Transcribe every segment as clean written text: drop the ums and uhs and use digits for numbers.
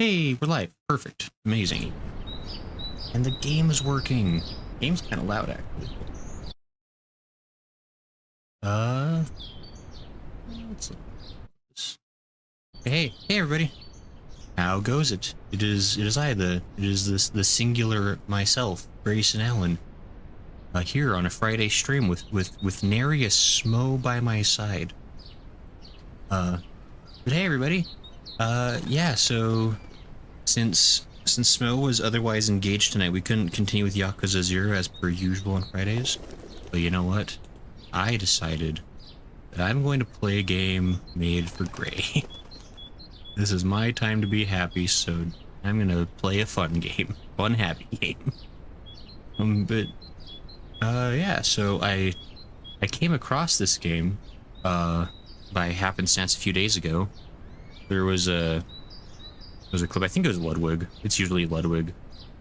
Hey, we're live. Perfect. Amazing. And the game is working. Game's kind of loud, actually. Let's look at this. Hey, everybody. How goes it? It is the singular myself, Grayson Allen, here on a Friday stream with nary a Smo by my side. But hey, everybody. Yeah, so since Smo was otherwise engaged tonight, we couldn't continue with Yakuza 0 as per usual on Fridays. But you know what? I decided that I'm going to play a game made for Gray. This is my time to be happy, so I'm gonna play a fun game. Fun, happy game. Yeah, so I came across this game, by happenstance a few days ago. There was a clip, I think it was Ludwig. It's usually Ludwig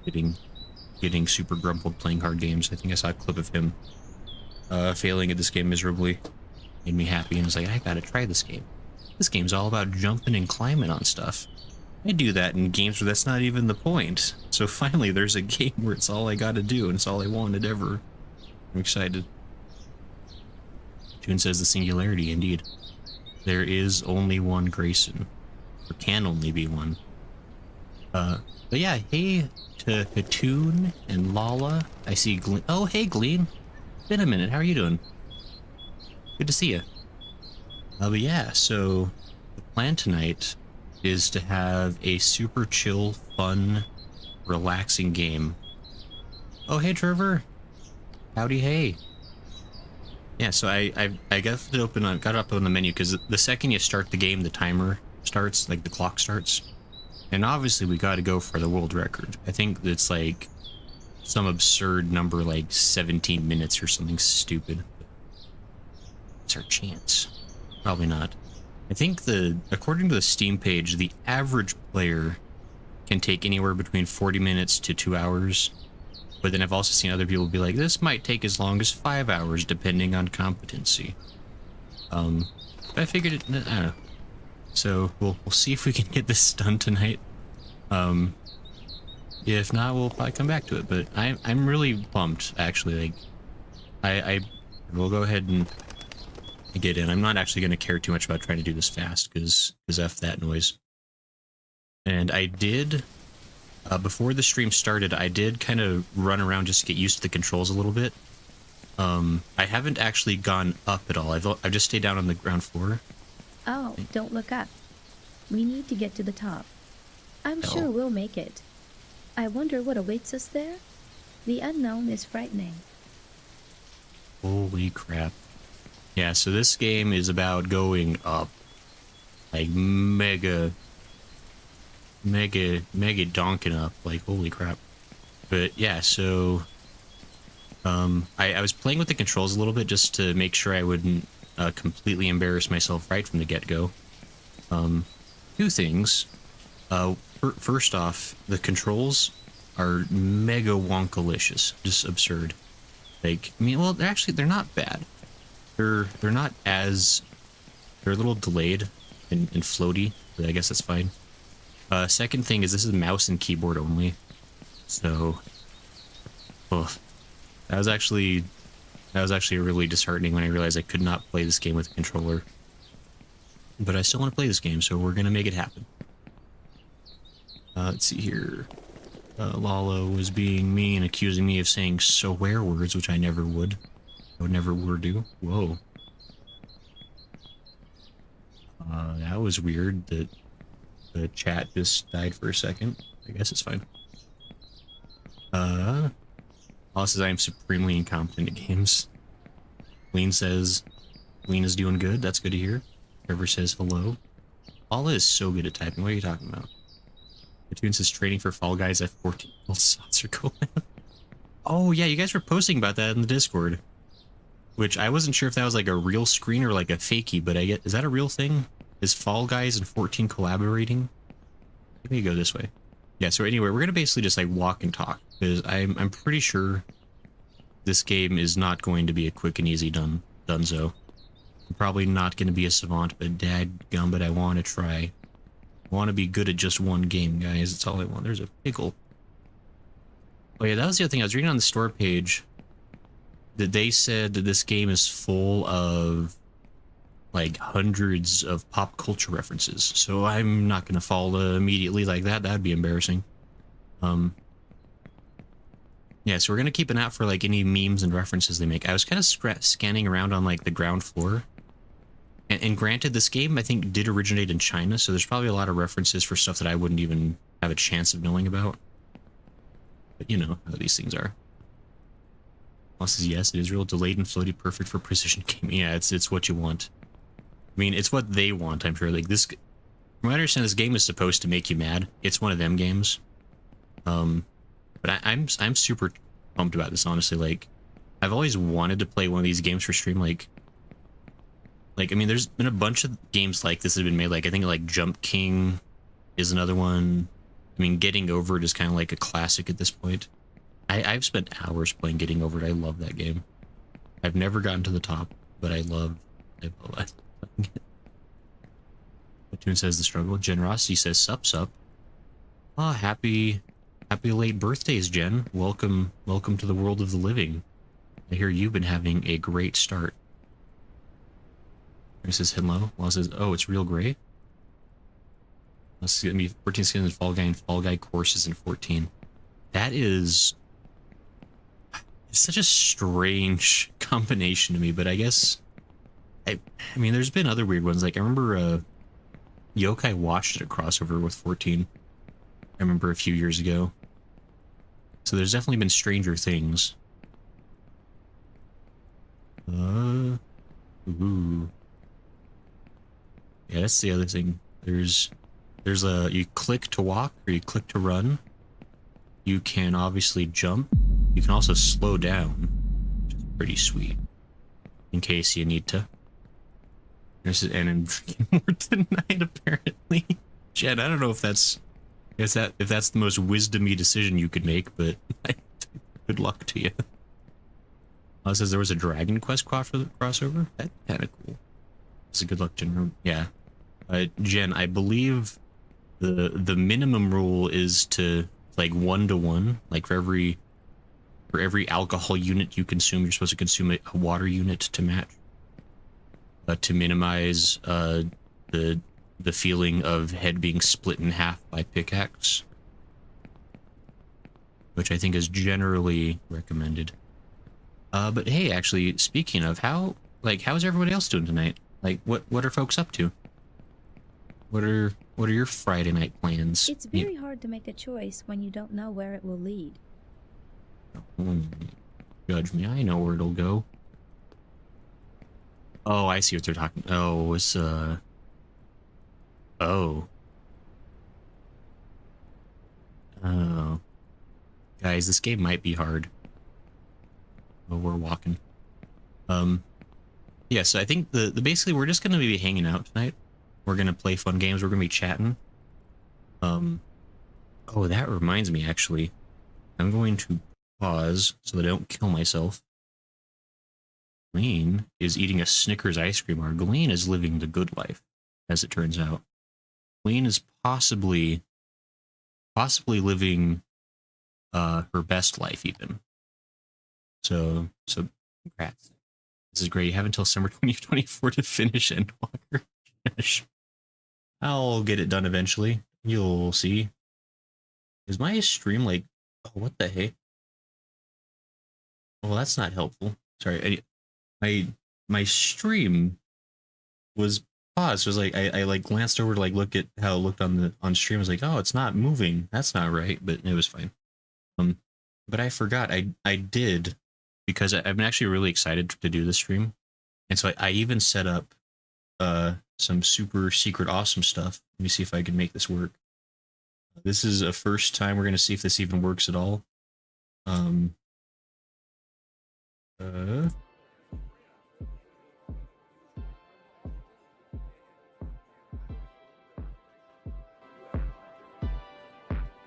getting super grumbled playing hard games. I think I saw a clip of him failing at this game miserably. Made me happy and was like, I gotta try this game. This game's all about jumping and climbing on stuff. I do that in games where that's not even the point. So finally there's a game where it's all I gotta do and it's all I wanted ever. I'm excited. Tune says the singularity, indeed. There is only one Grayson. Or can only be one. But yeah, hey to Tune and Lala. I see Glean. Oh, hey Glean. Been a minute, how are you doing? Good to see you. But yeah, so the plan tonight is to have a super chill, fun, relaxing game. Oh, hey Trevor. Howdy, hey. Yeah, so I got it up on the menu because the second you start the game, the timer starts, like the clock starts. And obviously we got to go for the world record. I think it's like some absurd number, like 17 minutes or something stupid. It's our chance. Probably not. I think according to the Steam page, the average player can take anywhere between 40 minutes to 2 hours. But then I've also seen other people be like, this might take as long as 5 hours depending on competency. But I figured it, I don't know. So we'll see if we can get this done tonight. If not, we'll probably come back to it. But I'm really pumped, actually. Like, we'll go ahead and get in. I'm not actually going to care too much about trying to do this fast because F that noise. And I did, before the stream started, I did kind of run around just to get used to the controls a little bit. I haven't actually gone up at all. I've just stayed down on the ground floor. Oh, don't look up. We need to get to the top. I'm sure we'll make it. I wonder what awaits us there? The unknown is frightening. Holy crap. Yeah, so this game is about going up. Like, mega donking up. Like, holy crap. But, yeah, so... I was playing with the controls a little bit just to make sure I wouldn't completely embarrass myself right from the get-go. Two things. First off, the controls are mega wonkalicious. Just absurd. Like, I mean, well, they're not bad. They're not as... They're a little delayed and floaty, but I guess that's fine. Second thing is this is mouse and keyboard only. So... Oh, that was actually really disheartening when I realized I could not play this game with a controller. But I still want to play this game, so we're gonna make it happen. Let's see here. Lala was being mean, accusing me of saying swear words, which I never would. I would never do. Whoa. That was weird that the chat just died for a second. I guess it's fine. Lala says I am supremely incompetent at games. Lean says Lean is doing good. That's good to hear. Trevor says hello. Lala is so good at typing. What are you talking about? Tune says training for Fall Guys at 14 shots are going. Oh yeah, you guys were posting about that in the Discord. Which I wasn't sure if that was like a real screen or like a fakey, but is that a real thing? Is Fall Guys and 14 collaborating? Maybe you go this way. Yeah, so anyway, we're gonna basically just like walk and talk, because I'm pretty sure this game is not going to be a quick and easy donezo. I'm probably not gonna be a savant, but dadgumbit, I want to try. I want to be good at just one game, guys. That's all I want. There's a pickle. Oh yeah, that was the other thing. I was reading on the store page that they said that this game is full of like hundreds of pop culture references. So I'm not going to fall immediately like that. That'd be embarrassing. Yeah, so we're going to keep an eye out for like any memes and references they make. I was kind of scanning around on like the ground floor. And granted, this game, I think, did originate in China, so there's probably a lot of references for stuff that I wouldn't even have a chance of knowing about. But you know how these things are. Paul says, yes, it is real delayed and floaty, perfect for precision gaming. Yeah, it's what you want. I mean, it's what they want, I'm sure. Like this, from what I understand, this game is supposed to make you mad. It's one of them games. But I'm super pumped about this, honestly. Like, I've always wanted to play one of these games for stream. Like, I mean, there's been a bunch of games like this that have been made. Like, I think like Jump King is another one. I mean, Getting Over It is kind of like a classic at this point. I've spent hours playing Getting Over It. I love that game. I've never gotten to the top, but I love it. Platoon says the struggle. Generosity says sup. Ah, happy late birthdays, Jen. Welcome to the world of the living. I hear you've been having a great start. It says hello. Well, it says, oh, it's real gray. This is gonna be 14 skins in Fall Guy and Fall Guy courses in 14. That is, it's such a strange combination to me, but I guess I mean, there's been other weird ones. Like I remember Yokai Watch did a crossover with 14. I remember a few years ago. So there's definitely been stranger things. Ooh. Yeah, that's the other thing. There's a, you click to walk or you click to run. You can obviously jump. You can also slow down, which is pretty sweet. In case you need to. This is and drinking more tonight, apparently. Jen, I don't know if that's if that's the most wisdomy decision you could make, but good luck to you. It says there was a Dragon Quest crossover. That's kind of cool. It's a good luck, Jen. Yeah. Jen, I believe the minimum rule is to like 1-to-1, like for every alcohol unit you consume, you're supposed to consume a water unit to match, to minimize the feeling of head being split in half by pickaxe, which I think is generally recommended. But hey, actually, speaking of, how's everybody else doing tonight? Like, what are folks up to? What are your Friday night plans? It's very hard to make a choice when you don't know where it will lead. Judge me, I know where it'll go. Oh, I see what they're talking. Oh, it's oh. Oh. Guys, this game might be hard. Oh, we're walking. Yeah, so I think the basically we're just gonna be hanging out tonight. We're gonna play fun games, we're gonna be chatting. Oh, that reminds me, actually. I'm going to pause so that I don't kill myself. Glean is eating a Snickers ice cream bar. Glean is living the good life, as it turns out. Glean is possibly living her best life, even. So congrats. This is great. You have until summer 2024 to finish Endwalker. I'll get it done eventually. You'll see. Is my stream like... Oh, what the heck? Well, that's not helpful. Sorry, my stream was paused. It was like I like glanced over to like look at how it looked on stream. I was like, oh, it's not moving. That's not right, but it was fine. But I forgot. I did, because I've been actually really excited to do this stream, and so I even set up some super secret awesome stuff. Let me see if I can make this work. This is a first time. We're gonna see if this even works at all.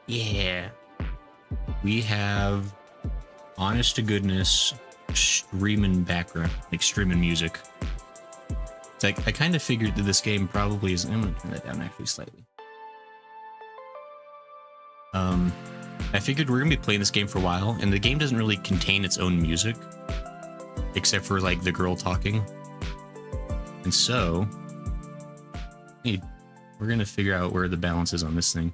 Yeah. We have, honest to goodness, streaming background, like streaming music. It's like, I kind of figured that this game probably is... I'm gonna turn that down actually slightly. I figured we're gonna be playing this game for a while, and the game doesn't really contain its own music, except for like the girl talking. And so, hey, we're gonna figure out where the balance is on this thing.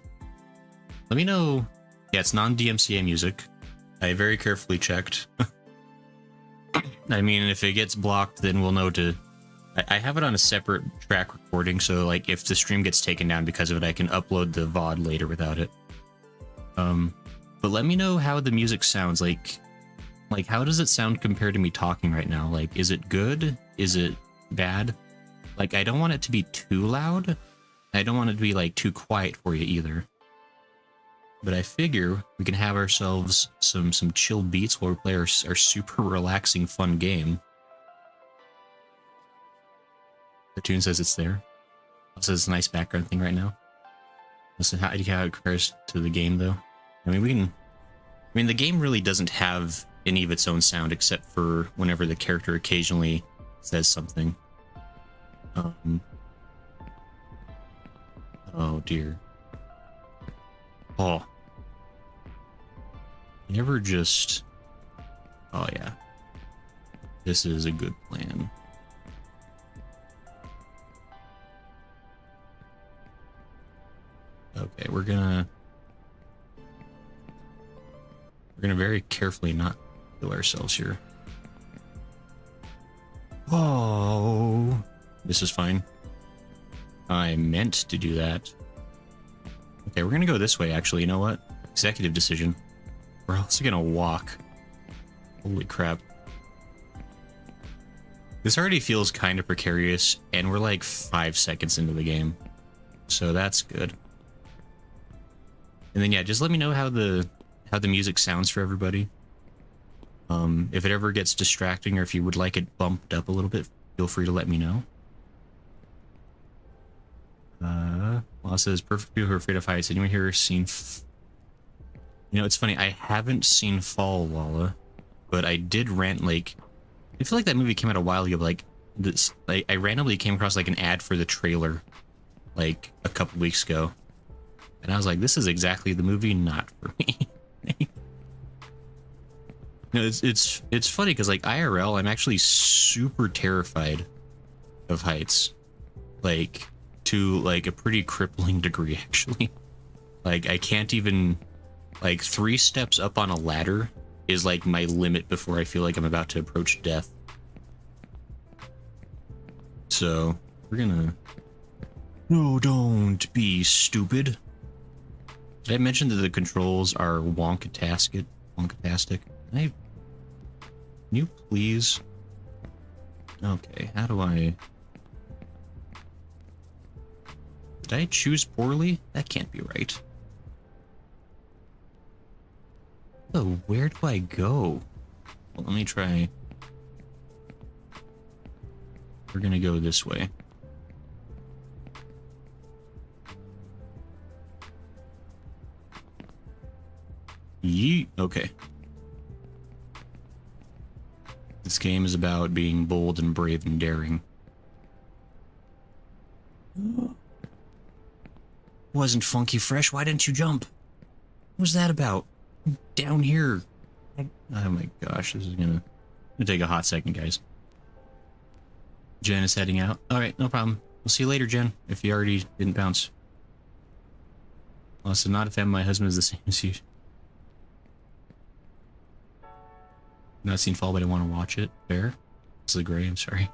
Let me know. Yeah, it's non-DMCA music. I very carefully checked. I mean, if it gets blocked, then we'll know to... I have it on a separate track recording, so like if the stream gets taken down because of it, I can upload the VOD later without it. But let me know how the music sounds. Like how does it sound compared to me talking right now? Like, is it good? Is it bad? Like, I don't want it to be too loud. I don't want it to be like too quiet for you either. But I figure we can have ourselves some chill beats while we play our super relaxing, fun game. The tune says it's there. It says it's a nice background thing right now. Listen, how it compares to the game, though. I mean, the game really doesn't have any of its own sound except for whenever the character occasionally says something. Oh dear. Oh. Never just... Oh yeah. This is a good plan. Okay, we're gonna very carefully not kill ourselves here. Oh, this is fine. I meant to do that. Okay, we're gonna go this way, actually. You know what? Executive decision. We're also gonna walk. Holy crap. This already feels kind of precarious, and we're like 5 seconds into the game. So that's good. And then yeah, just let me know how the music sounds for everybody. If it ever gets distracting, or if you would like it bumped up a little bit, feel free to let me know. Well, it says perfect people who are afraid of heights. Anyone here seen? You know, it's funny. I haven't seen Fall, Lala, but I did rant like. I feel like that movie came out a while ago. But like this, like I randomly came across like an ad for the trailer, like a couple weeks ago, and I was like, "This is exactly the movie not for me." No, it's funny because like IRL, I'm actually super terrified of heights, like to like a pretty crippling degree actually. Like I can't even, like 3 steps up on a ladder is like my limit before I feel like I'm about to approach death. So we're gonna... No, don't be stupid. Did I mention that the controls are wonkatastic? Can you please? Okay, how do I... Did I choose poorly? That can't be right. Oh, where do I go? Well, let me try. We're gonna go this way. Yeet. Okay. This game is about being bold and brave and daring. Wasn't Funky Fresh? Why didn't you jump? What was that about? Down here. Oh my gosh, this is gonna take a hot second, guys. Jen is heading out. Alright, no problem. We'll see you later, Jen, if you already didn't bounce. Also, not a fan. My husband is the same as you. Not seen Fall, but I want to watch it. Fair. This is gray, I'm sorry.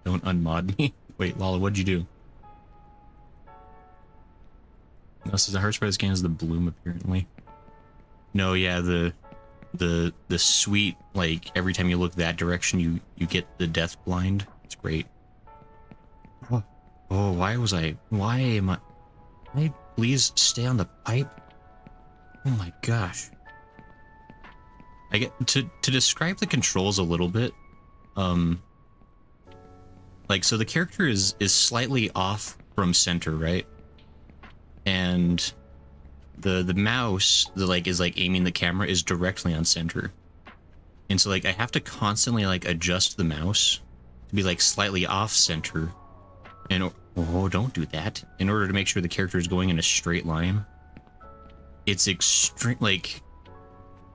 Don't unmod me. Wait, Lala, what'd you do? No, this is the hardest part of this game is the bloom, apparently. No, yeah, the sweet, like, every time you look that direction, you get the death blind. It's great. Oh, why am I... Can I please stay on the pipe? Oh my gosh. I get to describe the controls a little bit. Like, so the character is slightly off from center, right? And the mouse is aiming the camera is directly on center. And so like I have to constantly like adjust the mouse to be like slightly off center. And oh, don't do that. In order to make sure the character is going in a straight line. it's extreme. Like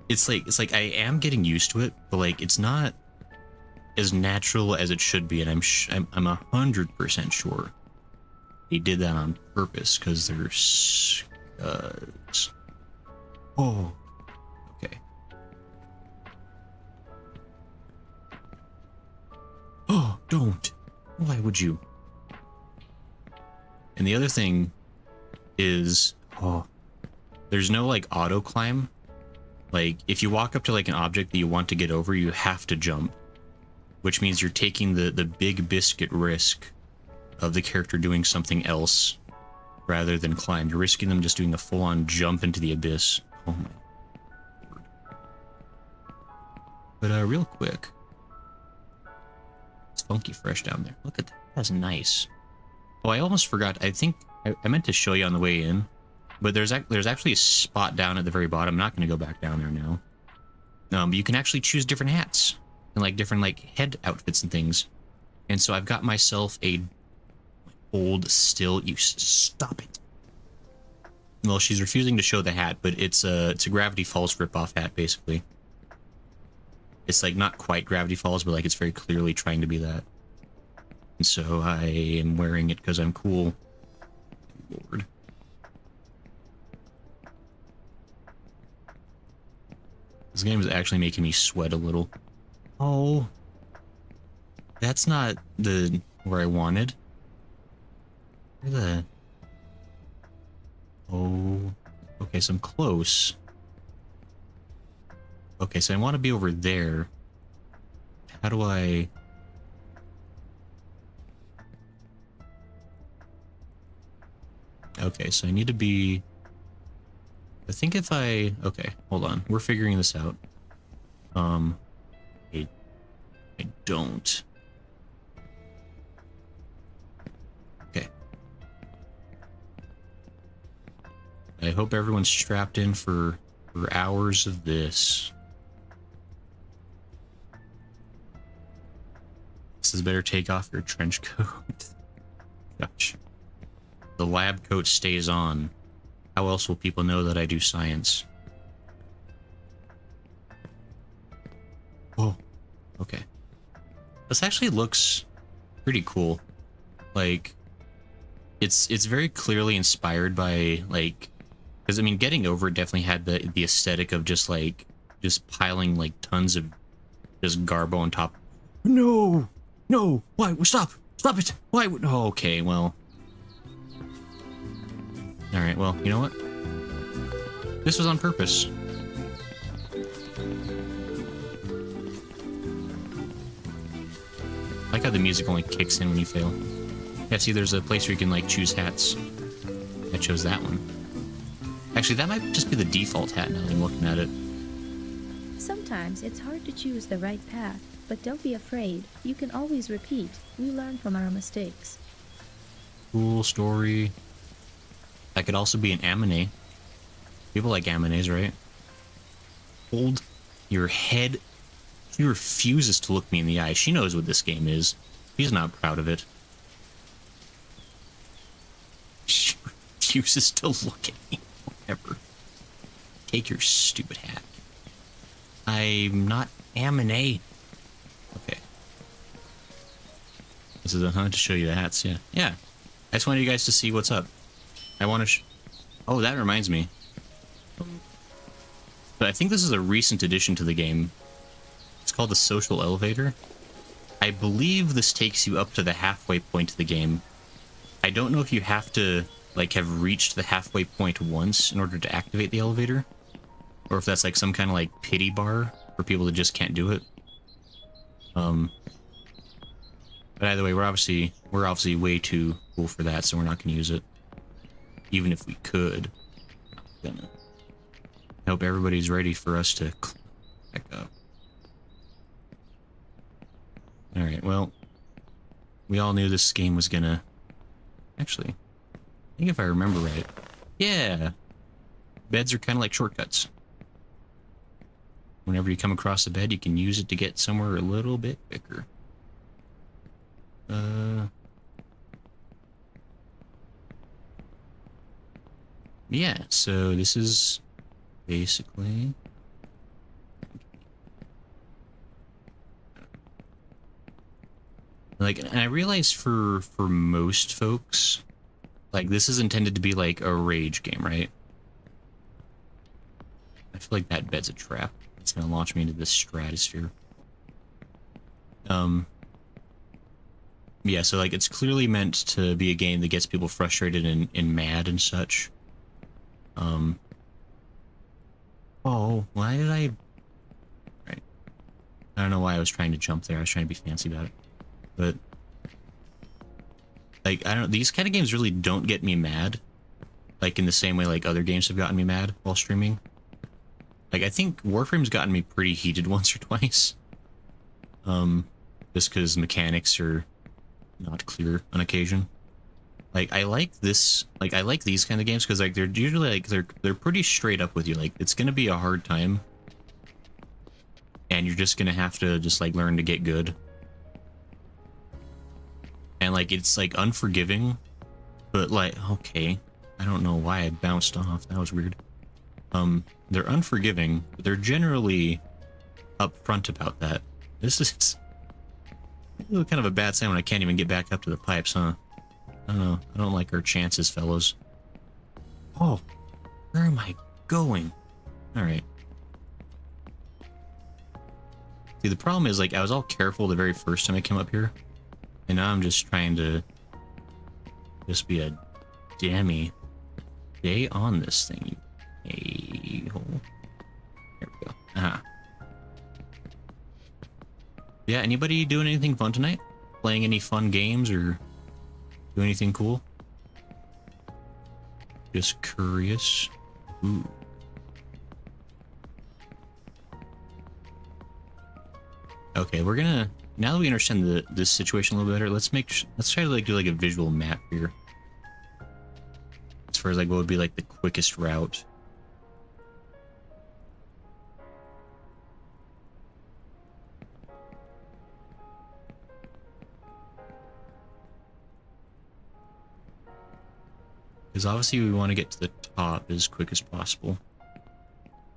it's like I am getting used to it, but like it's not as natural as it should be, and I'm 100% sure they did that on purpose because there's oh, okay. Oh, don't. Why would you? And the other thing is, oh, there's no like auto climb. Like if you walk up to like an object that you want to get over, you have to jump, which means you're taking the big biscuit risk of the character doing something else rather than climb. You're risking them just doing a full-on jump into the abyss. Oh my word. But real quick, it's funky fresh down there. Look at that. That's nice. Oh, I almost forgot. I think I meant to show you on the way in, but there's actually a spot down at the very bottom. I'm not going to go back down there now. But you can actually choose different hats and like different like head outfits and things. And so I've got myself a old still. You stop it. Well, she's refusing to show the hat, but it's a Gravity Falls ripoff hat basically. It's like not quite Gravity Falls, but like it's very clearly trying to be that. And so I am wearing it because I'm cool. Lord. This game is actually making me sweat a little. Oh. That's not where I wanted. Where the... Oh. Okay, so I'm close. Okay, so I want to be over there. How do I... Okay, so I need to be... I think if I... Okay, hold on. We're figuring this out. I don't. Okay. I hope everyone's strapped in for hours of this. This is better take off your trench coat. Gosh. The lab coat stays on. How else will people know that I do science? Oh, okay. This actually looks pretty cool. Like, it's very clearly inspired by, like, because I mean, Getting Over It definitely had the aesthetic of just piling like tons of just garbo on top. No, no, why? Stop it! Why? Oh, okay, well. All right, well, you know what? This was on purpose. I like how the music only kicks in when you fail. Yeah, see, there's a place where you can, like, choose hats. I chose that one. Actually, that might just be the default hat now that I'm looking at it. Sometimes it's hard to choose the right path, but don't be afraid. You can always repeat. We learn from our mistakes. Cool story. That could also be an amine. People like amines, right? Hold your head. She refuses to look me in the eye. She knows what this game is. She's not proud of it. She refuses to look at me. Whatever. Take your stupid hat. I'm not amine. Okay. This is to show you the hats, yeah. Yeah. I just wanted you guys to see what's up. I want to oh, that reminds me. But I think this is a recent addition to the game. It's called the Social Elevator. I believe this takes you up to the halfway point of the game. I don't know if you have to, like, have reached the halfway point once in order to activate the elevator. Or if that's, like, some kind of, like, pity bar for people that just can't do it. But either way, we're obviously way too cool for that, so we're not going to use it. Even if we could. I hope everybody's ready for us to back up. Alright, well, we all knew this game was gonna... Actually, I think if I remember right... Yeah! Beds are kind of like shortcuts. Whenever you come across a bed, you can use it to get somewhere a little bit quicker. Yeah, so this is basically... Like, and I realize for most folks, like, this is intended to be like a rage game, right? I feel like that bed's a trap. It's gonna launch me into this stratosphere. Yeah, so like it's clearly meant to be a game that gets people frustrated and mad and such. Oh, why did I... Right. I don't know why I was trying to jump there. I was trying to be fancy about it. But like, I don't, these kind of games really don't get me mad. Like in the same way like other games have gotten me mad while streaming. Like I think Warframe's gotten me pretty heated once or twice. Just because mechanics are not clear on occasion. Like I like this, like I like these kind of games because like they're usually like they're pretty straight up with you. Like it's gonna be a hard time, and you're just gonna have to just like learn to get good. And like it's like unforgiving, but like okay, I don't know why I bounced off. That was weird. They're unforgiving, but they're generally upfront about that. This is kind of a bad sign when I can't even get back up to the pipes, huh? I don't know. I don't like our chances, fellows. Oh, where am I going? All right. See, the problem is, like, I was all careful the very first time I came up here, and now I'm just trying to just be a dammy. Stay on this thing, you a-hole. There we go. Ah. Yeah, anybody doing anything fun tonight? Playing any fun games or do anything cool? Just curious. Ooh. Okay, we're gonna, now that we understand this situation a little better, let's try to like do like a visual map here. As far as like what would be like the quickest route. Because obviously we want to get to the top as quick as possible.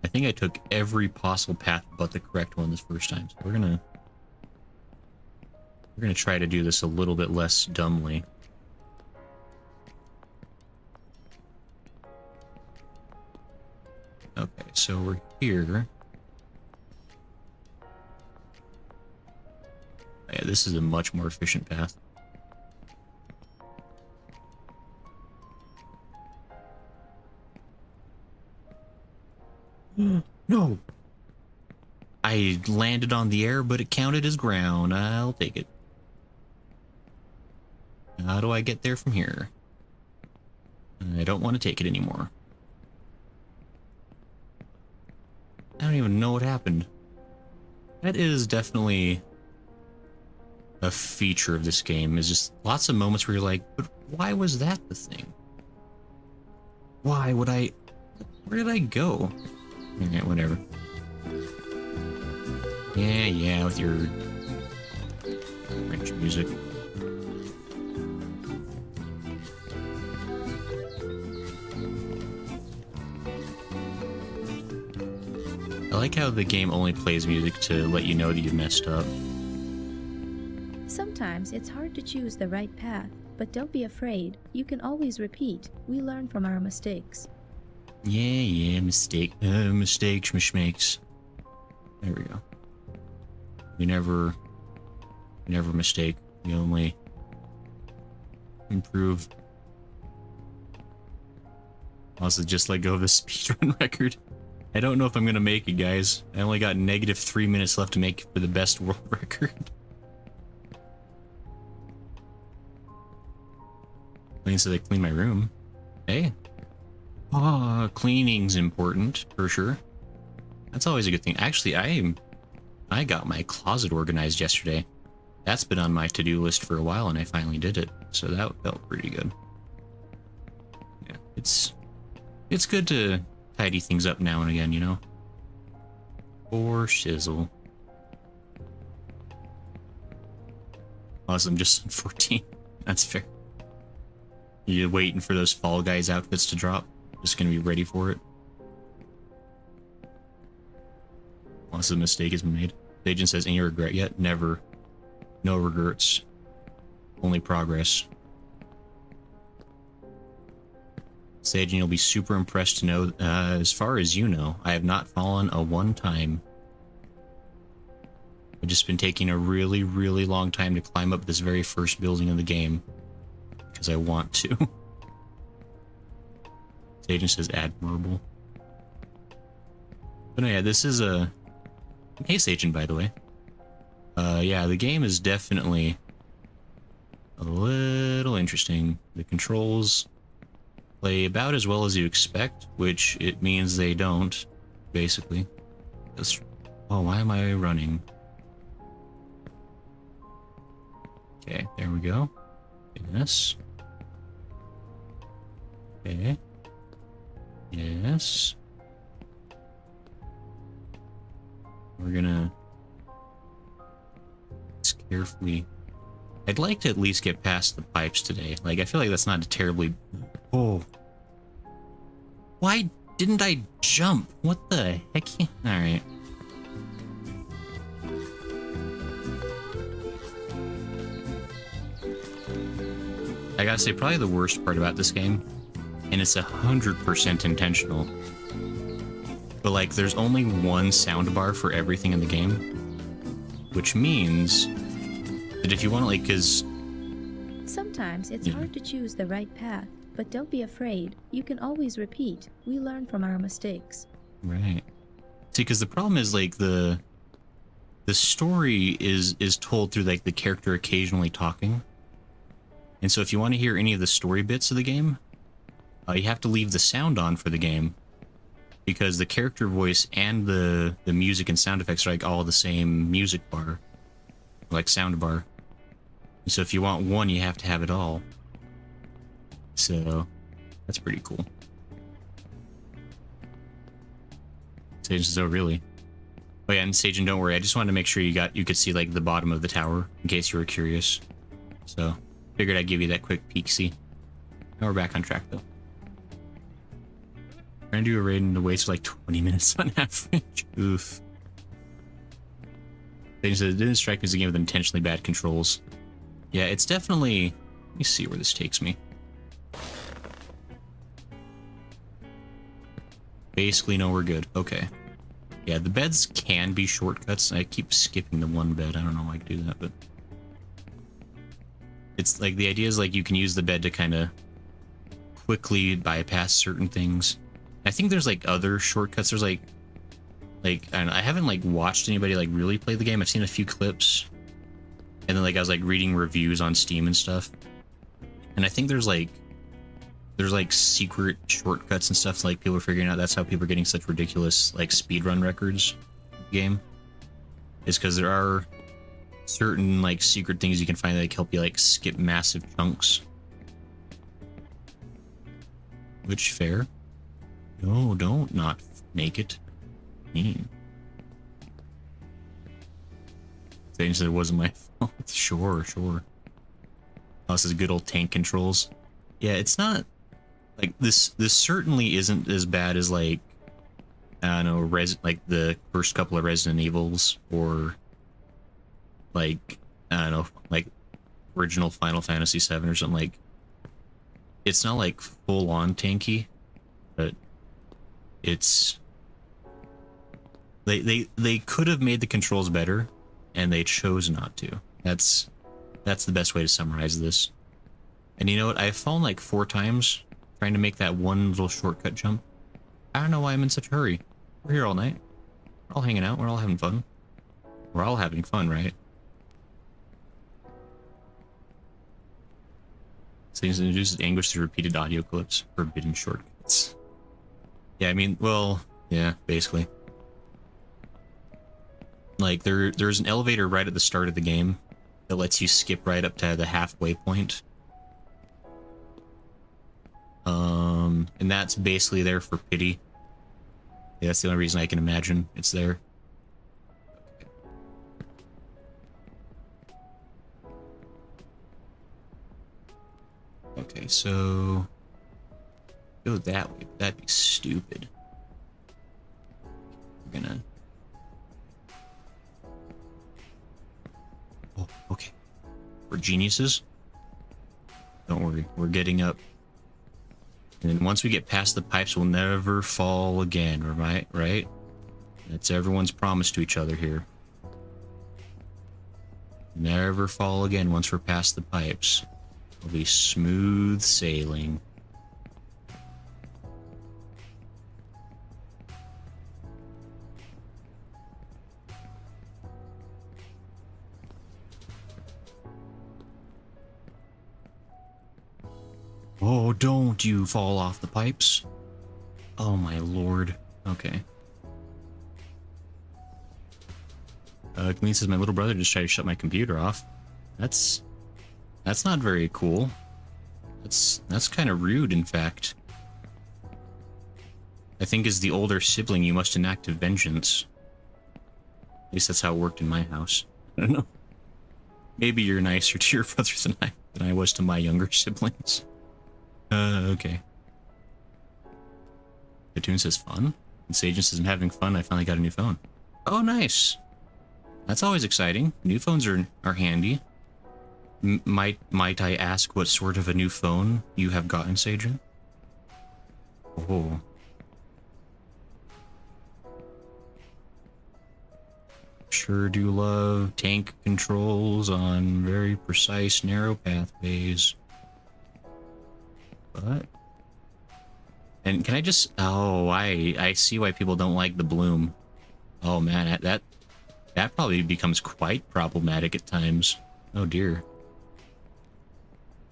I think I took every possible path but the correct one this first time. So we're gonna try to do this a little bit less dumbly. Okay, so we're here. Yeah, this is a much more efficient path. No! I landed on the air, but it counted as ground. I'll take it. How do I get there from here? I don't want to take it anymore. I don't even know what happened. That is definitely a feature of this game, is just lots of moments where you're like, but why was that the thing? Why would I... Where did I go? Alright, whatever. Yeah, with your French music. I like how the game only plays music to let you know that you messed up. Sometimes it's hard to choose the right path, but don't be afraid. You can always repeat. We learn from our mistakes. Yeah, mistakes, mishmakes. There we go. We never mistake. We only improve. Also, just let go of the speedrun record. I don't know if I'm gonna make it, guys. I only got negative 3 minutes left to make for the best world record. Clean so they clean my room. Hey. Cleaning's important, for sure. That's always a good thing. Actually, I got my closet organized yesterday. That's been on my to-do list for a while, and I finally did it. So that felt pretty good. Yeah, it's good to tidy things up now and again, you know? For shizzle. Awesome, just 14. That's fair. You're waiting for those Fall Guys outfits to drop. Just gonna be ready for it. Unless a mistake has been made. The agent says, any regret yet? Never. No regrets. Only progress. Sage, and you'll be super impressed to know, as far as you know, I have not fallen a one time. I've just been taking a really, really long time to climb up this very first building in the game. Because I want to. Sage says admirable. But no, yeah, this is a... Hey, Sage, by the way. Yeah, the game is definitely a little interesting. The controls play about as well as you expect, which it means they don't, basically. Oh, why am I running? Okay, there we go. Yes. Okay. Yes. We're gonna just carefully... I'd like to at least get past the pipes today. Like, I feel like that's not a terribly... Oh. Why didn't I jump? What the heck? Alright. I gotta say, probably the worst part about this game, and it's 100% intentional, but like, there's only one soundbar for everything in the game, which means that if you want to, like, because... Sometimes it's hard to choose the right path, but don't be afraid. You can always repeat. We learn from our mistakes. Right. See, because the problem is, like, the story is told through, like, the character occasionally talking. And so if you want to hear any of the story bits of the game, you have to leave the sound on for the game, because the character voice and the music and sound effects are like all the same music bar, like sound bar. And so if you want one, you have to have it all. So that's pretty cool. Sage says, oh really? Oh yeah, and Sage, don't worry, I just wanted to make sure you could see like the bottom of the tower in case you were curious. So figured I'd give you that quick peek see. Now we're back on track though. Trying to do a raid and the waits for like 20 minutes on average. Oof. Sage says, it didn't strike me as a game with intentionally bad controls. Yeah, it's definitely... Let me see where this takes me. Basically, no, we're good. Okay. Yeah, the beds can be shortcuts. I keep skipping the one bed. I don't know why I do that, but... It's like, the idea is like you can use the bed to kind of quickly bypass certain things. I think there's like other shortcuts. There's like I don't know, I haven't like watched anybody like really play the game. I've seen a few clips. And then like I was like reading reviews on Steam and stuff. And I think there's like secret shortcuts and stuff, like people are figuring out that's how people are getting such ridiculous like speedrun records in the game. Is because there are certain like secret things you can find that like, help you like skip massive chunks. Which fair? No, don't not make it. Mean. They said it wasn't my fault. Sure. Oh, this is good old tank controls. Yeah, it's not like this certainly isn't as bad as like I don't know, like the first couple of Resident Evils, or like I don't know, like original Final Fantasy VII or something. Like, it's not like full on tanky, but it's they could have made the controls better, and they chose not to. That's the best way to summarize this. And you know what? I've fallen like 4 times trying to make that one little shortcut jump. I don't know why I'm in such a hurry. We're here all night. We're all hanging out. We're all having fun. We're all having fun, right? Things that induces anguish through repeated audio clips. Forbidden shortcuts. Yeah, I mean, well, yeah, basically. Like, there's an elevator right at the start of the game that lets you skip right up to the halfway point. And that's basically there for pity. Yeah, that's the only reason I can imagine it's there. Okay, so Go that way. That'd be stupid. We're gonna... Oh, okay. We're geniuses. Don't worry. We're getting up. And then once we get past the pipes, we'll never fall again, right? That's everyone's promise to each other here. Never fall again once we're past the pipes. It'll be smooth sailing. Oh, don't you fall off the pipes. Oh my lord. Okay. Colleen says my little brother just tried to shut my computer off. That's not very cool. That's kind of rude, in fact. I think as the older sibling, you must enact a vengeance. At least that's how it worked in my house. I don't know. Maybe you're nicer to your brother than I was to my younger siblings. Okay. The tune says fun. And Sagen says I'm having fun. I finally got a new phone. Oh, nice. That's always exciting. New phones are handy. Might I ask what sort of a new phone you have gotten, Sagen? Oh. Sure do love tank controls on very precise, narrow pathways. But... And can I just... Oh, I see why people don't like the bloom. Oh man, that probably becomes quite problematic at times. Oh dear.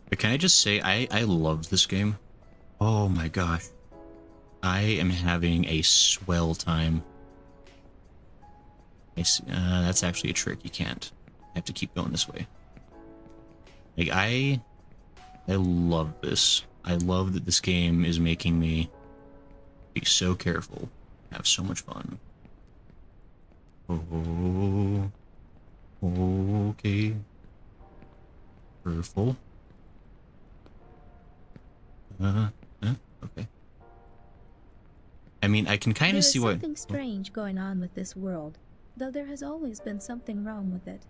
But can I just say, I love this game. Oh my gosh. I am having a swell time. That's actually a trick. You can't. I have to keep going this way. Like, I love this. I love that this game is making me be so careful, have so much fun. Oh, okay. Careful. Okay. I mean, I can kind of see what... There's something strange going on with this world, though there has always been something wrong with it.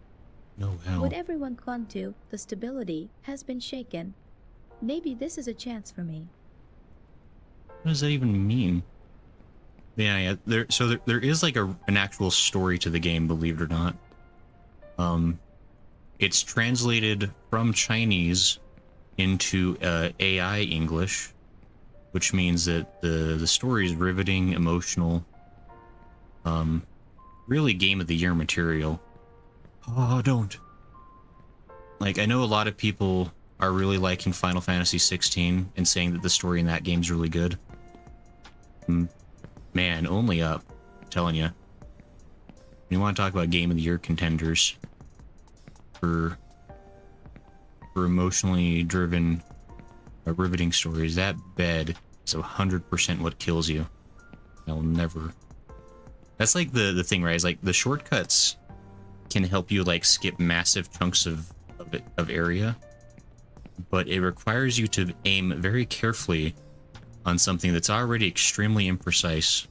No, how? What everyone clung to, the stability, has been shaken. Maybe this is a chance for me. What does that even mean? Yeah. There is like an actual story to the game, believe it or not. It's translated from Chinese into AI English, which means that the story is riveting, emotional, really game of the year material. Oh, don't. Like, I know a lot of people are really liking Final Fantasy 16 and saying that the story in that game's really good. Man, only up. I'm telling you. You want to talk about game of the year contenders for emotionally driven, riveting stories. That bed is 100% what kills you. I'll never. That's like the thing, right? Is like the shortcuts can help you like skip massive chunks of area, but it requires you to aim very carefully on something that's already extremely imprecise.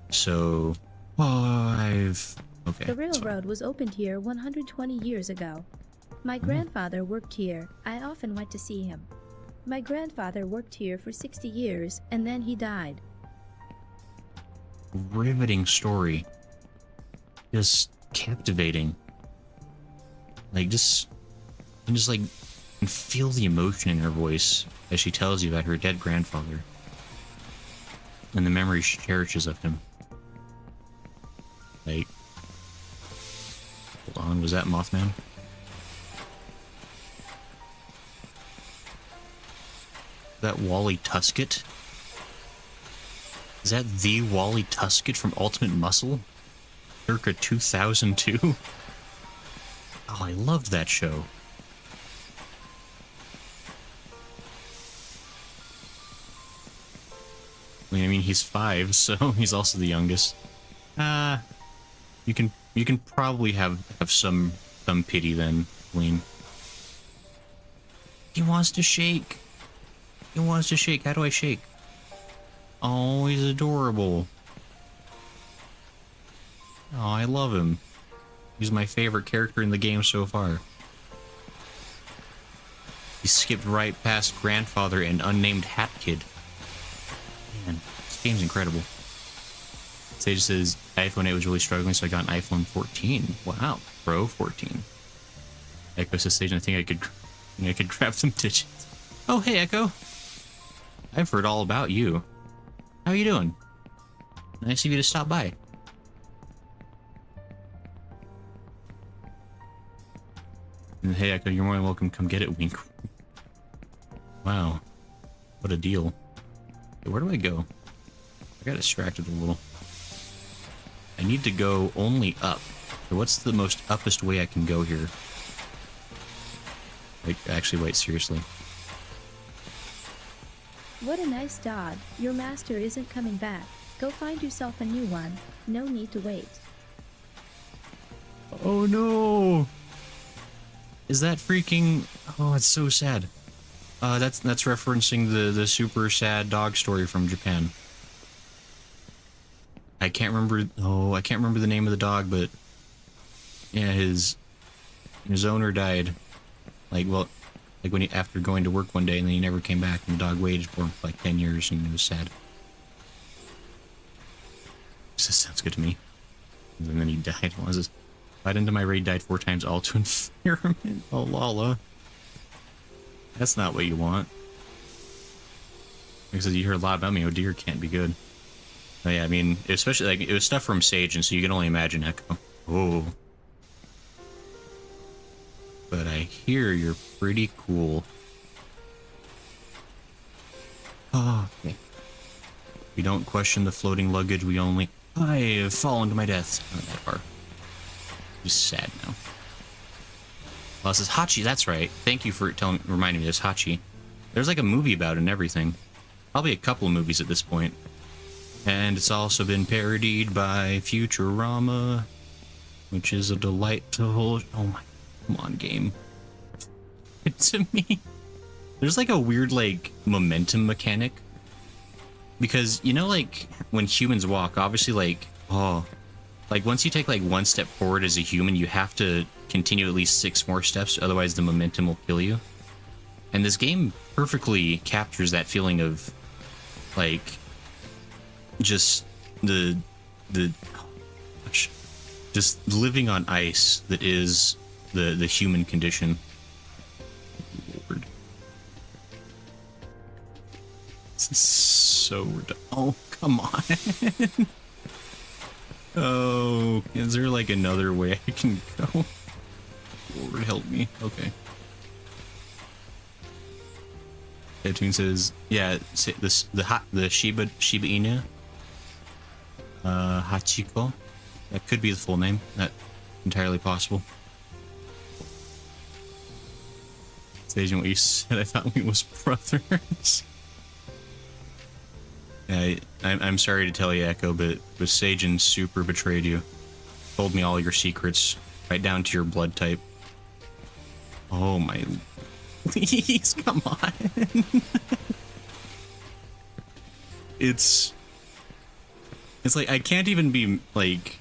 So, okay. The railroad was opened here 120 years ago. My grandfather worked here. I often went to see him. My grandfather worked here for 60 years, and then he died. Riveting story. Just captivating. Like, just like, and feel the emotion in her voice as she tells you about her dead grandfather and the memories she cherishes of him. Like, hold on, was that Mothman? That Wally Tusket? Is that the Wally Tusket from Ultimate Muscle? Circa 2002? Oh, I loved that show. I mean, he's 5, so he's also the youngest. You can probably have some pity then, Lean. He wants to shake. He wants to shake. How do I shake? Oh, he's adorable. Oh, I love him. He's my favorite character in the game so far. He skipped right past Grandfather and Unnamed Hat Kid. Man, this game's incredible. Sage says, iPhone 8 was really struggling, so I got an iPhone 14. Wow, Pro 14. Echo says, Sage, I think I could grab some digits. Oh, hey, Echo. I've heard all about you. How you doing? Nice of you to stop by. And hey, Echo, you're more than welcome. Come get it, wink. Wow. What a deal. Hey, where do I go? I got distracted a little. I need to go only up. So what's the most uppest way I can go here? Like, actually, wait, seriously. What a nice dog. Your master isn't coming back. Go find yourself a new one. No need to wait. Oh no! Is that freaking... Oh, it's so sad. That's referencing the super sad dog story from Japan. I can't remember... Oh, I can't remember the name of the dog, but... Yeah, his owner died. Like, well... Like when after going to work one day and then he never came back and the dog waited for him for like 10 years and it was sad. This sounds good to me. And then he died. What was this? Fight into my raid, died 4 times, all to environment. Oh, Lala. That's not what you want. Because you hear a lot about me. Oh dear, can't be good. Oh, yeah, I mean, especially like it was stuff from Sage, and so you can only imagine Echo. Oh. But I hear you're pretty cool. Oh, okay. We don't question the floating luggage, we only... I have fallen to my death. Not that far. Just sad now. Well, this is Hachi, that's right. Thank you for reminding me this, Hachi. There's like a movie about it and everything. Probably a couple of movies at this point. And it's also been parodied by Futurama, which is a delight to hold... Oh my... Come on, game. To me, there's like a weird like momentum mechanic, because you know, like when humans walk, obviously, like like once you take like 1 step forward as a human, you have to continue at least 6 more steps, otherwise the momentum will kill you. And this game perfectly captures that feeling of like just the just living on ice that is the human condition. Lord. This is so... Oh, come on. Oh, is there like another way I can go? Lord help me. Okay. Neptune says, yeah, the Shiba Inu, Hachiko. That could be the full name. That's entirely possible. Agent, what you said, I thought we was brothers. Yeah, I'm sorry to tell you, Echo, but Sajin super betrayed you. Told me all your secrets, right down to your blood type. Oh my... Please, come on. It's like, I can't even be, like...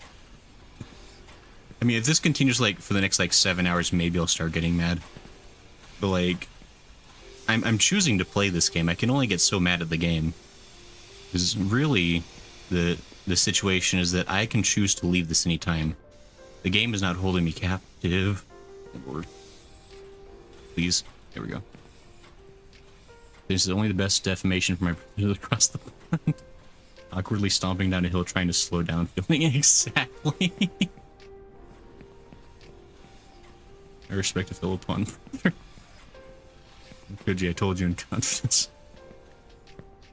I mean, if this continues, like, for the next, like, 7 hours, maybe I'll start getting mad. But like, I'm choosing to play this game. I can only get so mad at the game. Because really, the situation is that I can choose to leave this anytime. The game is not holding me captive. Lord. Please. There we go. This is only the best defamation for my brothers across the pond. Awkwardly stomping down a hill trying to slow down, feeling exactly. I respect a fellow pond brother. Good, I told you in confidence.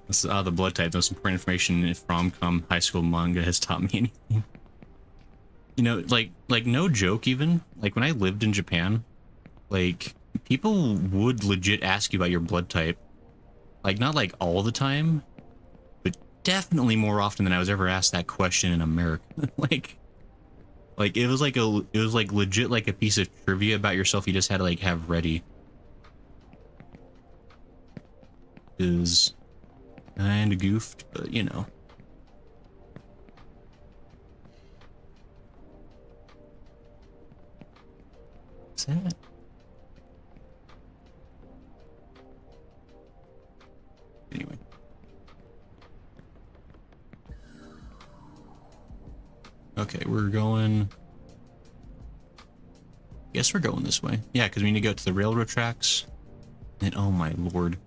This is the blood type. Most important information if rom-com high school manga has taught me anything. You know, like no joke even. Like when I lived in Japan, like people would legit ask you about your blood type. Like not like all the time, but definitely more often than I was ever asked that question in America. like it was like legit like a piece of trivia about yourself you just had to like have ready. Is Kinda goofed, but you know. What's that? Anyway. Okay, we're going... Guess we're going this way. Yeah, because we need to go to the railroad tracks. And oh my lord.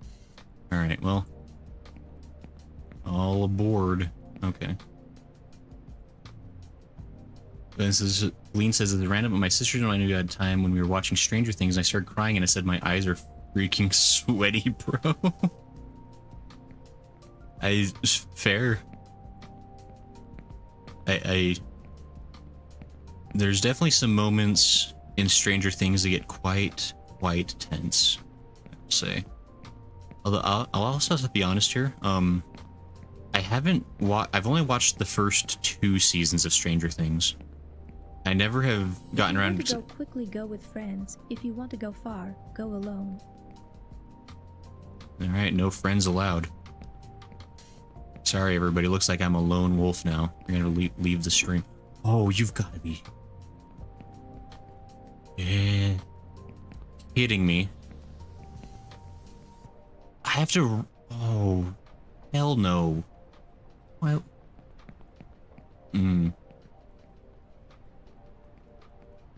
Alright, well. All aboard. Okay. This is... Lean says it's random, but my sister and I knew at a time when we were watching Stranger Things and I started crying and I said my eyes are freaking sweaty, bro. Fair. There's definitely some moments in Stranger Things that get quite tense, I will say. Although I'll also have to be honest here. I've only watched the first 2 seasons of Stranger Things. I never have gotten around to... If you want to go quickly, go with friends. If you want to go far, go alone. Alright, no friends allowed. Sorry, everybody. Looks like I'm a lone wolf now. We're gonna leave the stream. Oh, you've got to be... Yeah. Kidding me. I have to... Oh. Hell no. Well...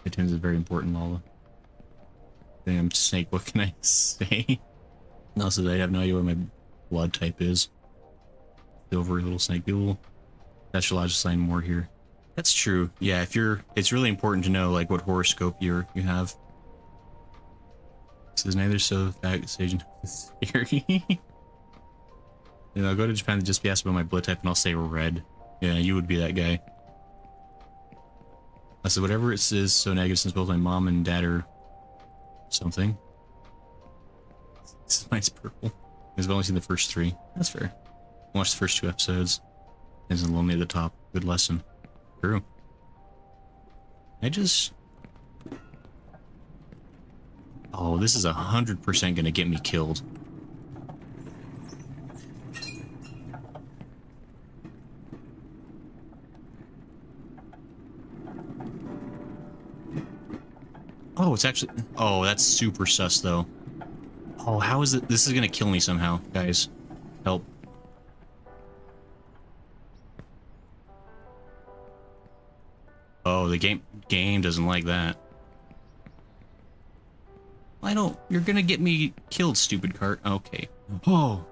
Itunes is very important, Lala. Damn, Snake, what can I say? Also, I have no idea what my blood type is. Silvery little snake duel. That should allow us to sign more here. That's true. Yeah, if you're... It's really important to know, like, what horoscope you have. This is neither so backstage scary. You know, I'll go to Japan and just be asked about my blood type and I'll say red. Yeah, you would be that guy. I said, whatever it is so negative since both my mom and dad are... something. This is mine's purple. Because I've only seen the first 3. That's fair. I watched the first 2 episodes. There's lonely at the top. Good lesson. True. Oh, this is 100% gonna get me killed. Oh, it's actually... Oh, that's super sus, though. Oh, how is it... This is gonna kill me somehow, guys. Help. Oh, the game doesn't like that. I don't... You're gonna get me killed, stupid cart. Okay. Oh.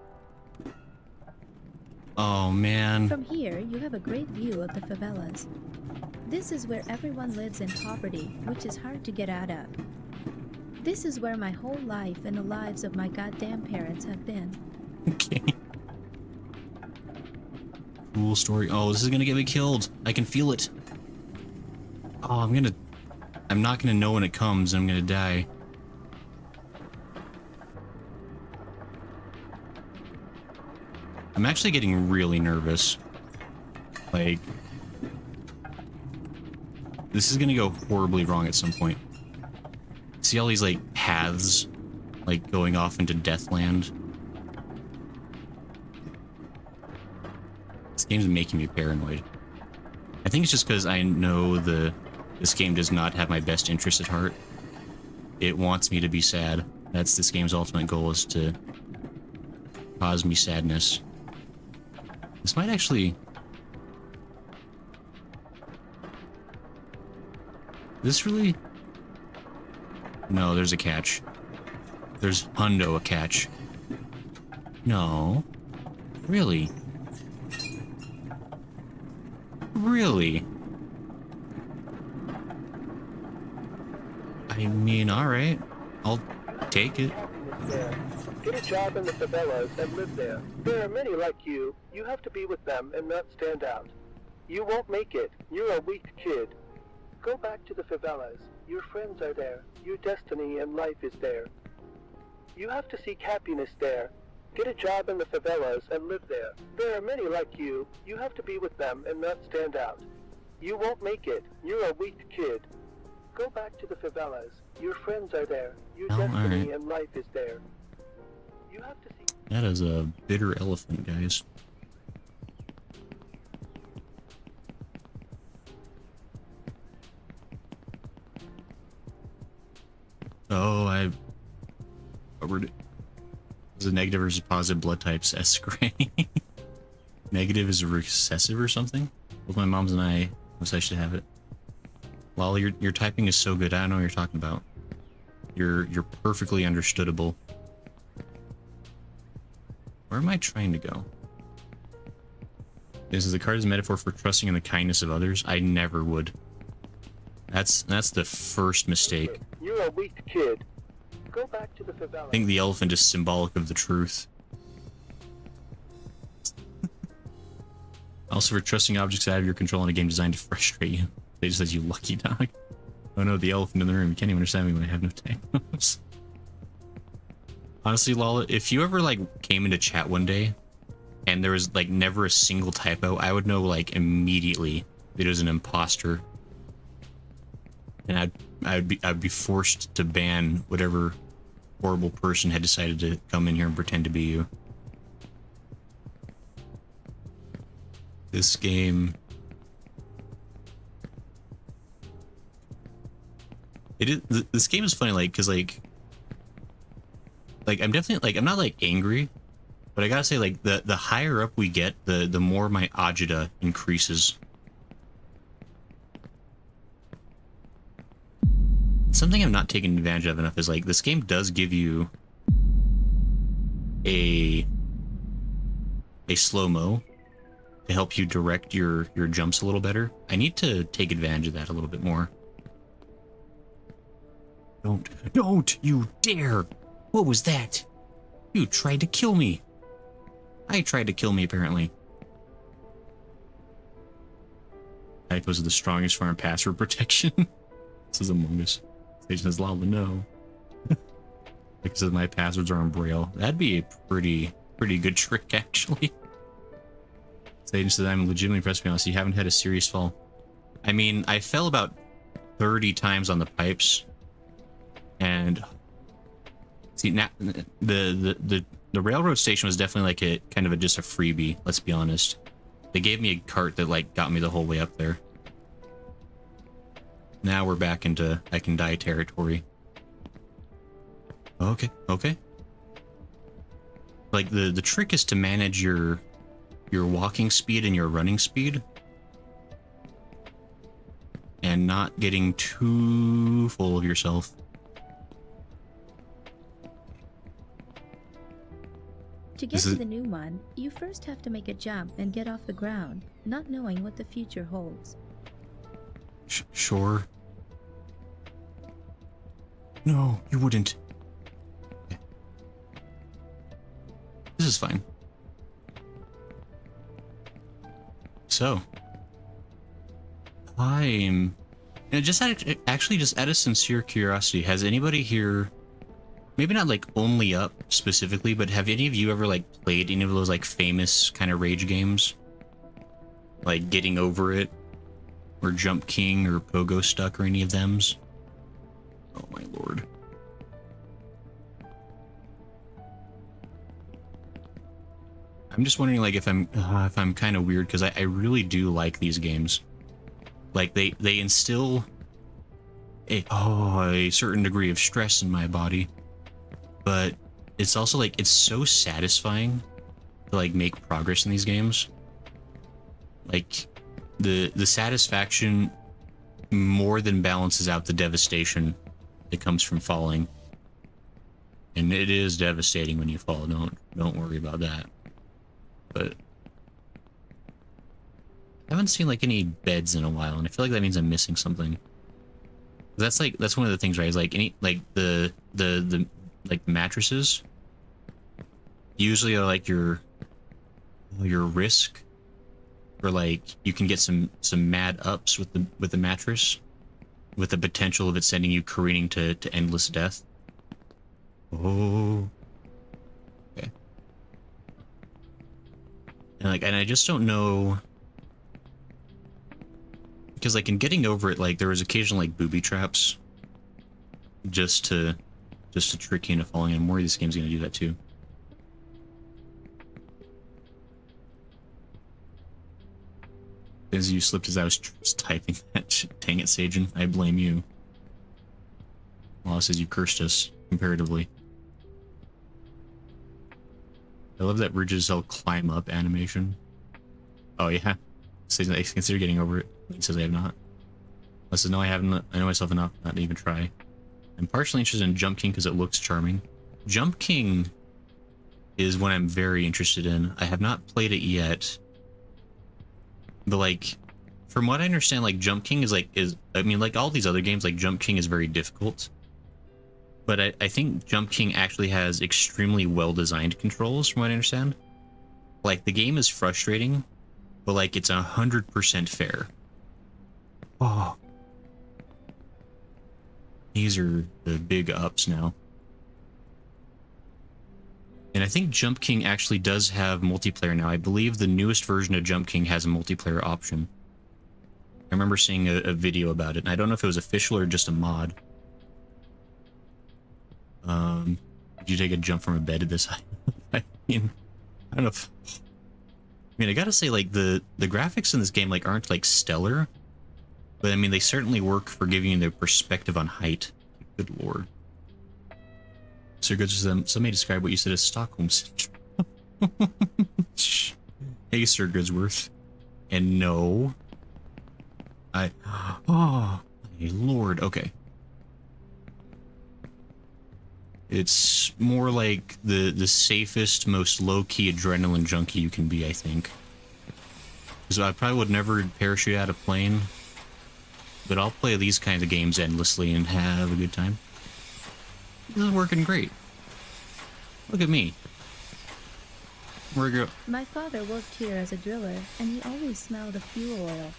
Oh, man. From here, you have a great view of the favelas. This is where everyone lives in poverty, which is hard to get out of. This is where my whole life and the lives of my goddamn parents have been. Okay. Cool story. Oh, this is gonna get me killed. I can feel it. Oh, I'm not gonna know when it comes, and I'm gonna die. I'm actually getting really nervous. Like... This is gonna go horribly wrong at some point. See all these, like, paths, like, going off into Deathland? This game's making me paranoid. I think it's just because I know this game does not have my best interest at heart. It wants me to be sad. That's this game's ultimate goal, is to cause me sadness. This might actually... This really... No, there's a catch. There's hundo a catch. No. Really? Really? I mean, alright. I'll take it. Get a job in the favelas and live there. There are many like you. You have to be with them and not stand out. You won't make it. You're a weak kid. Go back to the favelas. Your friends are there. Your destiny and life is there. You have to seek happiness there. Get a job in the favelas and live there. There are many like you. You have to be with them and not stand out. You won't make it. You're a weak kid. Go back to the favelas. Your friends are there. Your destiny and life is there. You have to seek... That is a bitter elephant, guys. Oh, I covered it. Is it negative versus positive blood types? S gray. Negative is recessive or something? Both my moms and I wish I should have it. Well, your typing is so good, I don't know what you're talking about. You're perfectly understandable. Where am I trying to go? This is the card is a metaphor for trusting in the kindness of others. I never would. That's the first mistake. You're a weak kid. Go back to the favela. I think the elephant is symbolic of the truth. Also, for trusting objects out of your control in a game designed to frustrate you. They just says, you lucky dog. Oh no, the elephant in the room. You can't even understand me when I have no technos. Honestly, Lala, if you ever like came into chat one day and there was like never a single typo, I would know like immediately that it was an imposter. And I'd be forced to ban whatever horrible person had decided to come in here and pretend to be you. This game, this game is funny, like, because like I'm definitely like, I'm not like angry, but I gotta say, like, the higher up we get, the more my agita increases. Something I'm not taking advantage of enough is like, this game does give you a slow-mo to help you direct your jumps a little better. I need to take advantage of that a little bit more. Don't you dare! What was that? You tried to kill me. I tried to kill me, apparently. Typos are the strongest form of password protection. This is Among Us. Station says, Lala, no. Like, says my passwords are on Braille. That'd be a pretty good trick, actually. Satan says, I'm legitimately impressed, to be honest. You haven't had a serious fall. I mean, I fell about 30 times on the pipes. And see, now the railroad station was definitely like a kind of just a freebie, let's be honest. They gave me a cart that like got me the whole way up there. Now we're back into I can die territory. Okay. Like the trick is to manage your walking speed and your running speed, and not getting too full of yourself. To get to the new one, you first have to make a jump and get off the ground, not knowing what the future holds. Sure. No, you wouldn't. Okay. This is fine. So, and just actually just out of sincere curiosity, has anybody here, maybe not like Only Up specifically, but have any of you ever like played any of those like famous kind of rage games? Like Getting Over It, or Jump King, or Pogo Stuck, or any of thems? Oh my lord. I'm just wondering, like, if I'm kind of weird, because I really do like these games. Like, they instill a certain degree of stress in my body, but it's also like, it's so satisfying to like make progress in these games. Like, the satisfaction more than balances out the devastation that comes from falling. And it is devastating when you fall. Don't worry about that. But I haven't seen like any beds in a while, and I feel like that means I'm missing something. That's one of the things, right? Is like any like the like mattresses usually are like your risk, or like you can get some mad ups with the mattress, with the potential of it sending you careening to endless death. Oh. Okay. And I just don't know, because like in Getting Over It, like there was occasional like booby traps just to trick you into falling, and I'm worried this game's gonna do that too. As you slipped as I was just typing that shit. Dang it, Sajin. I blame you. Well, it says you cursed us, comparatively. I love that Ridges all climb up animation. Oh, yeah. Says I consider getting over it. He says I have not. I says, no, I haven't. I know myself enough not to even try. I'm partially interested in Jump King because it looks charming. Jump King is one I'm very interested in. I have not played it yet. But, like, from what I understand, like, Jump King is, I mean, like all these other games, like, Jump King is very difficult. But I think Jump King actually has extremely well-designed controls, from what I understand. Like, the game is frustrating, but, like, it's 100% fair. Oh. These are the big ups now. And I think Jump King actually does have multiplayer now. I believe the newest version of Jump King has a multiplayer option. I remember seeing a video about it, and I don't know if it was official or just a mod. Did you take a jump from a bed to this height? I mean, I don't know if... I mean, I gotta say, like, the graphics in this game, like, aren't, like, stellar. But, I mean, they certainly work for giving you the perspective on height. Good lord. Sir Goodsworth, somebody describe what you said as Stockholm Syndrome. Hey, Sir Goodsworth. And no. Oh, my lord. Okay. It's more like the safest, most low-key adrenaline junkie you can be, I think. Because I probably would never parachute out of plane. But I'll play these kinds of games endlessly and have a good time. This is working great. Look at me. Where go? My father worked here as a driller, and he always smelled of fuel oil.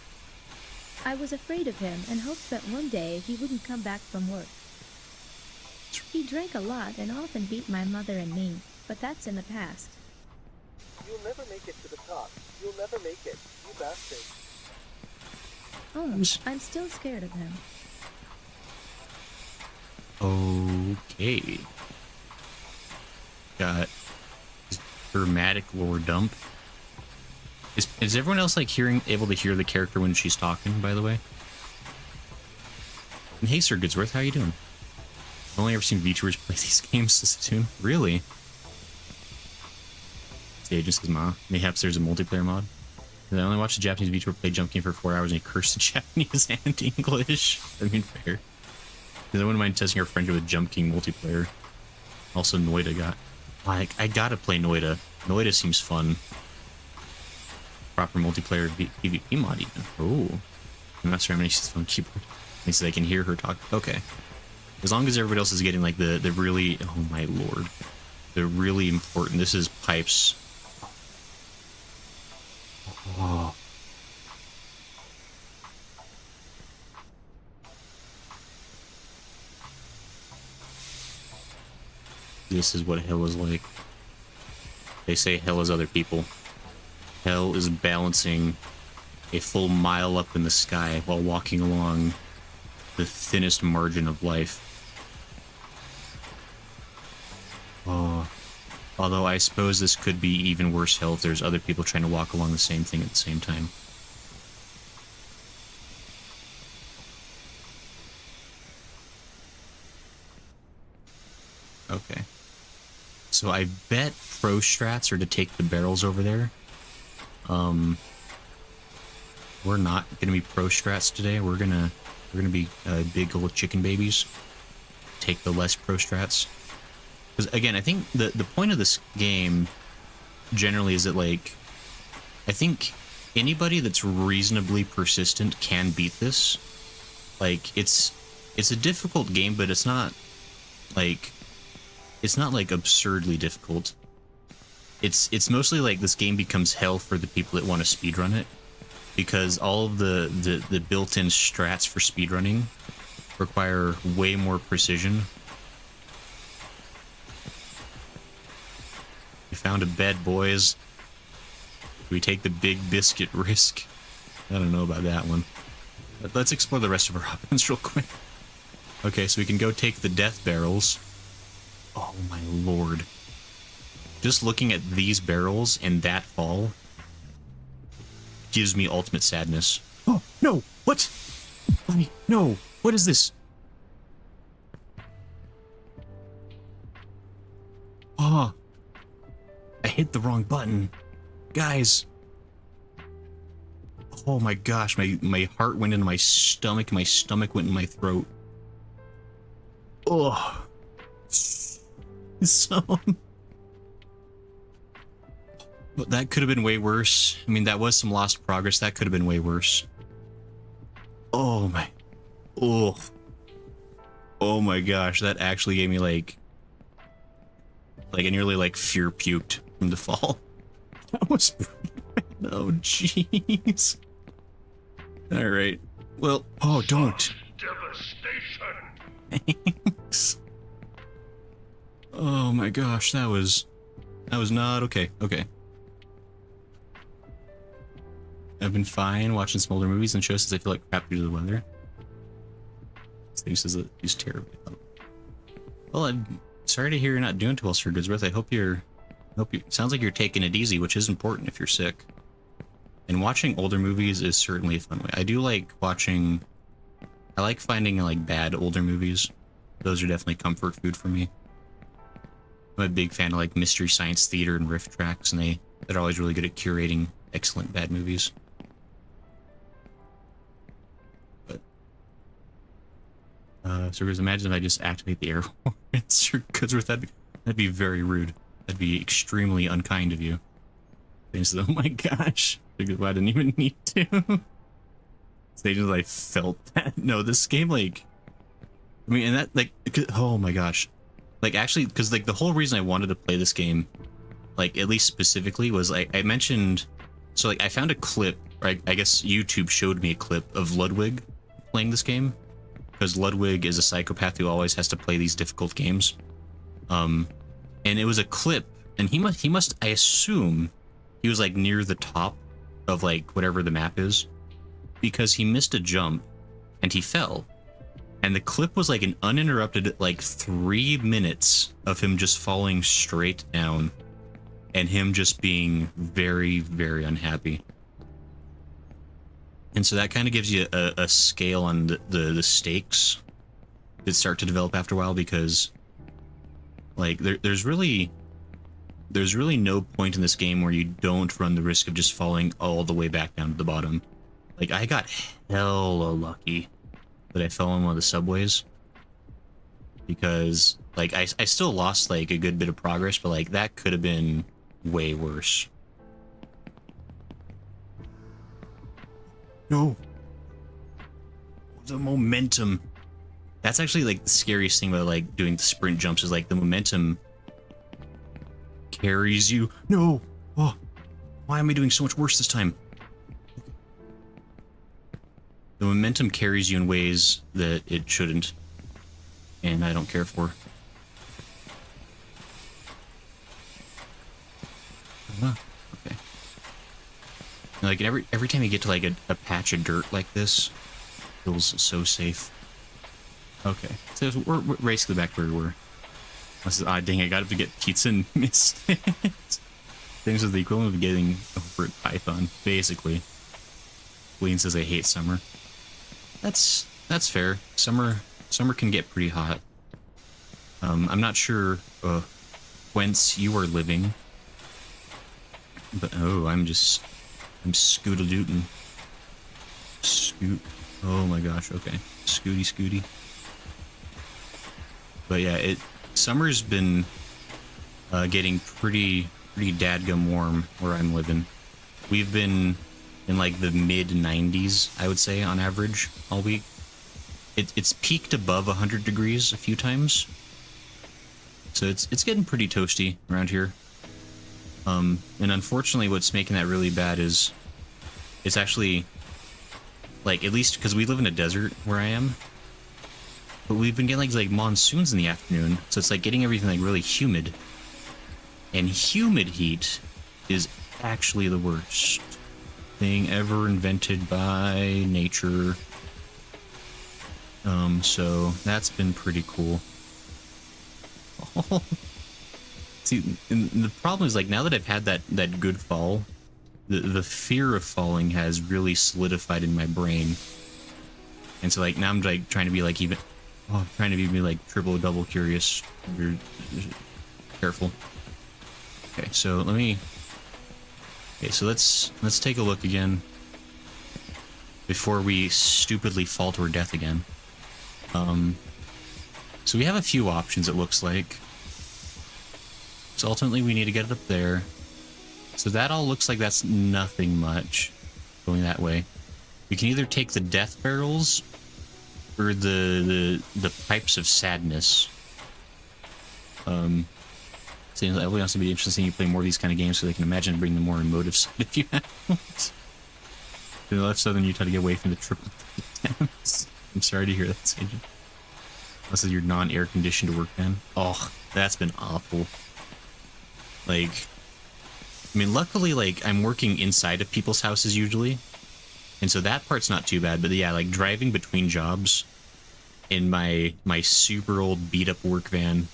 I was afraid of him and hoped that one day he wouldn't come back from work. He drank a lot and often beat my mother and me, but that's in the past. You'll never make it to the top. You'll never make it, you bastard. Oh, I'm still scared of him. Okay. Got dramatic lower dump. Is everyone else like able to hear the character when she's talking, by the way? And hey, Sir Goodsworth, how you doing? I've only ever seen VTubers play these games this soon. Really? See, just his mom. Mayhaps there's a multiplayer mod. I only watched a Japanese VTuber play Jump King for 4 hours and he cursed in Japanese and English. I mean, fair. Because I wouldn't mind testing our friendship with Jump King multiplayer. Also, Noida got... I gotta play Noida. Noida seems fun. Proper multiplayer PvP mod, even. Oh. I'm not sure how many she's on keyboard. At least I can hear her talk. Okay. As long as everybody else is getting, like, the really... Oh, my lord. The really important... This is pipes. Oh. This is what hell is like. They say hell is other people. Hell is balancing a full mile up in the sky while walking along the thinnest margin of life. Oh. Although I suppose this could be even worse hell if there's other people trying to walk along the same thing at the same time. Okay. So I bet pro strats are to take the barrels over there. We're not gonna be pro strats today. We're gonna be big old chicken babies. Take the less pro strats. Because again, I think the point of this game generally is that, like, I think anybody that's reasonably persistent can beat this. Like, it's a difficult game, but it's not like absurdly difficult. It's mostly like this game becomes hell for the people that want to speedrun it, because all of the built-in strats for speedrunning require way more precision. We found a bed, boys. We take the big biscuit risk. I don't know about that one. But let's explore the rest of our options real quick. Okay, so we can go take the death barrels. Oh my lord. Just looking at these barrels and that fall. gives me ultimate sadness. Oh, no! What? Bunny, no! What is this? Oh, I hit the wrong button. Guys. Oh my gosh, my heart went into my stomach went in my throat. Oh. So... But that could have been way worse. I mean, that was some lost progress. That could have been way worse. Oh my... Oh. Oh my gosh, that actually gave me like I nearly like fear puked from the fall. That was pretty bad. Oh jeez. Alright. Well, oh, don't. Devastation. Thanks. Oh my gosh, that was not okay. Okay. I've been fine watching some older movies and shows since I feel like crap due to the weather. Steve says that he's terrible. Well, I'm sorry to hear you're not doing too well, Sir Goodsworth. I hope you sounds like you're taking it easy, which is important if you're sick. And watching older movies is certainly a fun way. I do like watching... I like finding like bad older movies. Those are definitely comfort food for me. I'm a big fan of like Mystery Science Theater and Riff Tracks, and they're always really good at curating excellent bad movies. But so imagine if I just activate the air horn. Sir Goodsworth, that'd be very rude. That'd be extremely unkind of you. He said, oh my gosh. I didn't even need to. Stages I felt that. No, this game, like... I mean, and that, like... Oh my gosh. Like, actually, because, like, the whole reason I wanted to play this game, like, at least specifically, was, like, I mentioned... So, like, I found a clip, or I guess YouTube showed me a clip of Ludwig playing this game. Because Ludwig is a psychopath who always has to play these difficult games. And it was a clip, and he must, I assume, he was, like, near the top of, like, whatever the map is. Because he missed a jump, and he fell. And the clip was, like, an uninterrupted, like, 3 minutes of him just falling straight down. And him just being very, very unhappy. And so that kind of gives you a scale on the stakes that start to develop after a while, because, like, there's really no point in this game where you don't run the risk of just falling all the way back down to the bottom. Like, I got hella lucky that I fell on one of the subways, because, like, I still lost, like, a good bit of progress, but, like, that could have been way worse. No. The momentum. That's actually, like, the scariest thing about, like, doing the sprint jumps is, like, the momentum carries you. No. Oh, why am I doing so much worse this time? The momentum carries you in ways that it shouldn't, and I don't care for. Okay. Like, every time you get to, like, a patch of dirt like this, it feels so safe. Okay, so we're basically back where we were. Dang, I got up to get pizza and missed it. Things are the equivalent of getting over at Python, basically. Lean says I hate summer. That's fair. Summer can get pretty hot. I'm not sure whence you are living, but oh, I'm scoot-a-dootin'. Scoot. Oh my gosh. Okay, scooty. But yeah, summer's been getting pretty dadgum warm where I'm living. We've been in like the mid 90s, I would say, on average all week. It's peaked above 100 degrees a few times, so it's getting pretty toasty around here. And unfortunately, what's making that really bad is it's actually, like, at least because we live in a desert where I am, but we've been getting like monsoons in the afternoon, so it's like getting everything like really humid. And humid heat is actually the worst thing ever invented by nature. So that's been pretty cool. See, and the problem is, like, now that I've had that good fall, the fear of falling has really solidified in my brain. And so like now I'm like trying to be like even trying to be like triple double curious. You're careful. Okay, so let's take a look again before we stupidly fall to our death again. So we have a few options, it looks like. So ultimately we need to get it up there. So that all looks like that's nothing much going that way. We can either take the death barrels or the pipes of sadness. Seems like it wants to be interesting. You play more of these kind of games so they can imagine bring the more emotive side if you have. They left Southern Utah to get away from the triple attempts. I'm sorry to hear that, Sage. This is your non-air conditioned work then. Oh, that's been awful. Like, I mean, luckily, like, I'm working inside of people's houses usually. And so that part's not too bad. But yeah, like, driving between jobs in my super old beat-up work van.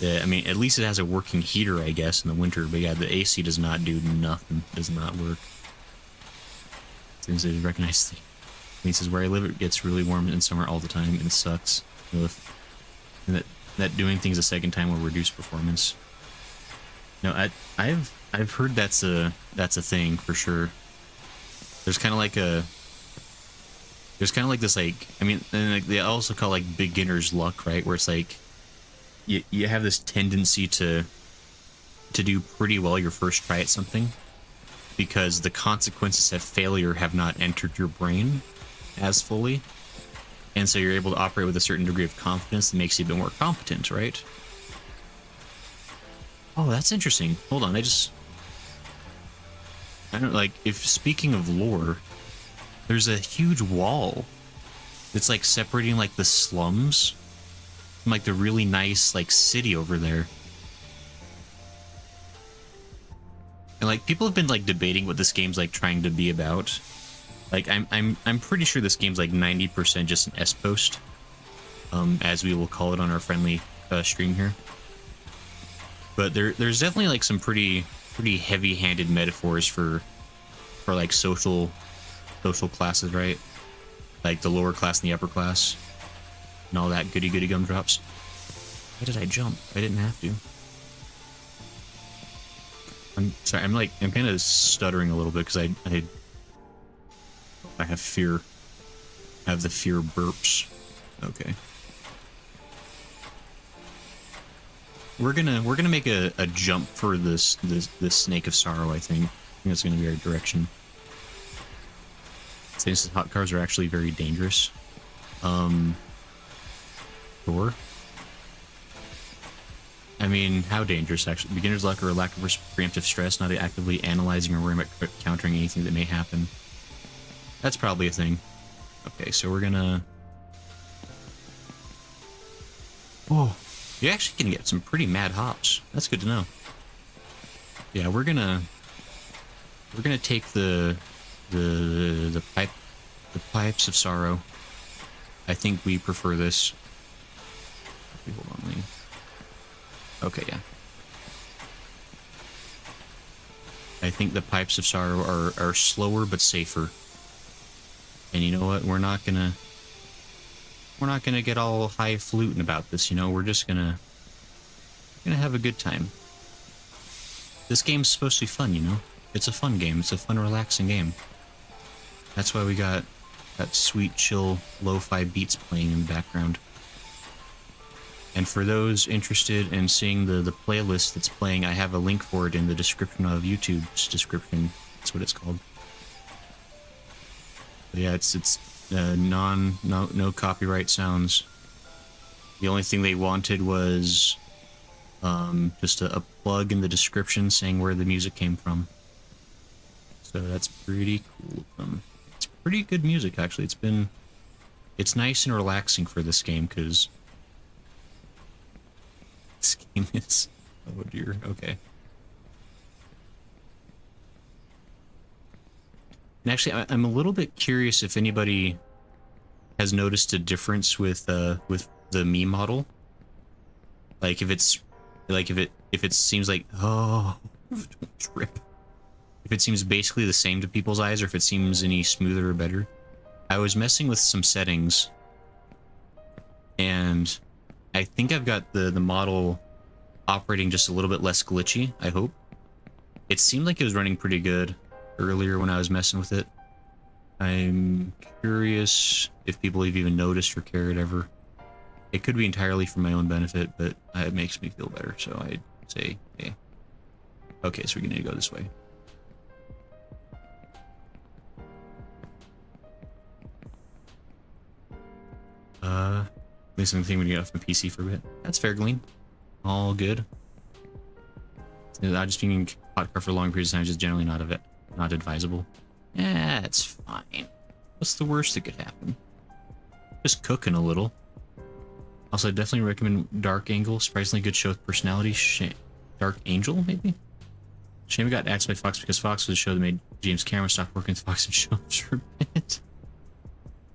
I mean, at least it has a working heater, I guess, in the winter. But yeah, the AC does not do nothing. Does not work. Seems to recognize the... He says, where I live, it gets really warm in summer all the time, and it sucks. And that doing things a second time will reduce performance. No, I've heard that's a thing for sure. There's kind of like this, like, I mean, and like they also call like beginner's luck, right? Where it's like you have this tendency to do pretty well your first try at something because the consequences of failure have not entered your brain as fully, and so you're able to operate with a certain degree of confidence that makes you a bit more competent, right? Oh, that's interesting. Hold on, I don't like, if speaking of lore, there's a huge wall that's like separating like the slums from like the really nice like city over there. And like people have been like debating what this game's like trying to be about. Like I'm pretty sure this game's like 90% just an S-post, as we will call it on our friendly stream here. But there's definitely like some pretty heavy-handed metaphors for like social classes, right? Like the lower class and the upper class, and all that goody gumdrops. Why did I jump? I didn't have to. I'm sorry. I'm kind of stuttering a little bit because I have fear. I have the fear burps. Okay. We're gonna make a jump for this snake of sorrow, I think. I think that's gonna be our direction. Since hot cars are actually very dangerous. Sure. I mean, how dangerous actually? Beginner's luck or a lack of preemptive stress, not actively analyzing or worrying about countering anything that may happen. That's probably a thing. Okay, so we're gonna... Oh, you actually can get some pretty mad hops. That's good to know. Yeah, we're gonna take the pipes of sorrow. I think we prefer this. Okay, hold on, Lee. Okay, yeah. I think the pipes of sorrow are slower but safer. And you know what? We're not gonna get all highfalutin about this, you know. We're just gonna have a good time. This game's supposed to be fun, you know. It's a fun game. It's a fun, relaxing game. That's why we got that sweet, chill, lo-fi beats playing in the background. And for those interested in seeing the playlist that's playing, I have a link for it in the description of YouTube's description. That's what it's called. But yeah, it's no copyright sounds. The only thing they wanted was just a plug in the description saying where the music came from. So that's pretty cool. It's pretty good music, actually. It's nice and relaxing for this game, because this game is... Oh dear, okay. And actually, I'm a little bit curious if anybody has noticed a difference with the me model. Like if it seems like, oh, don't trip. if it seems basically the same to people's eyes or if it seems any smoother or better. I was messing with some settings, and I think I've got the model operating just a little bit less glitchy, I hope. It seemed like it was running pretty good earlier when I was messing with it. I'm curious if people have even noticed or cared ever. It could be entirely for my own benefit, but it makes me feel better, so I'd say, hey. Okay, so we're gonna go this way. At least something when you get off my PC for a bit. That's fair, Glean. All good. Just being hot car for long periods of time is just generally not advisable. Yeah, it's fine. What's the worst that could happen? Just cooking a little. Also, I definitely recommend Dark Angle. Surprisingly good show with personality. Dark Angel, maybe? Shame we got axed by Fox because Fox was a show that made James Cameron stop working with Fox and shows for a bit.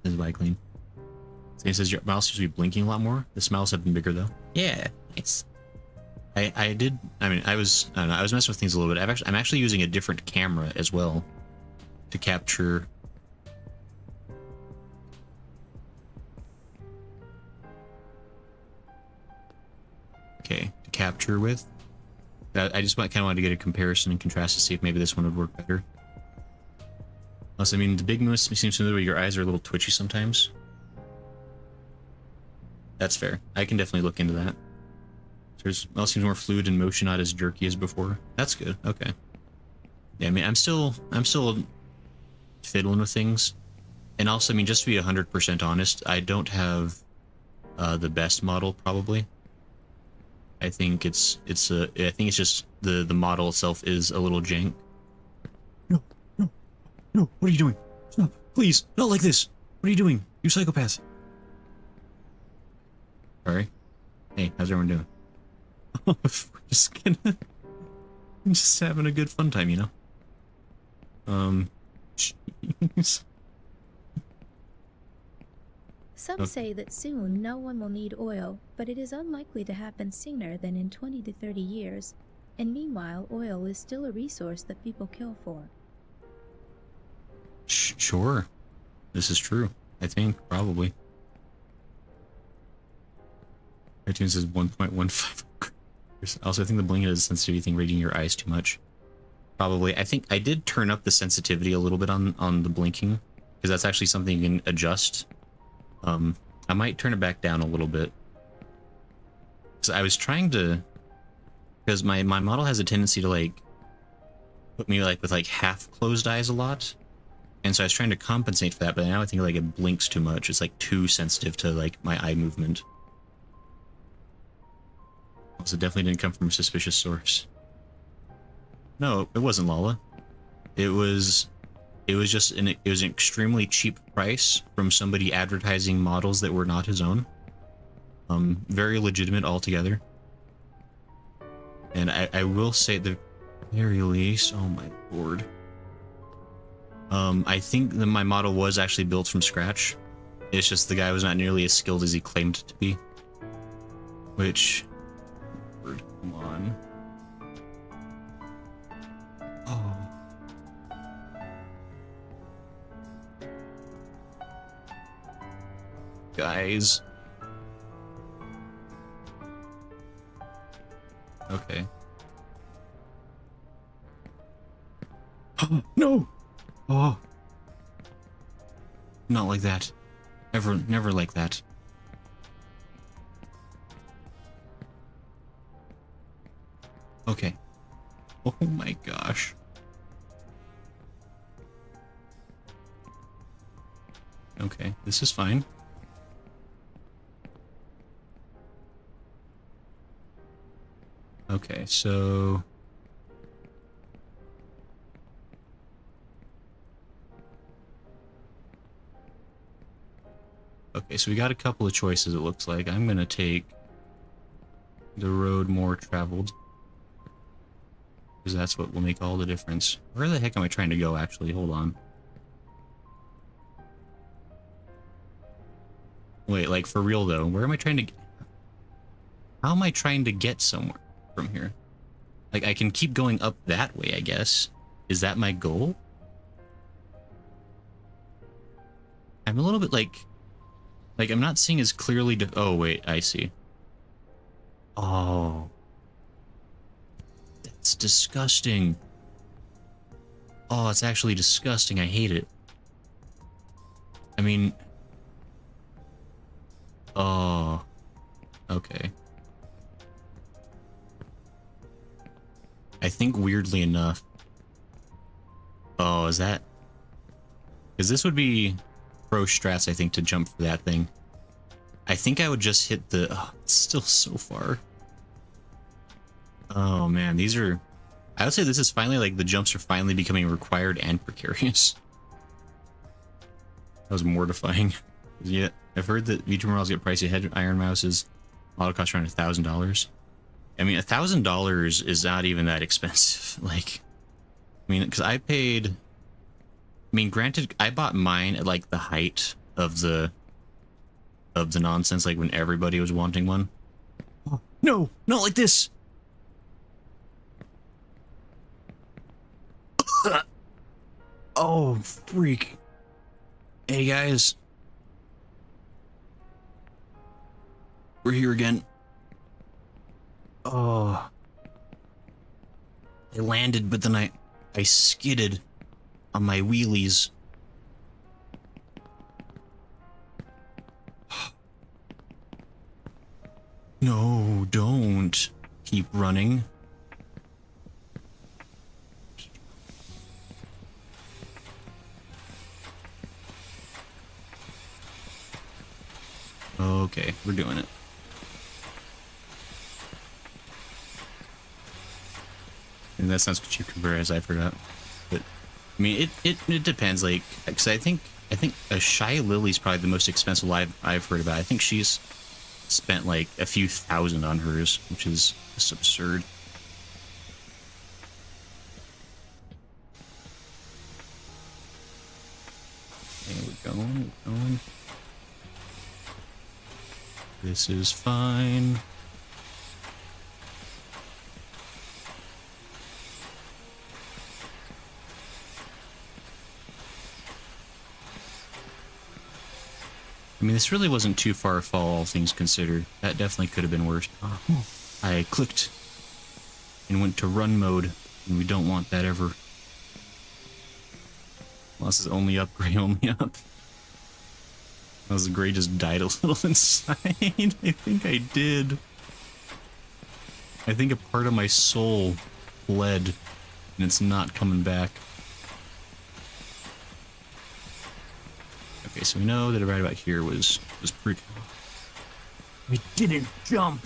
This is by Clean. It says your mouse seems to be blinking a lot more. The smiles have been bigger though. Yeah, nice. I was messing with things a little bit. I'm actually using a different camera as well to capture. Okay, to capture with. I just kind of wanted to get a comparison and contrast to see if maybe this one would work better. Plus, I mean, the big moves seems to me where your eyes are a little twitchy sometimes. That's fair. I can definitely look into that. Well, seems more fluid in motion, not as jerky as before. That's good. Okay. Yeah, I mean, I'm still fiddling with things, and also, I mean, just to be 100% honest, I don't have the best model probably. I think it's just the model itself is a little jank. No! What are you doing? Stop! Please, not like this! What are you doing? You psychopath! Sorry. Hey, how's everyone doing? We're just having a good fun time, you know? Jeez. Some say that soon no one will need oil, but it is unlikely to happen sooner than in 20 to 30 years, and meanwhile oil is still a resource that people kill for. Sure. This is true. I think, probably. iTunes says 1.15. Also, I think the blinking is a sensitivity thing, reading your eyes too much. Probably. I think I did turn up the sensitivity a little bit on the blinking, because that's actually something you can adjust. I might turn it back down a little bit. So I was trying to, because my model has a tendency to like put me like with like half closed eyes a lot, and so I was trying to compensate for that. But now I think like it blinks too much. It's like too sensitive to like my eye movement. Also, definitely didn't come from a suspicious source. No, it wasn't Lala. It was just an extremely cheap price from somebody advertising models that were not his own. Very legitimate altogether. And I will say at the very least, oh my lord. I think that my model was actually built from scratch. It's just the guy was not nearly as skilled as he claimed to be. Which, come on. Oh. Guys. Okay. No! Oh. Not like that. Never like that. Okay. Oh my gosh. Okay, this is fine. Okay, so... Okay, so we got a couple of choices, it looks like. I'm gonna take the road more traveled, because that's what will make all the difference. Where the heck am I trying to go, actually? Hold on. Wait, like, for real, though, where am I trying to... How am I trying to get somewhere from here? Like, I can keep going up that way, I guess. is that my goal? I'm a little bit like I'm not seeing as clearly. Oh wait, I see. Oh, that's disgusting. Oh, it's actually disgusting. I hate it. I mean, oh, okay. I think weirdly enough. Oh, is that? Because this would be pro strats, I think, to jump for that thing. I think I would just hit the... Oh, it's still so far. Oh, man. These are... I would say this is finally, like, the jumps are finally becoming required and precarious. That was mortifying. Yeah, I've heard that VTuber models get pricey. Head iron mouses auto cost around $1,000. I mean, $1,000 is not even that expensive. Like, I mean, because I paid... I mean, granted, I bought mine at, like, the height of the nonsense, like, when everybody was wanting one. Oh, no! Not like this! Oh, freak. Hey, guys. We're here again. Oh. I landed, but then I skidded on my wheelies. No, don't. Keep running. Okay, we're doing it. And that sounds cheap compared, as I forgot. But I mean, it depends. Like, because I think a Shy Lily's probably the most expensive I've heard about. I think she's spent like a few thousand on hers, which is just absurd. Okay, we're going. This is fine. I mean, this really wasn't too far a fall, all things considered. That definitely could have been worse. Oh, I clicked and went to run mode, and we don't want that ever. Well, this is only up, Gray, only up. That was the Gray just died a little inside. I think I did. I think a part of my soul bled, and it's not coming back. Okay, so we know that right about here was pretty... We didn't jump!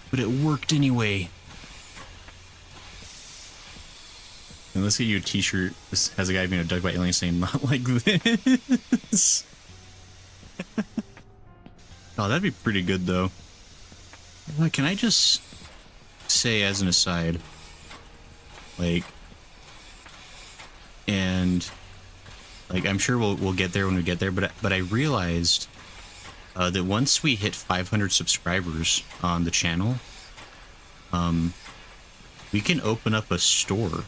But it worked anyway. And let's get you a t-shirt. This has a guy being abducted by aliens saying, not like this. Oh, that'd be pretty good, though. Can I just say as an aside, like, and... Like, I'm sure we'll get there when we get there, but I realized that once we hit 500 subscribers on the channel, we can open up a store.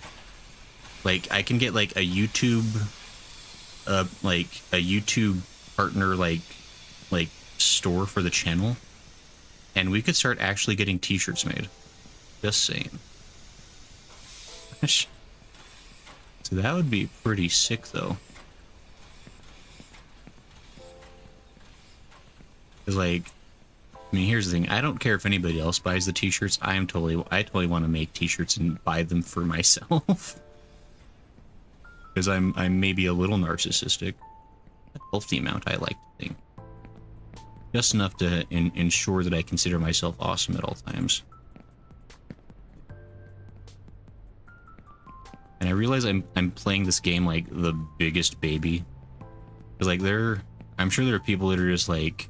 Like, I can get like a YouTube partner like store for the channel, and we could start actually getting t-shirts made. Just saying. So that would be pretty sick, though. Because, like, I mean, here's the thing. I don't care if anybody else buys the t-shirts. I totally want to make t-shirts and buy them for myself. Because I'm maybe a little narcissistic. A healthy amount, I like to think. Just enough to ensure that I consider myself awesome at all times. And I realize I'm playing this game like the biggest baby. Because, like, I'm sure there are people that are just, like,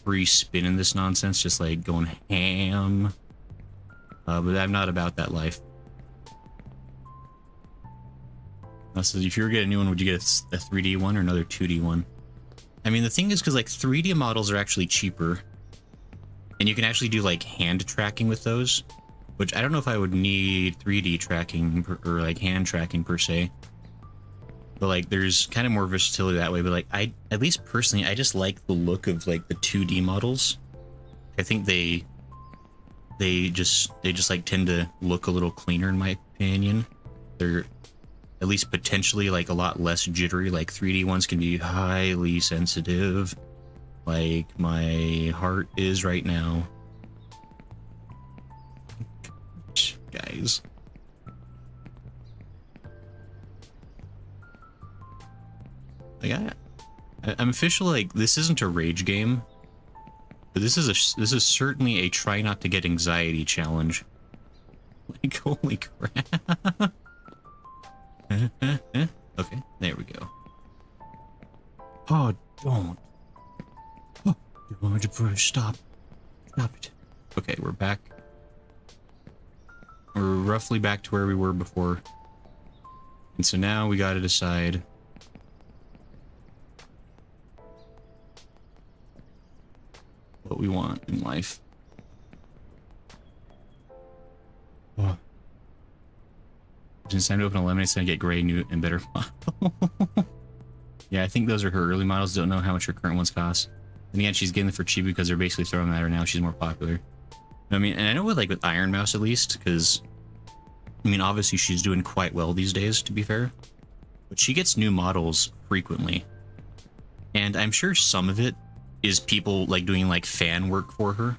free spinning this nonsense, just like going ham, but I'm not about that life. So if you were getting a new one, would you get a 3D one or another 2D one? I mean, the thing is, because like 3D models are actually cheaper, and you can actually do like hand tracking with those. which I don't know if I would need 3D tracking or like hand tracking per se. But like there's kind of more versatility that way. But like I, at least personally, I just like the look of like the 2D models. I think they just like tend to look a little cleaner in my opinion. They're at least potentially like a lot less jittery. Like 3D ones can be highly sensitive, like my heart is right now. Guys, like I'm officially like, this isn't a rage game, but this is certainly a try not to get anxiety challenge. Like, holy crap. Okay, there we go. Oh, don't. Oh, stop it. Okay, we're back. We're roughly back to where we were before. And so now we gotta decide what we want in life. Oh. It's time to open a lemonade stand and get gray, new, and better model. Yeah, I think those are her early models. Don't know how much her current ones cost. And again, she's getting them for cheap because they're basically throwing them at her now. She's more popular. I mean, and I know with Iron Mouse at least, because I mean, obviously she's doing quite well these days, to be fair. But she gets new models frequently. And I'm sure some of it is people like doing like fan work for her.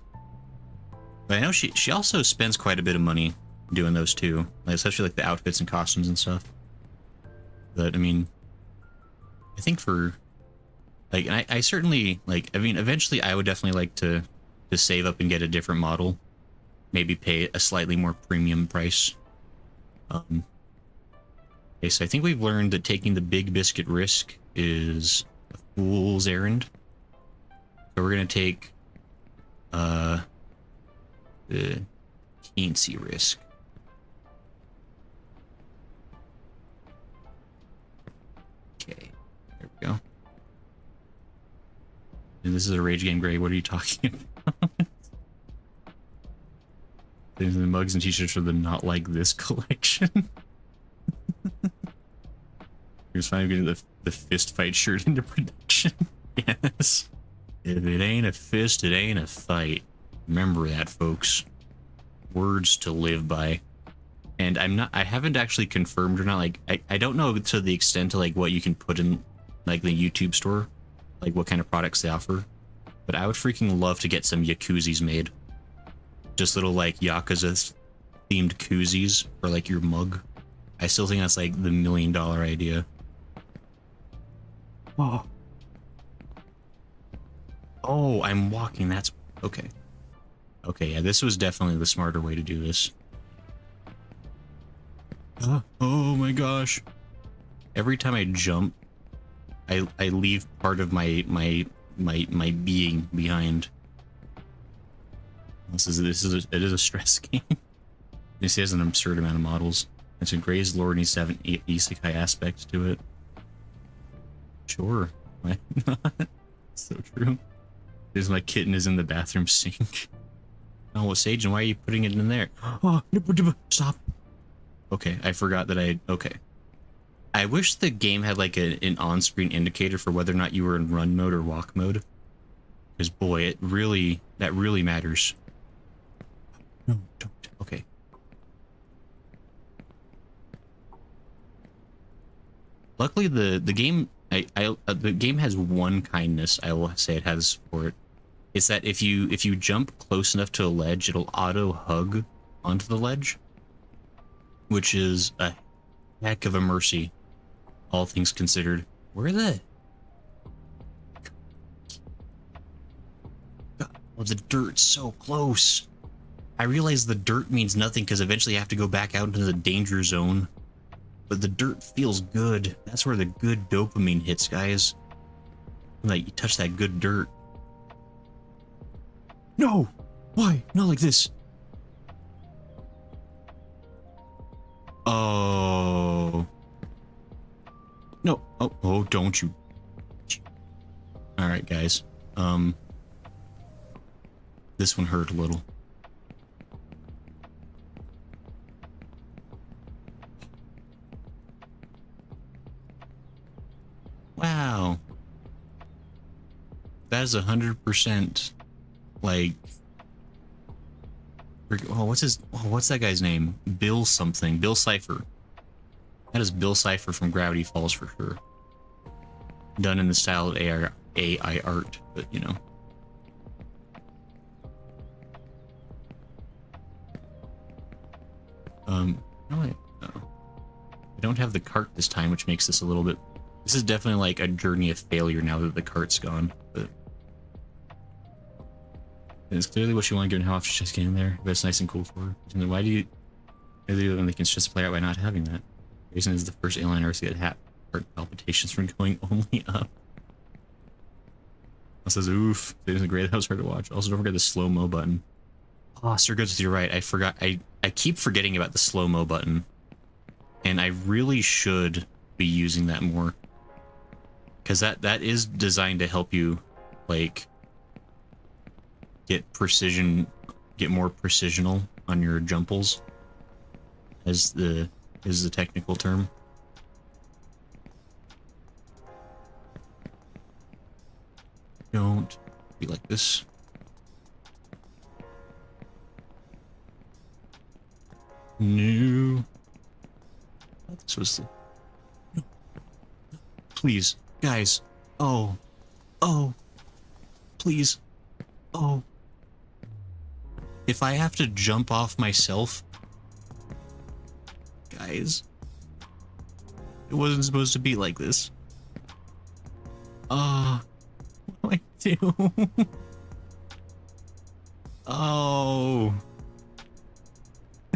But I know she also spends quite a bit of money doing those too, like, especially like the outfits and costumes and stuff. But I mean, I think for like, and I certainly like, I mean, eventually I would definitely like to save up and get a different model, maybe pay a slightly more premium price. Okay, so I think we've learned that taking the big biscuit risk is a fool's errand. So we're gonna take the teensy risk. Okay, there we go. And this is a rage game, Gray. What are you talking about? The mugs and t-shirts for the not like this collection. Here's finally getting the fist fight shirt into production. Yes. If it ain't a fist, it ain't a fight. Remember that, folks. Words to live by. And I haven't actually confirmed or not, like, I don't know to the extent of like what you can put in like the YouTube store, like what kind of products they offer. But I would freaking love to get some Yakuzi's made. Just little like Yakuza themed koozies for like your mug. I still think that's like the $1 million idea. Oh, I'm walking. That's okay. Okay, yeah, this was definitely the smarter way to do this. Oh my gosh. Every time I jump, I leave part of my being behind. It is a stress game. This has an absurd amount of models. And so Gray's lore needs to have an isekai aspect to it. Sure, why not? So true. There's my kitten is in the bathroom sink. Oh, well, Sage, and why are you putting it in there? Oh, stop. Okay, I forgot that okay. I wish the game had like an on-screen indicator for whether or not you were in run mode or walk mode. Because boy, that really matters. No, don't. Okay. Luckily, the game the game has one kindness I will say it has for it. It's that if you jump close enough to a ledge, it'll auto hug onto the ledge, which is a heck of a mercy, all things considered. Where are the? God, oh, the dirt's so close. I realize the dirt means nothing because eventually I have to go back out into the danger zone. But the dirt feels good. That's where the good dopamine hits, guys. Like, you touch that good dirt. No! Why? Not like this. Oh. No. Oh, don't you. Alright, guys. This one hurt a little. that is 100% like. Oh, what's that guy's name? Bill something. Bill Cipher. That is Bill Cipher from Gravity Falls for sure. Done in the style of AI art, but you know. No, I don't have the cart this time, which makes this a little bit. This is definitely like a journey of failure now that the cart's gone. But it's clearly what you want, given how often she's just getting there. But it's nice and cool for her. And then why do you? Maybe they can just play out by not having that. Jason is the first alien on Earth to get heart palpitations from going only up. It says, oof. It isn't great. That was hard to watch. Also, don't forget the slow-mo button. Oh, Sir Goods, you're right. I forgot. I keep forgetting about the slow-mo button. And I really should be using that more. Because that is designed to help you, like, get more precisional on your jumples. Is the technical term. Don't be like this. No. This was the... No. Please, guys. Oh. Oh. Please. Oh. If I have to jump off myself... Guys. It wasn't supposed to be like this. What do I do? Oh.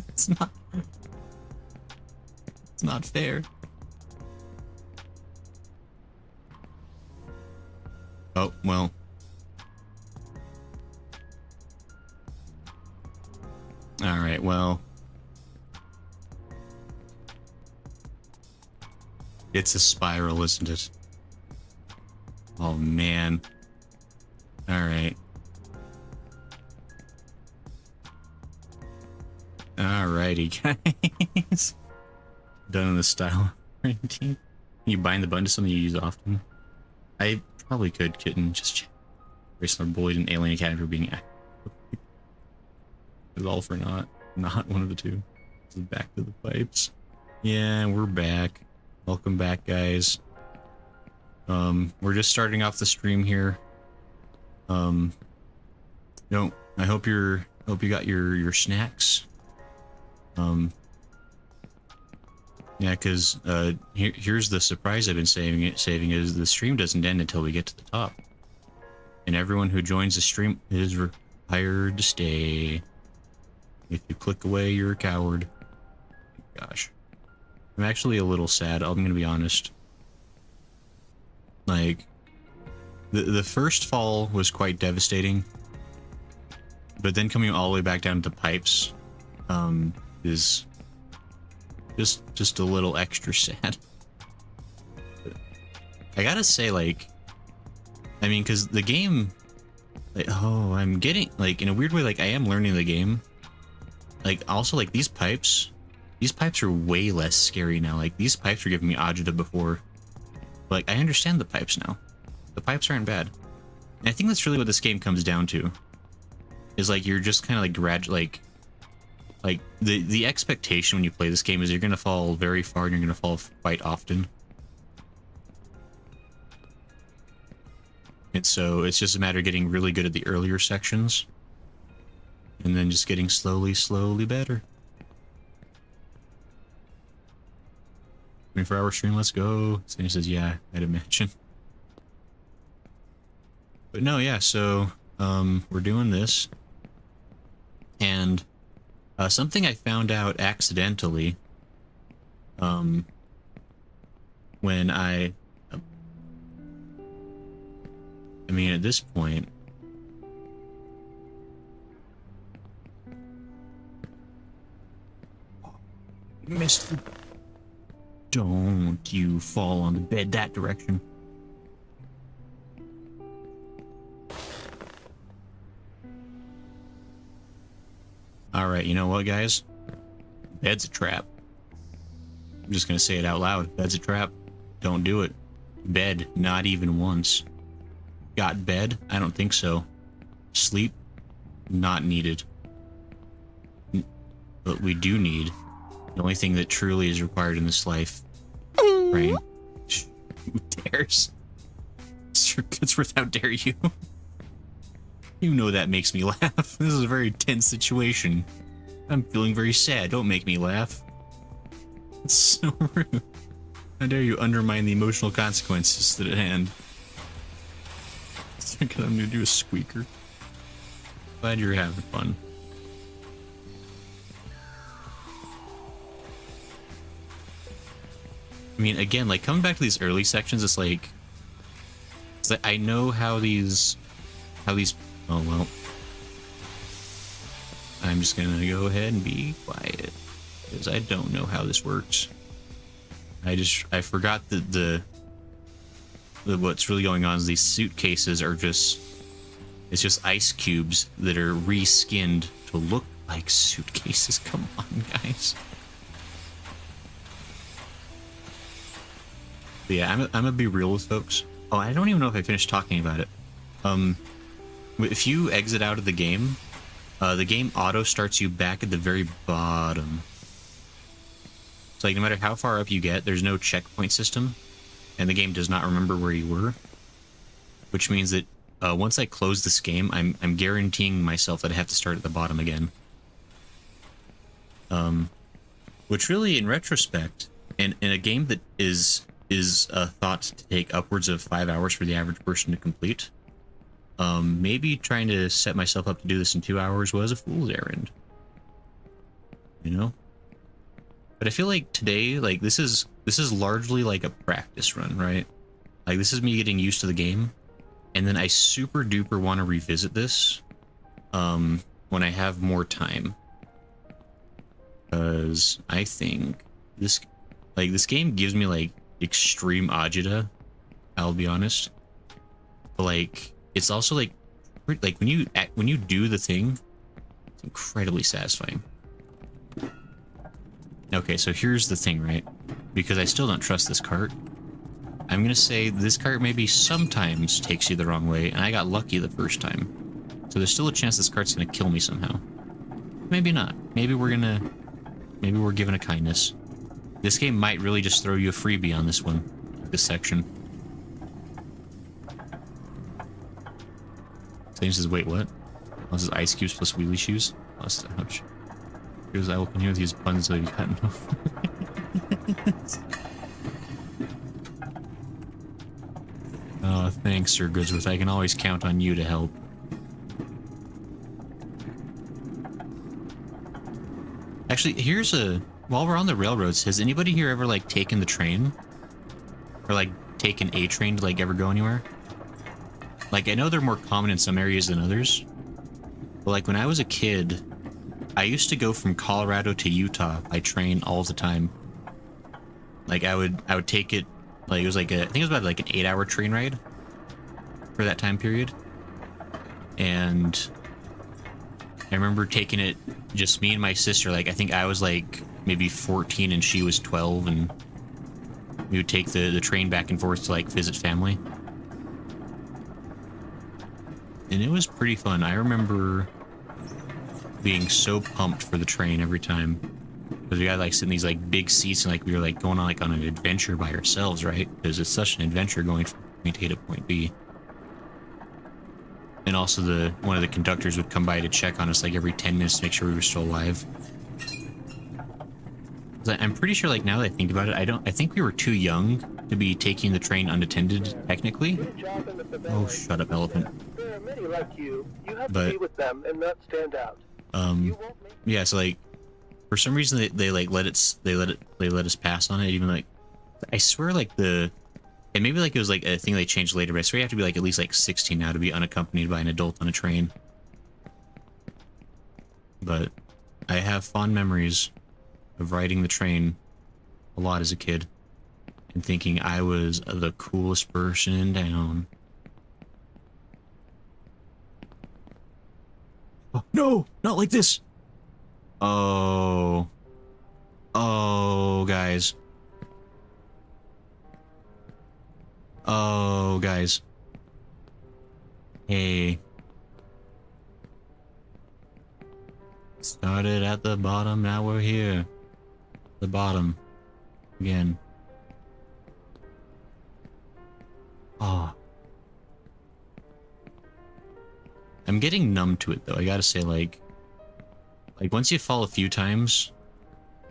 It's not fair. Oh, well. Alright, well. It's a spiral, isn't it? Oh, man. Alright. Alrighty, guys. Done in the style. You bind the button to something you use often. I probably could, kitten. Just race another bullied in Alien Academy for being active. It's all for not one of the two. This is back to the pipes. Yeah, we're back. Welcome back, guys. We're just starting off the stream here. No, I hope you got your snacks. Yeah, because here's the surprise I've been saving is the stream doesn't end until we get to the top, and everyone who joins the stream is required to stay. If you click away, you're a coward. Gosh, I'm actually a little sad. I'm gonna be honest. Like, the first fall was quite devastating, but then coming all the way back down to pipes, is just a little extra sad. I gotta say, like, I mean, because the game, like, oh, I'm getting, like, in a weird way, like, I am learning the game. Like, also, like, these pipes are way less scary now. Like, these pipes were giving me agita before. But, like, I understand the pipes now. The pipes aren't bad. And I think that's really what this game comes down to. Is, like, you're just kind of, like, like, the expectation when you play this game is you're going to fall very far and you're going to fall quite often. And so it's just a matter of getting really good at the earlier sections. And then just getting slowly better. 24-hour stream, let's go. Sandy says, yeah, I'd imagine. But no, yeah, so we're doing this. And something I found out accidentally when I mean, at this point, missed. Don't you fall on the bed that direction. Alright, you know what, guys? Bed's a trap. I'm just gonna say it out loud. Bed's a trap. Don't do it. Bed, not even once. got bed? I don't think so. Sleep? Not needed. But we do need the only thing that truly is required in this life. Rain. Who dares? Sir Goodsworth, how dare you? You know that makes me laugh. This is a very tense situation. I'm feeling very sad. Don't make me laugh. It's so rude. How dare you undermine the emotional consequences that at hand? I'm gonna do a squeaker. Glad you're having fun. I mean, again, like coming back to these early sections, it's like I know how these, oh well. I'm just gonna go ahead and be quiet because I don't know how this works. I forgot that the what's really going on is these suitcases are just, it's just ice cubes that are reskinned to look like suitcases. Come on, guys. But yeah, I'm gonna be real with folks. Oh, I don't even know if I finished talking about it. If you exit out of the game auto starts you back at the very bottom. So like no matter how far up you get, there's no checkpoint system, and the game does not remember where you were. Which means that once I close this game, I'm guaranteeing myself that I have to start at the bottom again. Which really, in retrospect, in a game that is thought to take upwards of 5 hours for the average person to complete, maybe trying to set myself up to do this in 2 hours was a fool's errand. You know? But I feel like today, like this is largely like a practice run, right? Like this is me getting used to the game, and then I super duper want to revisit this when I have more time, because I think this game gives me like extreme agita, I'll be honest. But like it's also like when you do the thing, it's incredibly satisfying. Okay, so here's the thing, right? Because I still don't trust this cart, I'm gonna say this cart maybe sometimes takes you the wrong way, and I got lucky the first time. So there's still a chance this cart's gonna kill me somehow. Maybe not. Maybe we're given a kindness. This game might really just throw you a freebie on this one, this section. Thing says, wait, what? Oh, this is ice cubes plus wheelie shoes? Oh, this is, ouch. Here's I will continue with these puns until you've had enough. Oh, thanks, Sir Goodsworth. I can always count on you to help. Actually, here's a... While we're on the railroads, has anybody here ever, like, taken the train? Or, like, taken a train to, like, ever go anywhere? Like, I know they're more common in some areas than others. But, like, when I was a kid, I used to go from Colorado to Utah by train all the time. Like, I would take it... Like, it was like I think it was about, like, an 8-hour train ride for that time period. And I remember taking it, just me and my sister. Like, I think I was, like, maybe 14 and she was 12, and we would take the train back and forth to, like, visit family. And it was pretty fun. I remember being so pumped for the train every time. Because we got, like, sit in these, like, big seats, and, like, we were, like, going on, like, on an adventure by ourselves, right? Because it's such an adventure going from point A to point B. And also one of the conductors would come by to check on us, like, every 10 minutes to make sure we were still alive. I'm pretty sure, like, now that I think about it, I think we were too young to be taking the train unattended, technically. Oh, shut up, elephant. There are many like you. You have to be with them and not stand out. Yeah, so, like, for some reason they like let us pass on it, even, like, I swear, like, and maybe, like, it was like a thing they changed later, but I swear you have to be, like, at least, like, 16 now to be unaccompanied by an adult on a train. But I have fond memories of riding the train a lot as a kid and thinking I was the coolest person in town. Oh, no, not like this. Oh, guys. Oh, guys. Started at the bottom, now we're here. The bottom. Again. Oh. I'm getting numb to it though, I gotta say, like once you fall a few times,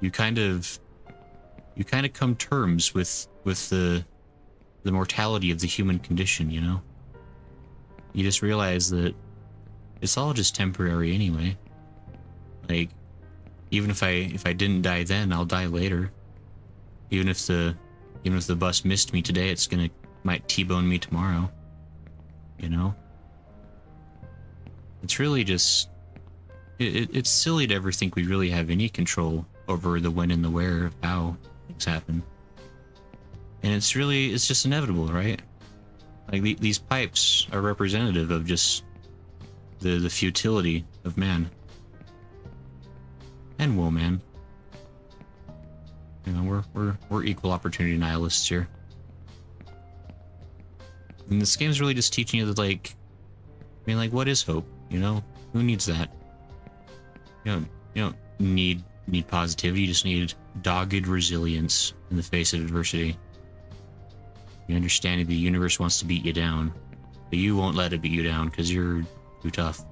you kind of come terms with the mortality of the human condition, you know? You just realize that it's all just temporary anyway. Like, even if I didn't die then, I'll die later. Even if the bus missed me today, might T-bone me tomorrow. You know? It's really just it's silly to ever think we really have any control over the when and the where of how things happen. And it's just inevitable, right? Like these pipes are representative of just the futility of man. And woe man. You know, we're equal opportunity nihilists here. And this game's really just teaching you that, like, I mean, like, what is hope? You know? Who needs that? You don't need positivity, you just need dogged resilience in the face of adversity. You understand that the universe wants to beat you down, but you won't let it beat you down because you're too tough.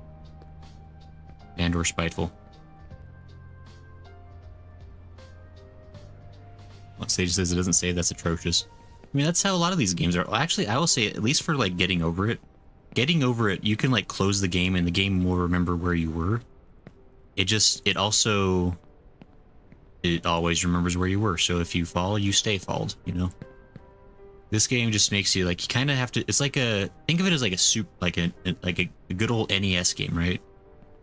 And or spiteful. Well, Sage says it doesn't say that's atrocious. I mean, that's how a lot of these games are. Actually, I will say, at least for, like, getting over it, you can, like, close the game and the game will remember where you were. It always remembers where you were. So if you fall, you stay falled, you know? This game just makes you, like, you kind of have to, it's like think of it as like a good old NES game, right?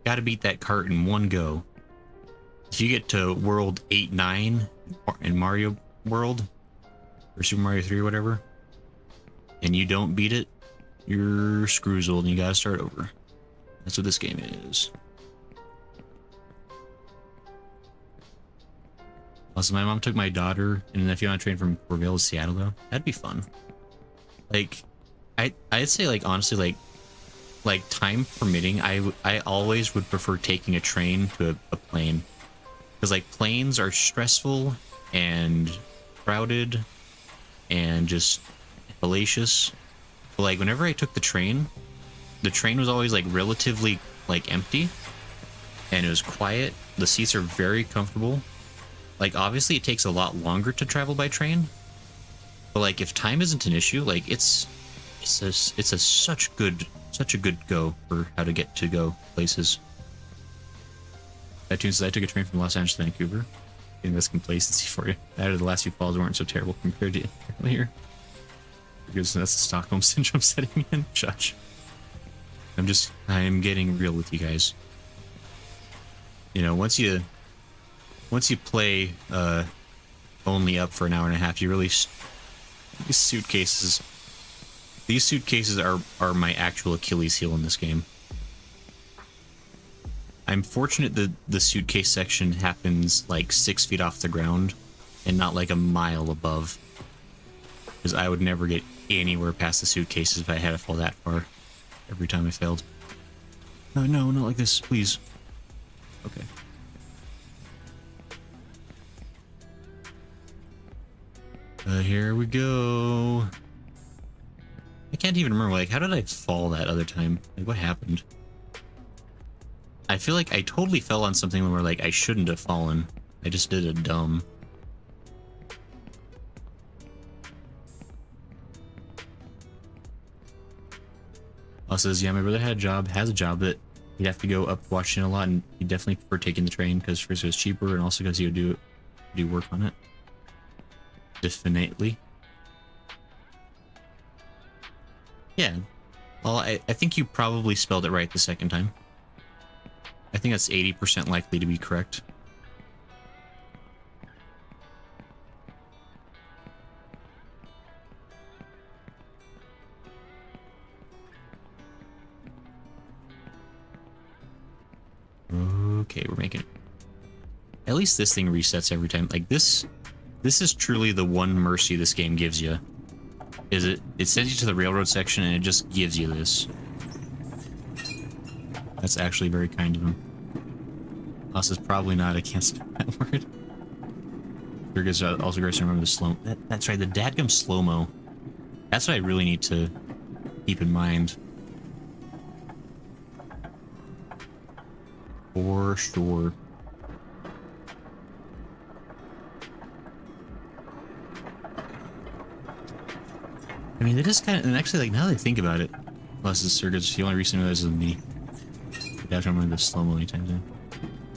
Gotta beat that cart in one go. If you get to World 8-9 in Mario World, or Super Mario 3 or whatever, and you don't beat it, you're screwzold and you gotta start over. That's what this game is. Also, my mom took my daughter and nephew on a train from Corville to Seattle, though. That'd be fun. Like, I'd say, like, honestly, like time permitting, I always would prefer taking a train to a plane. Because, like, planes are stressful and crowded and just hellacious. But, like, whenever I took the train was always, like, relatively, like, empty. And it was quiet. The seats are very comfortable. Like, obviously, it takes a lot longer to travel by train. But, like, if time isn't an issue, like, it's such a good go for how to get to go places. That tune says, I took a train from Los Angeles to Vancouver. Getting this complacency for you. That or the last few falls weren't so terrible compared to earlier. Because that's the Stockholm Syndrome setting in. Shush. I'm getting real with you guys. You know, once you play only up for an hour and a half, you really these suitcases are my actual Achilles heel in this game. I'm fortunate that the suitcase section happens like 6 feet off the ground and not like a mile above, because I would never get anywhere past the suitcases if I had to fall that far every time I failed. No, not like this, please. Okay. Here we go. I can't even remember, like, how did I fall that other time? Like, what happened? I feel like I totally fell on something where, like, I shouldn't have fallen. I just did it dumb. Also says, yeah, my brother has a job that he'd have to go up to Washington a lot, and he'd definitely prefer taking the train because first it was cheaper, and also because he would do work on it. Definitely. Yeah. Well, I think you probably spelled it right the second time. I think that's 80% likely to be correct. Okay, we're making it. At least this thing resets every time. Like, this is truly the one mercy this game gives you. Is it sends you to the railroad section and it just gives you this. That's actually very kind of him. Loss is probably not, I can't spell that word. Because also great to remember the slow. That's right, the dadgum slow-mo. That's what I really need to keep in mind. For sure. I mean, it is kind of, and actually, like, now that I think about it, unless the circuits, the only reason I realized is me. I have to remember the slow-mo anytime soon.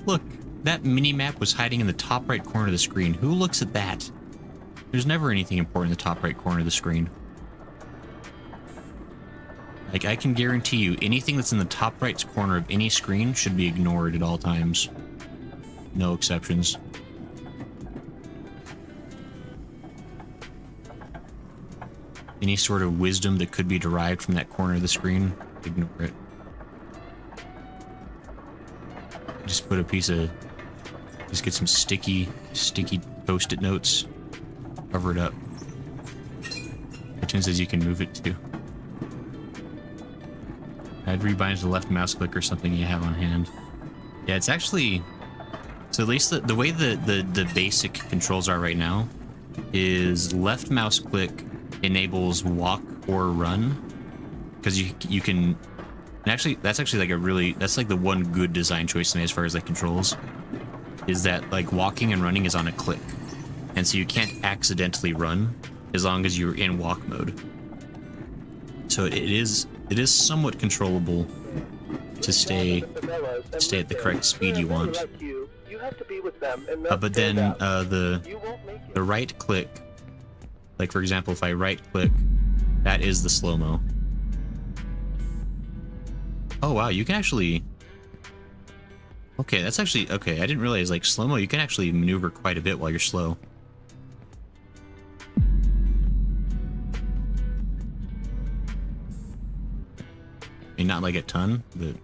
Look, that mini-map was hiding in the top right corner of the screen. Who looks at that? There's never anything important in the top right corner of the screen. Like, I can guarantee you, anything that's in the top right corner of any screen should be ignored at all times. No exceptions. Any sort of wisdom that could be derived from that corner of the screen, ignore it. Just put a piece of... Just get some sticky post-it notes. Cover it up. iTunes says you can move it too. I'd rebind to the left mouse click or something you have on hand. Yeah, it's actually... So at least the way the basic controls are right now is left mouse click enables walk or run. Because you can... And actually, that's actually like a really... That's like the one good design choice to me as far as like controls. Is that like walking and running is on a click. And so you can't accidentally run as long as you're in walk mode. So it is somewhat controllable to stay at the correct speed you want. But then the right click, like for example, if I right click, that is the slow-mo. Oh wow, you can actually... Okay, that's actually... Okay, I didn't realize, like, slow-mo, you can actually maneuver quite a bit while you're slow. I mean, not like a ton, but...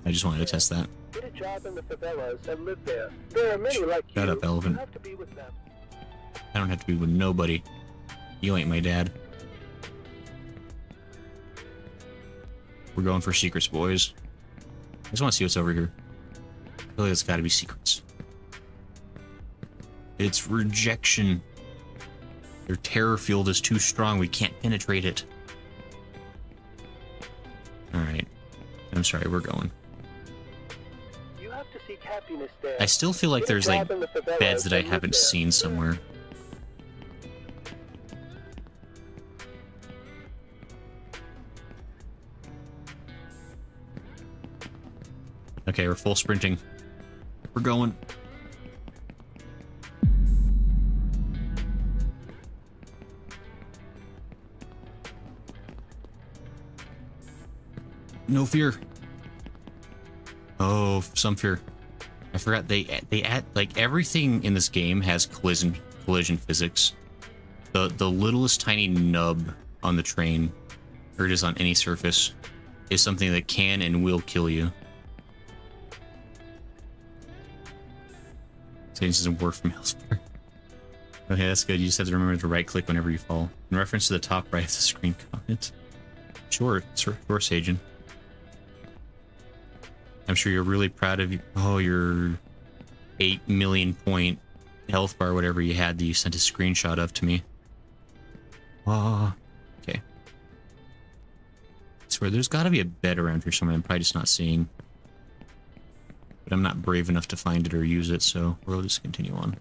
I just wanted to test that. Get a job in the favelas and live there. There are many like you. Shut up, elephant. You have to be with them. I don't have to be with nobody. You ain't my dad. We're going for secrets, boys. I just want to see what's over here. I feel like it's got to be secrets. It's rejection. Their terror field is too strong. We can't penetrate it. Alright. I'm sorry, we're going. You have to seek happiness there. I still feel like there's like beds that I haven't seen somewhere. Okay, we're full sprinting. We're going. No fear. Oh, some fear. I forgot they add like everything in this game has collision physics. The littlest tiny nub on the train, or just on any surface, is something that can and will kill you. This doesn't work from Hellspark. Okay, that's good. You just have to remember to right click whenever you fall. In reference to the top right of the screen comment. Sure, Sagen. I'm sure you're really proud of you. Oh, your 8 million point health bar, whatever you had that you sent a screenshot of to me. Oh, okay. I swear, there's got to be a bed around here somewhere I'm probably just not seeing. But I'm not brave enough to find it or use it, so we'll just continue on.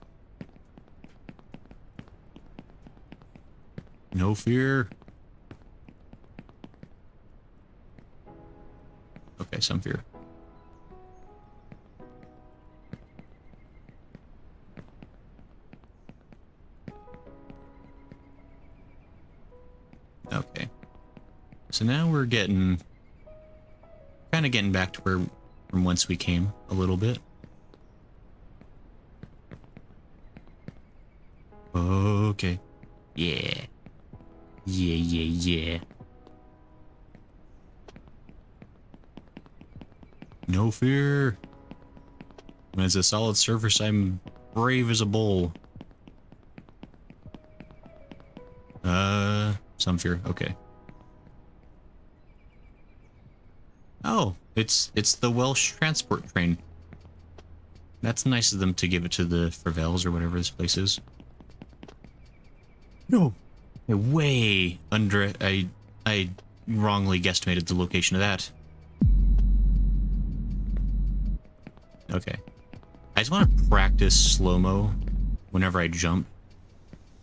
No fear. Okay, some fear. Okay. So now we're kind of getting back to where from whence we came a little bit. Okay. Yeah. Yeah. No fear. When it's a solid surface, I'm brave as a bull. Some fear. Okay. Oh, It's the Welsh transport train. That's nice of them to give it to the Favels or whatever this place is. No. Way under... I wrongly guesstimated the location of that. Okay. I just want to practice slow-mo whenever I jump,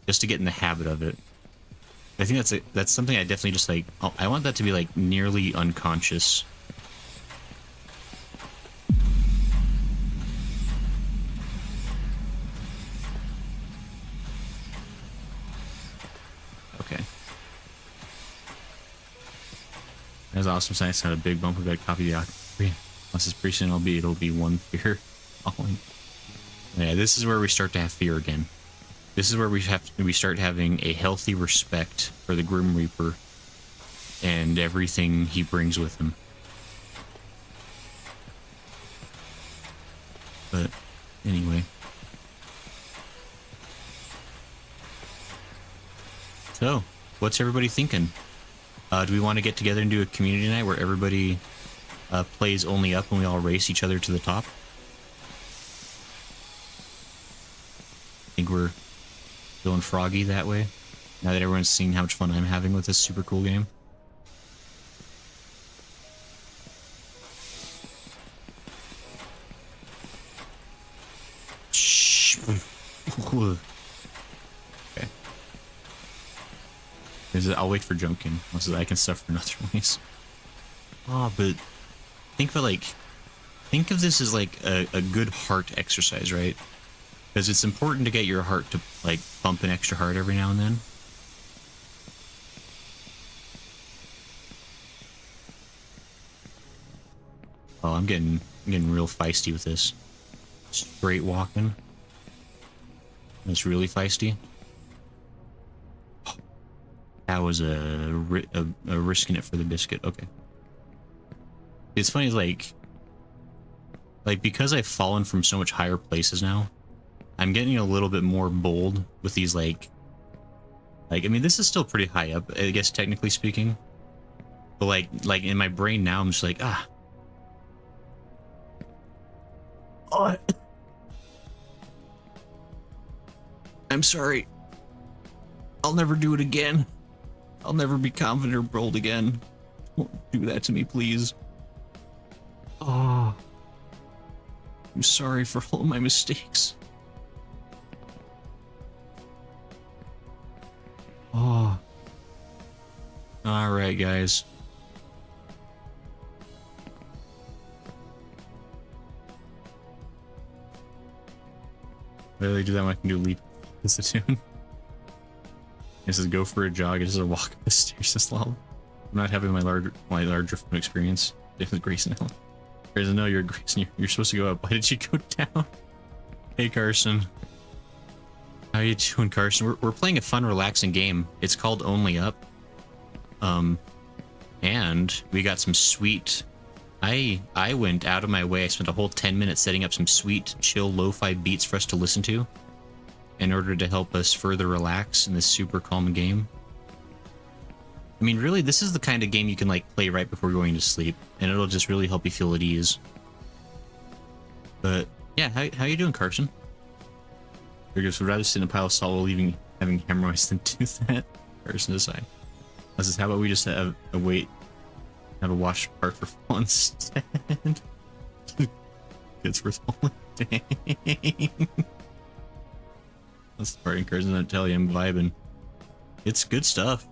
just to get in the habit of it. I think that's something I definitely just like... I want that to be like nearly unconscious. Okay. That's awesome. Science not a big bump. We got to copy the octave. Unless it's pretty soon, it'll be one fear falling. Yeah, this is where we start to have fear again. This is where we start having a healthy respect for the Grim Reaper and everything he brings with him. But anyway. So, what's everybody thinking? Do we want to get together and do a community night where everybody plays only up and we all race each other to the top? I think we're feeling froggy that way, now that everyone's seen how much fun I'm having with this super cool game. Shh. Okay. I'll wait for Jumpkin, unless I can suffer in other ways. Oh, but think of this as like a good heart exercise, right? Because it's important to get your heart to like pump an extra hard every now and then. Oh, I'm getting real feisty with this. Straight walking. That's really feisty. That was a risking it for the biscuit. Okay. It's funny, like because I've fallen from so much higher places now, I'm getting a little bit more bold with these, like I mean, this is still pretty high up, I guess, technically speaking. But like in my brain now, I'm just like, ah. Oh. I'm sorry. I'll never do it again. I'll never be confident or bold again. Don't do that to me, please. Oh. I'm sorry for all of my mistakes. Oh. Alright, guys. Whether they do that, I can do a leap. That's the tune. This is go for a jog. This is a walk up the stairs this level. I'm not having my larger phone experience. This is Grayson Hill. Grayson, no, you're Grayson. You're supposed to go up. Why did you go down? Hey, Carson. How you doing, Carson? We're playing a fun, relaxing game. It's called Only Up. And we got some sweet... I went out of my way. I spent a whole 10 minutes setting up some sweet, chill, lo-fi beats for us to listen to in order to help us further relax in this super calm game. I mean, really, this is the kind of game you can, like, play right before going to sleep, and it'll just really help you feel at ease. But, yeah, how you doing, Carson? I guess would rather sit in a pile of salt while having hemorrhoids than do that. Person decide. How about we just have a wash part for fun instead? It's for falling. Dang. That's the part in Carson. I tell you, I'm vibing. It's good stuff.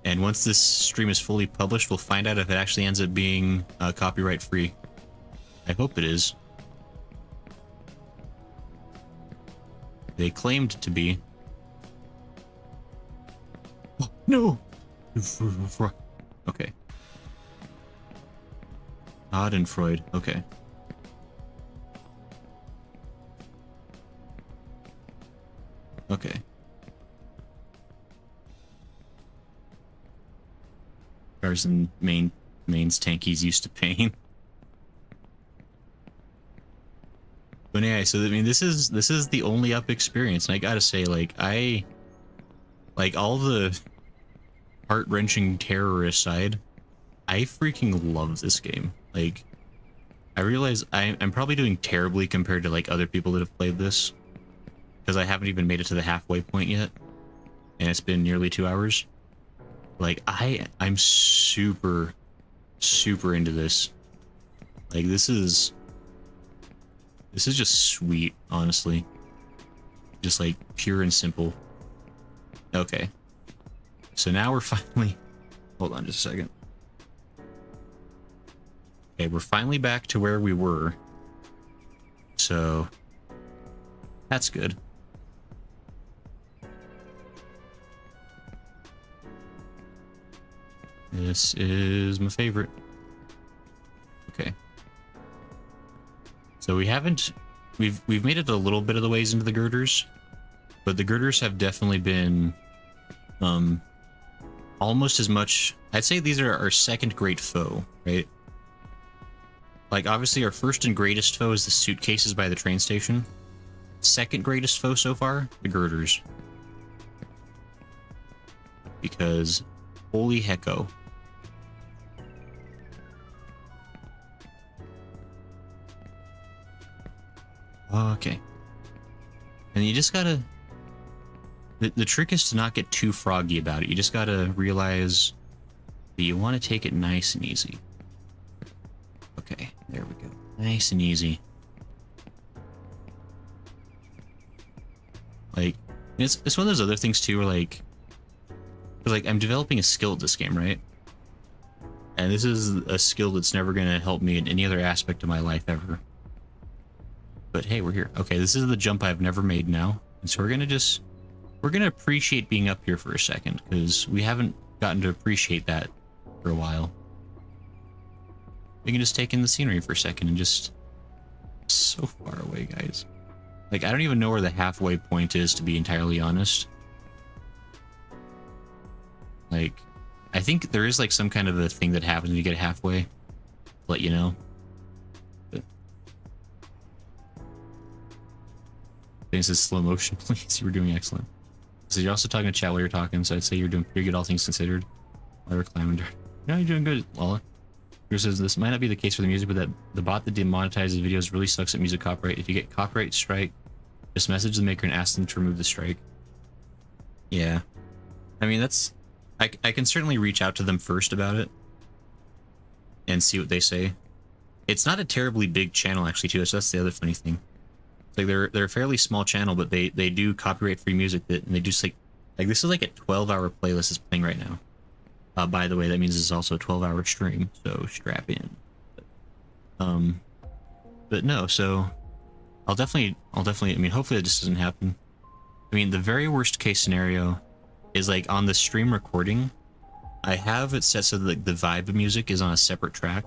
And once this stream is fully published, we'll find out if it actually ends up being copyright free. I hope it is. They claimed to be. Oh, no! Okay. Schadenfreude. Okay. Okay. Carson main's tankies used to pain. But yeah, so I mean, this is the Only Up experience, and I gotta say, like all the heart-wrenching terror aside, I freaking love this game. Like, I realize I'm probably doing terribly compared to like other people that have played this, because I haven't even made it to the halfway point yet, and it's been nearly 2 hours. Like, I'm super into this. Like, this is just sweet, honestly. Just like pure and simple. Okay. So now we're finally, hold on just a second. Okay, we're finally back to where we were. So that's good. This is my favorite. Okay. So we've made it a little bit of the ways into the girders, but the girders have definitely been almost as much. I'd say these are our second great foe, right? Like, obviously our first and greatest foe is the suitcases by the train station. Second greatest foe so far, the girders. Because holy hecko. Okay. And you just gotta... The trick is to not get too froggy about it. You just gotta realize that you want to take it nice and easy. Okay, there we go. Nice and easy. Like, it's one of those other things too where like... Cause like, I'm developing a skill at this game, right? And this is a skill that's never gonna help me in any other aspect of my life ever. But hey, we're here. Okay, this is the jump I've never made now. And so we're gonna appreciate being up here for a second, because we haven't gotten to appreciate that for a while. We can just take in the scenery for a second and just... So far away, guys. Like, I don't even know where the halfway point is, to be entirely honest. Like, I think there is like some kind of a thing that happens when you get halfway. To let you know. This is slow motion, please. You were doing excellent. So you're also talking to chat while you're talking, so I'd say you're doing pretty good, all things considered. While we're climbing. No, you're doing good, Lala. Drew says this might not be the case for the music, but that the bot that demonetizes videos really sucks at music copyright. If you get copyright strike, just message the maker and ask them to remove the strike. Yeah. I mean, that's... I can certainly reach out to them first about it and see what they say. It's not a terribly big channel, actually, too, so that's the other funny thing. Like, they're a fairly small channel, but they do copyright free music that, and they just like this is like a 12-hour playlist that's playing right now. By the way, that means it's also a 12-hour stream, so strap in. But no, so I'll definitely, I mean, hopefully that just doesn't happen. I mean, the very worst case scenario is like on the stream recording, I have it set so that the vibe of music is on a separate track.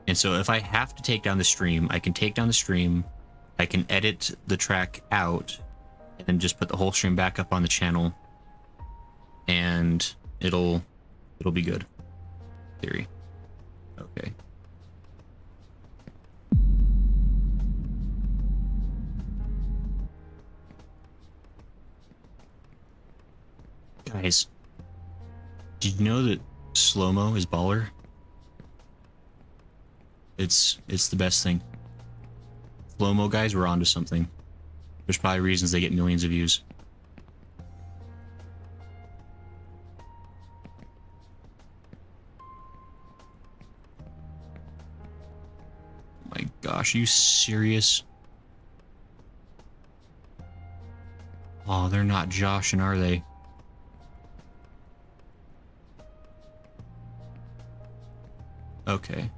And so if I have to take down the stream, I can take down the stream, I can edit the track out, and just put the whole stream back up on the channel, and it'll be good. Theory. Okay. Guys, did you know that slow-mo is baller? It's the best thing. Slow-mo guys, we're onto something. There's probably reasons they get millions of views. Oh my gosh, are you serious? Oh, they're not joshing, are they? Okay.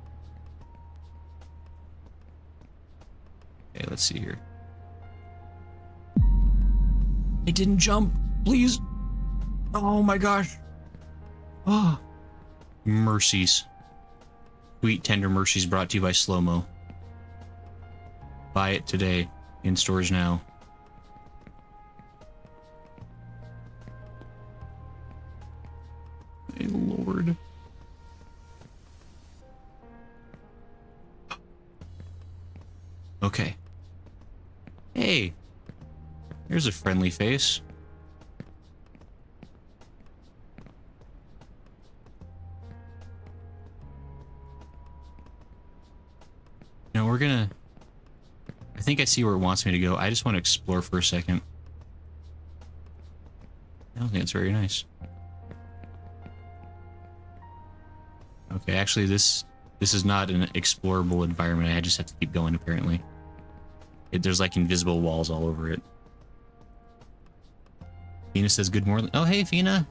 Okay, let's see here. I didn't jump, please. Oh my gosh. Oh, mercies. Sweet tender mercies brought to you by Slow-Mo. Buy it today. In stores now. My lord. Okay. Hey. Here's a friendly face. we're gonna... I think I see where it wants me to go. I just want to explore for a second. I don't think it's very nice. Okay, actually this is not an explorable environment. I just have to keep going apparently. There's like invisible walls all over it. Fina says good morning. Oh, hey Fina.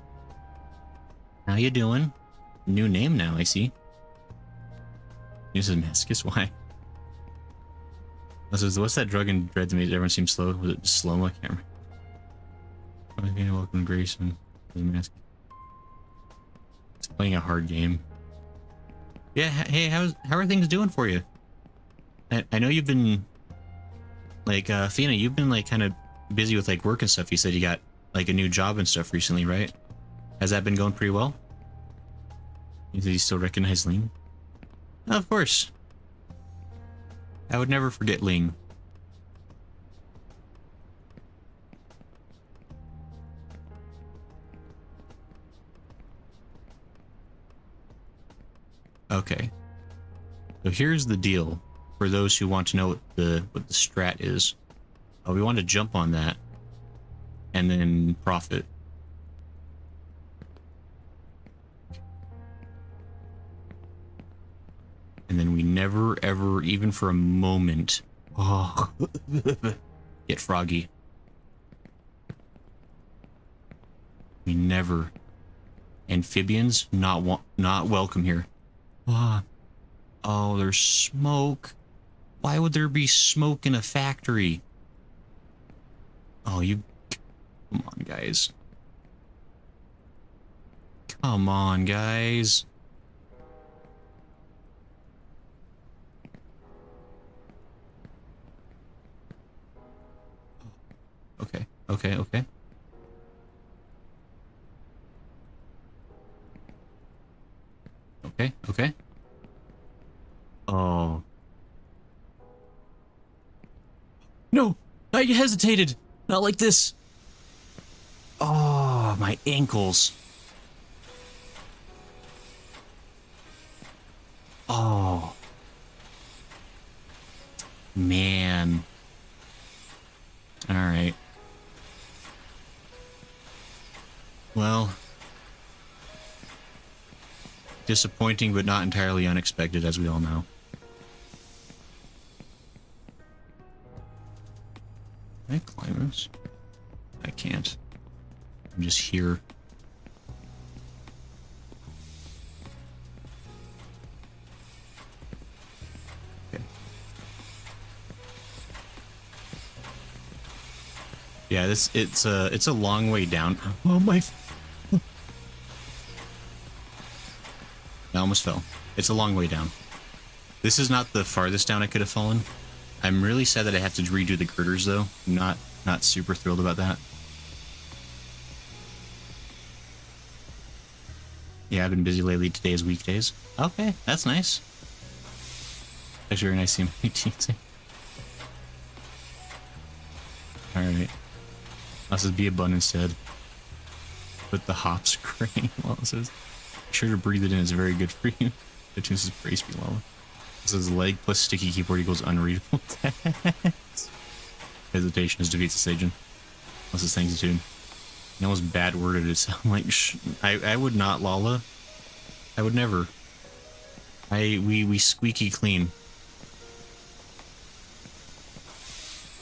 How you doing? New name now, I see. Fina says Mascus, why? What's that drug in Dread that made everyone seem slow? Was it just slow-mo? I can't remember. Okay, welcome Grayson. It's playing a hard game. Yeah, hey, how are things doing for you? I know you've been like Fina, you've been like kind of busy with like work and stuff. You said you got like a new job and stuff recently, right? Has that been going pretty well? You said you still recognize Ling? Oh, of course. I would never forget Ling. Okay. So here's the deal for those who want to know what the strat is. We want to jump on that and then profit. And then we never ever, even for a moment, get froggy. We never. Amphibians not welcome here. Oh, there's smoke. Why would there be smoke in a factory? Oh, you... Come on, guys. Come on, guys. Okay, okay, okay. Okay, okay. Oh. No! I hesitated! Not like this! Oh, my ankles. Oh. Man. Alright. Well... disappointing, but not entirely unexpected, as we all know. Can I climb this? I can't. I'm just here. Okay. Yeah, it's a long way down. Oh my! I almost fell. It's a long way down. This is not the farthest down I could have fallen. I'm really sad that I have to redo the girders though. Not super thrilled about that. Yeah, I've been busy lately. Today is weekdays. Okay, that's nice. Actually, very nice seeing my teams. Alright. This is be a bun instead. But the hops grain. Well, it says, make sure to breathe it in. It's very good for you. The tune says praise be low. It says leg plus sticky keyboard equals unreadable text. Hesitation is defeats the Sage. Unless it's thanks to tune. It almost bad worded it sound like I would not, Lala. I would never. We squeaky clean.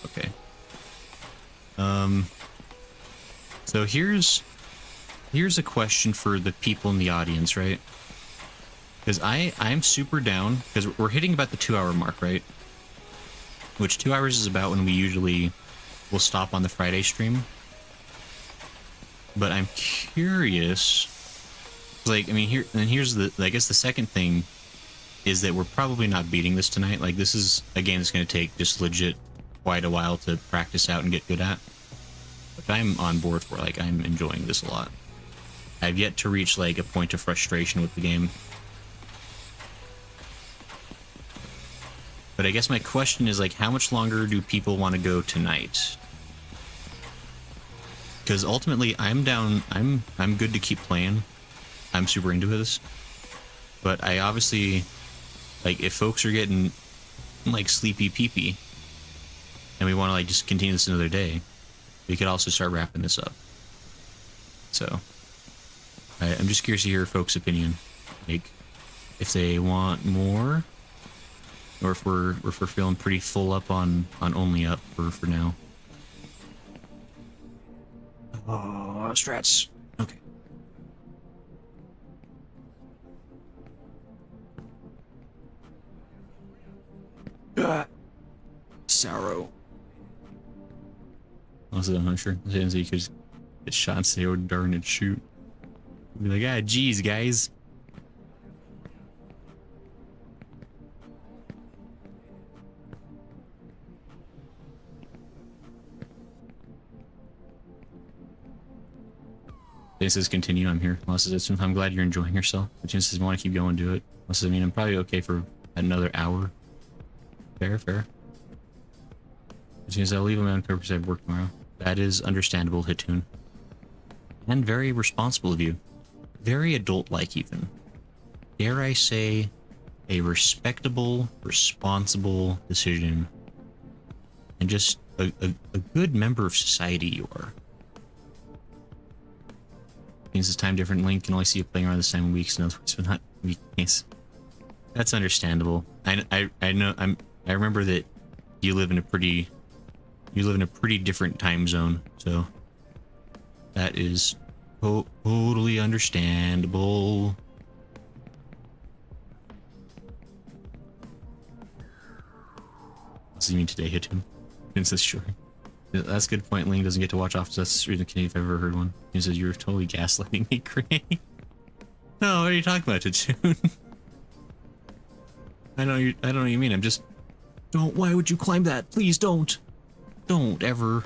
Okay. So here's a question for the people in the audience, right? Because I'm super down, because we're hitting about the 2-hour mark, right? Which 2 hours is about when we usually will stop on the Friday stream. But I'm curious, like, I mean, here's the, I guess the second thing is that we're probably not beating this tonight. Like, this is a game that's going to take just legit quite a while to practice out and get good at. Which I'm on board for, like, I'm enjoying this a lot. I've yet to reach, like, a point of frustration with the game. But I guess my question is, like, how much longer do people want to go tonight? Because ultimately, I'm down, I'm good to keep playing. I'm super into this. But I obviously, like, if folks are getting like sleepy peepee, and we want to like just continue this another day, we could also start wrapping this up. So I'm just curious to hear folks' opinion, like if they want more, or if we're feeling pretty full up on only up for now. Oh, strats. Okay. Sorrow. Also, I'm not sure. I didn't say you could get shot and say, oh darn it, shoot. Be like, ah, geez, guys. This is continue. I'm here. I'm glad you're enjoying yourself. The chances want to keep going, do it. I mean, I'm probably okay for another hour. Fair. Which means I'll leave them on purpose. I have work tomorrow. That is understandable, Hitoon. And very responsible of you. Very adult-like, even. Dare I say, a respectable, responsible decision. And just a good member of society you are. Means it's time different. Link can only see you playing around this time of weeks, and it's not weekdays. That's understandable. I know. I remember that you live in a pretty different time zone, so that is totally understandable. What do you mean today, Hitun? Princess Shore. That's a good point. Ling doesn't get to watch Office. That's the reason if I've ever heard one. He says you're totally gaslighting me, Gray. No, what are you talking about, Tattoon? I know what you mean. I'm just. Don't. Why would you climb that? Please don't. Don't ever.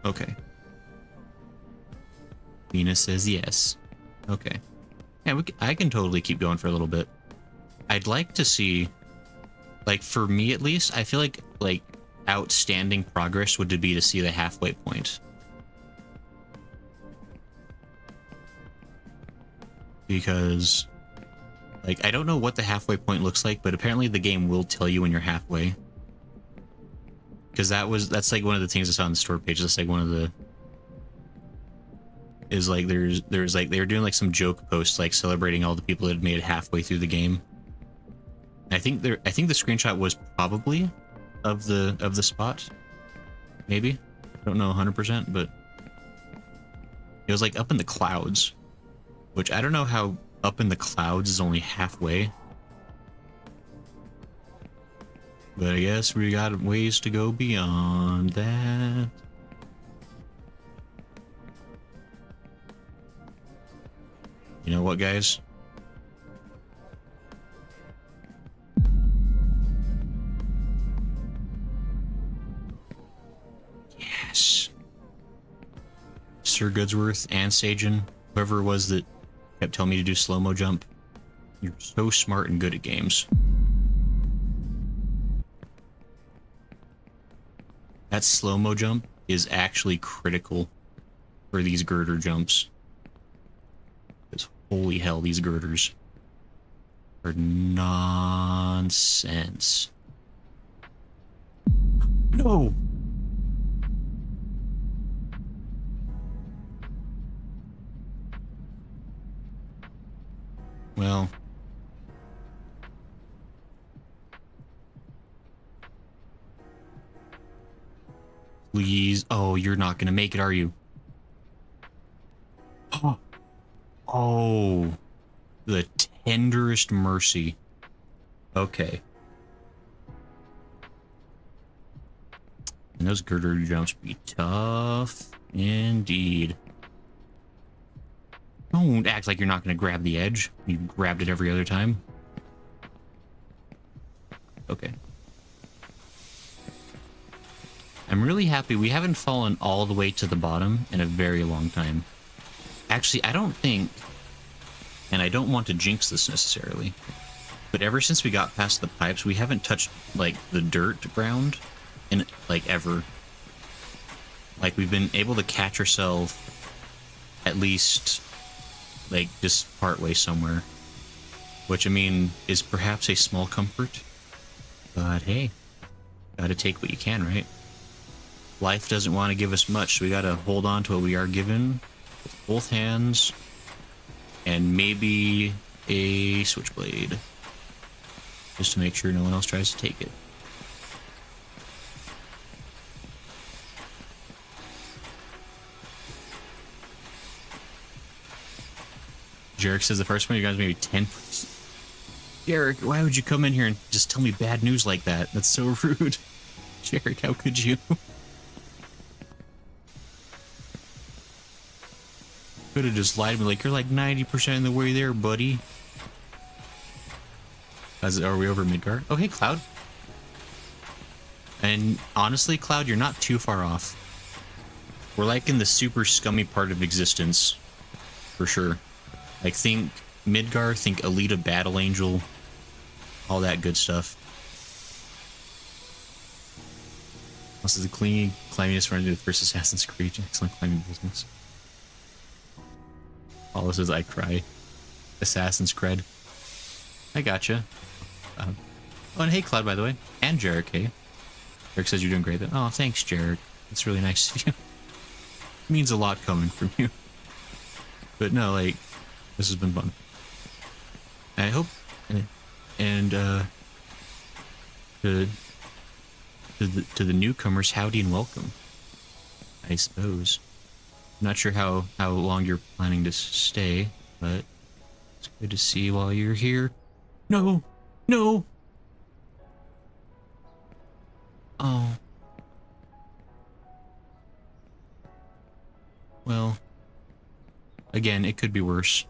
Okay. Venus says yes. Okay. Yeah, I can totally keep going for a little bit. I'd like to see. Like, for me at least, I feel like outstanding progress would be to see the halfway point. Because, like, I don't know what the halfway point looks like, but apparently the game will tell you when you're halfway. Because that's like one of the things I saw on the store page. That's like one of the... Is like, there's like, they were doing like some joke posts, like celebrating all the people that had made it halfway through the game. I think the screenshot was probably of the spot. Maybe. I don't know 100%, but it was like up in the clouds, which I don't know how up in the clouds is only halfway. But I guess we got ways to go beyond that. You know what, guys? Yes. Sir Goodsworth and Sajin, whoever it was that kept telling me to do slow-mo jump. You're so smart and good at games. That slow-mo jump is actually critical for these girder jumps. Because holy hell, these girders are nonsense. No! Well... Please. Oh, you're not gonna make it, are you? Oh. Oh. The tenderest mercy. Okay. And those girder jumps be tough indeed. Don't act like you're not gonna grab the edge. You grabbed it every other time. Okay. I'm really happy we haven't fallen all the way to the bottom in a very long time. Actually, I don't think, and I don't want to jinx this necessarily, but ever since we got past the pipes, we haven't touched, like, the dirt ground in, like, ever. Like, we've been able to catch ourselves at least, like, just partway somewhere. which I mean is perhaps a small comfort, but hey, gotta take what you can, right? Life doesn't want to give us much, so we gotta hold on to what we are given with both hands, and maybe a switchblade, just to make sure no one else tries to take it. Jarek says the first one you guys maybe 10. Jarek, why would you come in here and just tell me bad news like that? That's so rude. Jarek, how could you? Could have just lied to me like, you're like 90% of the way there, buddy. Are we over Midgard? Oh, hey, Cloud. And honestly, Cloud, you're not too far off. We're like in the super scummy part of existence, for sure. Like, think Midgar, think Alita Battle Angel, all that good stuff. This is the climbiness run to the first Assassin's Creed. Excellent climbing business. All this is I cry. Assassin's cred. I gotcha. Oh, and hey, Cloud, by the way. And Jarek, hey. Jarek says you're doing great. Oh, thanks, Jarek. It's really nice of you. It means a lot coming from you. But no, like, this has been fun. I hope, and to the newcomers, howdy and welcome. I suppose. I'm not sure how long you're planning to stay, but it's good to see you while you're here. No, no. Oh. Well. Again, it could be worse.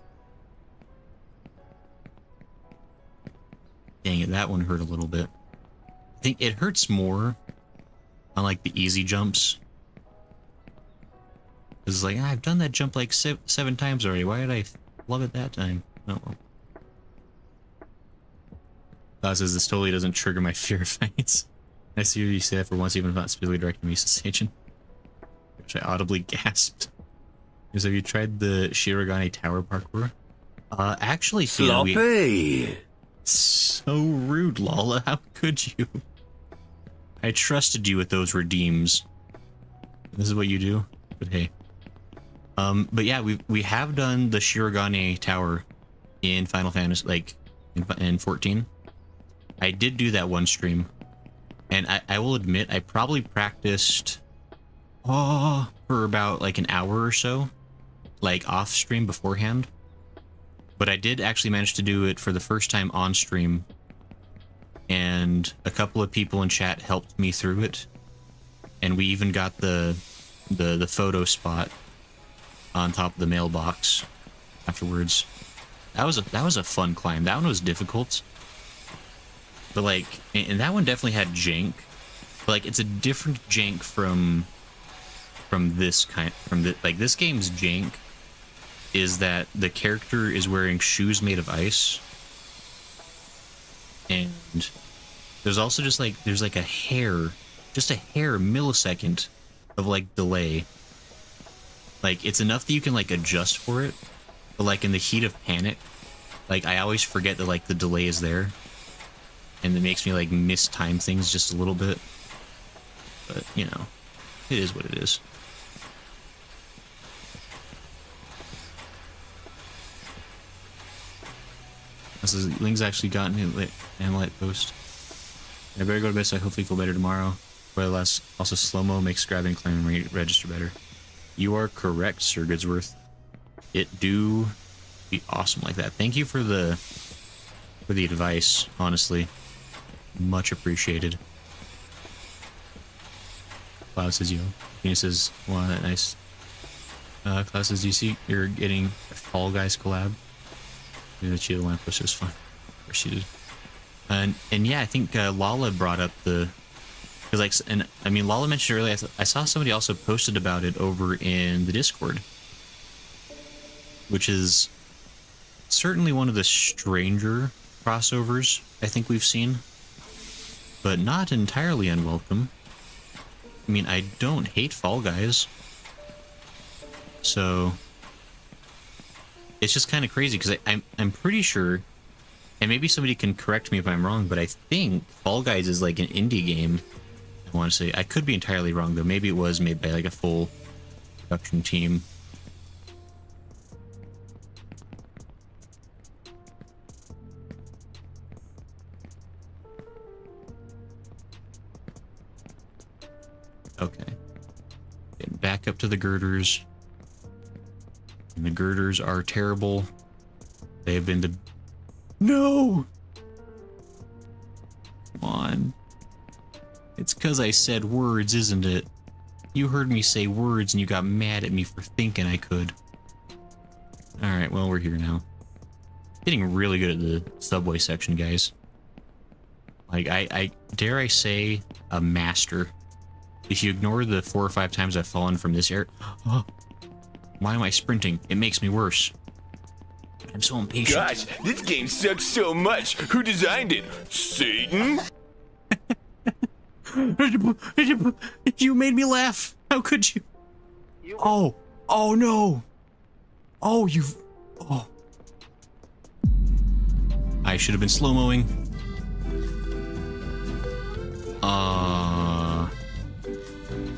Dang it, that one hurt a little bit. I think it hurts more on like the easy jumps. It's like, I've done that jump like 7 times already. Why did I love it that time? Oh well. Claus says this totally doesn't trigger my fear of heights. I see you say that for once, even if not specifically directed me, Sage. Which I audibly gasped. Because have you tried the Shirogane Tower parkour? Actually, Sloppy! So rude, Lala. How could you? I trusted you with those redeems. This is what you do? But hey. But yeah, we have done the Shirogane Tower in Final Fantasy, like, in 14. I did do that one stream. And I will admit, I probably practiced for about like an hour or so, like off stream beforehand. But I did actually manage to do it for the first time on stream, and a couple of people in chat helped me through it, and we even got the photo spot on top of the mailbox afterwards. That was a fun climb. That one was difficult, but like, and that one definitely had jank. But like, it's a different jank from this kind, like this game's jank is that the character is wearing shoes made of ice, and there's also just like there's like a hair millisecond of like delay. Like, it's enough that you can like adjust for it, but like in the heat of panic, like I always forget that like the delay is there, and it makes me like mistime things just a little bit. But you know, it is what it is. This is Ling's actually gotten an light post. I better go to bed so I hopefully feel better tomorrow. But also slow-mo makes grabbing and climbing register better. You are correct, Sir Goodsworth. It do be awesome like that. Thank you for the advice, honestly. Much appreciated. Cloud says, yo. Venus says, wow, that nice. Cloud says, do you see you're getting a Fall Guys collab? The Cheetah Lamppost was fun. Of course she did. And yeah, I think Lala brought up the, because like, and I mean, Lala mentioned earlier, I saw somebody also posted about it over in the Discord, which is certainly one of the stranger crossovers I think we've seen, but not entirely unwelcome. I mean, I don't hate Fall Guys, so it's just kind of crazy because I'm pretty sure, And maybe somebody can correct me if I'm wrong, but I think Fall Guys is like an indie game. I want to say. I could be entirely wrong, though. Maybe it was made by like a full production team. Okay. Getting back up to the girders. And the girders are terrible. They have been the... No! Come on. It's because I said words, isn't it? You heard me say words and you got mad at me for thinking I could. Alright, well, we're here now. Getting really good at the subway section, guys. Like, I dare I say, a master. If you ignore the 4 or 5 times I've fallen from this area... Oh, why am I sprinting? It makes me worse. I'm so impatient. Gosh, this game sucks so much. Who designed it? Satan? You made me laugh. How could you? Oh. Oh, no. Oh, you've... Oh. I should have been slow-mowing.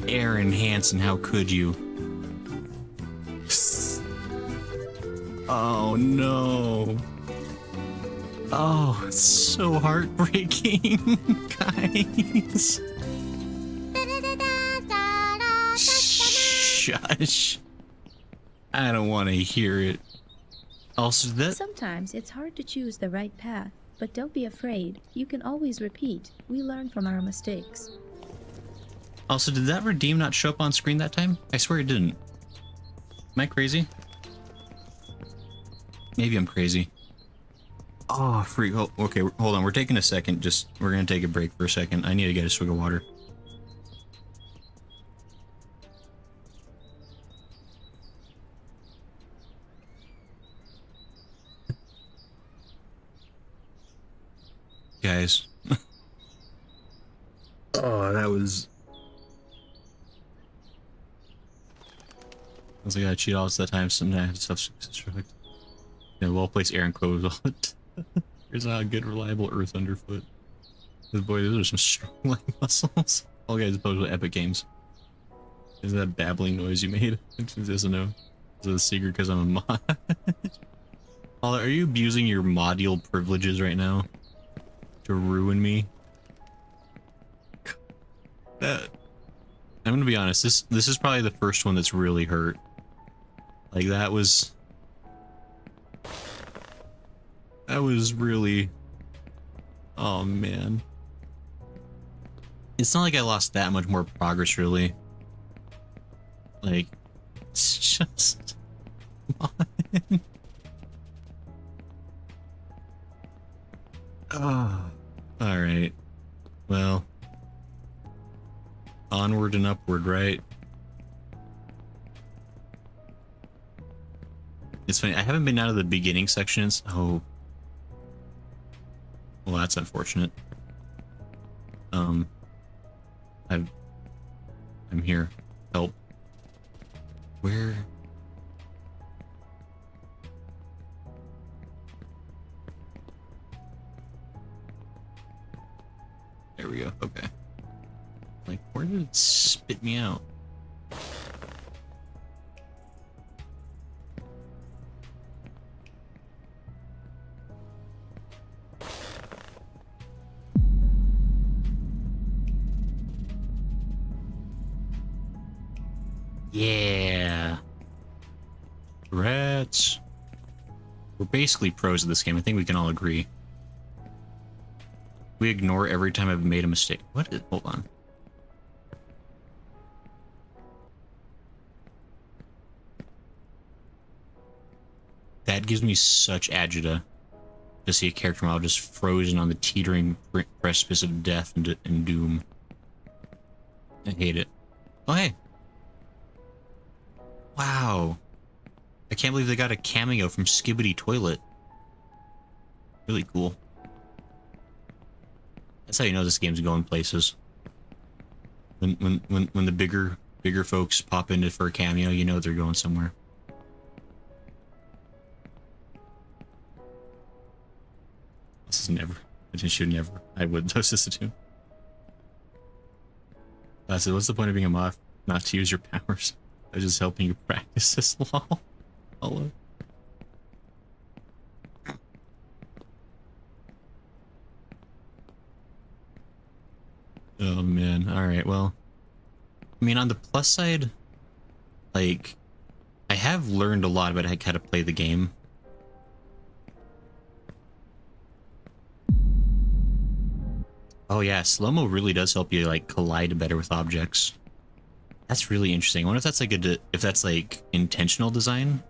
Aaron Hansen, how could you? Oh, no. Oh, it's so heartbreaking, guys. Shush. I don't want to hear it. Also, Sometimes it's hard to choose the right path, but don't be afraid. You can always repeat. We learn from our mistakes. Also, did that redeem not show up on screen that time? I swear it didn't. Am I crazy? Maybe I'm crazy. Oh, freak. Oh, okay, hold on. We're taking a second. We're gonna take a break for a second. I need to get a swig of water. Guys. Oh, that was... I was like, I gotta cheat all the time. Sometimes stuff's yeah, well-placed Aaron clothes. Here's a good, reliable Earth underfoot. Boy, those are some strong leg muscles. All guys opposed with epic games. Is that babbling noise you made? It doesn't know. Is it a secret because I'm a mod? Paula, are you abusing your module privileges right now to ruin me? I'm gonna be honest. This is probably the first one that's really hurt. Like that was really. Oh man. It's not like I lost that much more progress, really. Like, it's just... Come on. Oh, alright. Well. Onward and upward, right? It's funny, I haven't been out of the beginning sections. Oh. Well, that's unfortunate. I'm here. Help. Where? There we go. Okay. Like, where did it spit me out? Yeah. Rats. We're basically pros at this game. I think we can all agree. We ignore every time I've made a mistake. What is... Hold on. That gives me such agita to see a character model just frozen on the teetering precipice of death and doom. I hate it. Oh, hey. Wow. I can't believe they got a cameo from Skibbity Toilet. Really cool. That's how you know this game's going places. When the bigger folks pop in for a cameo, you know they're going somewhere. says never. I just should never. I would though, says Satoon. I said, what's the point of being a moth? Not to use your powers. I was just helping you practice this lol. Hello. Oh man, alright, well. I mean, on the plus side, like, I have learned a lot about how to play the game. Oh yeah, slow-mo really does help you, like, collide better with objects. That's really interesting. I wonder if that's like intentional design,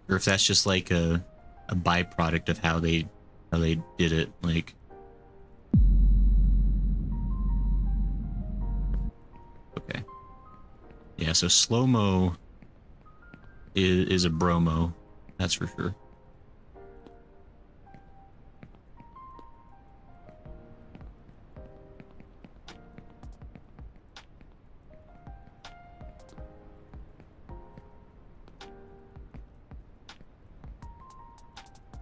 or if that's just like a byproduct of how they did it. Like, okay, yeah. So slow-mo is a bromo, that's for sure.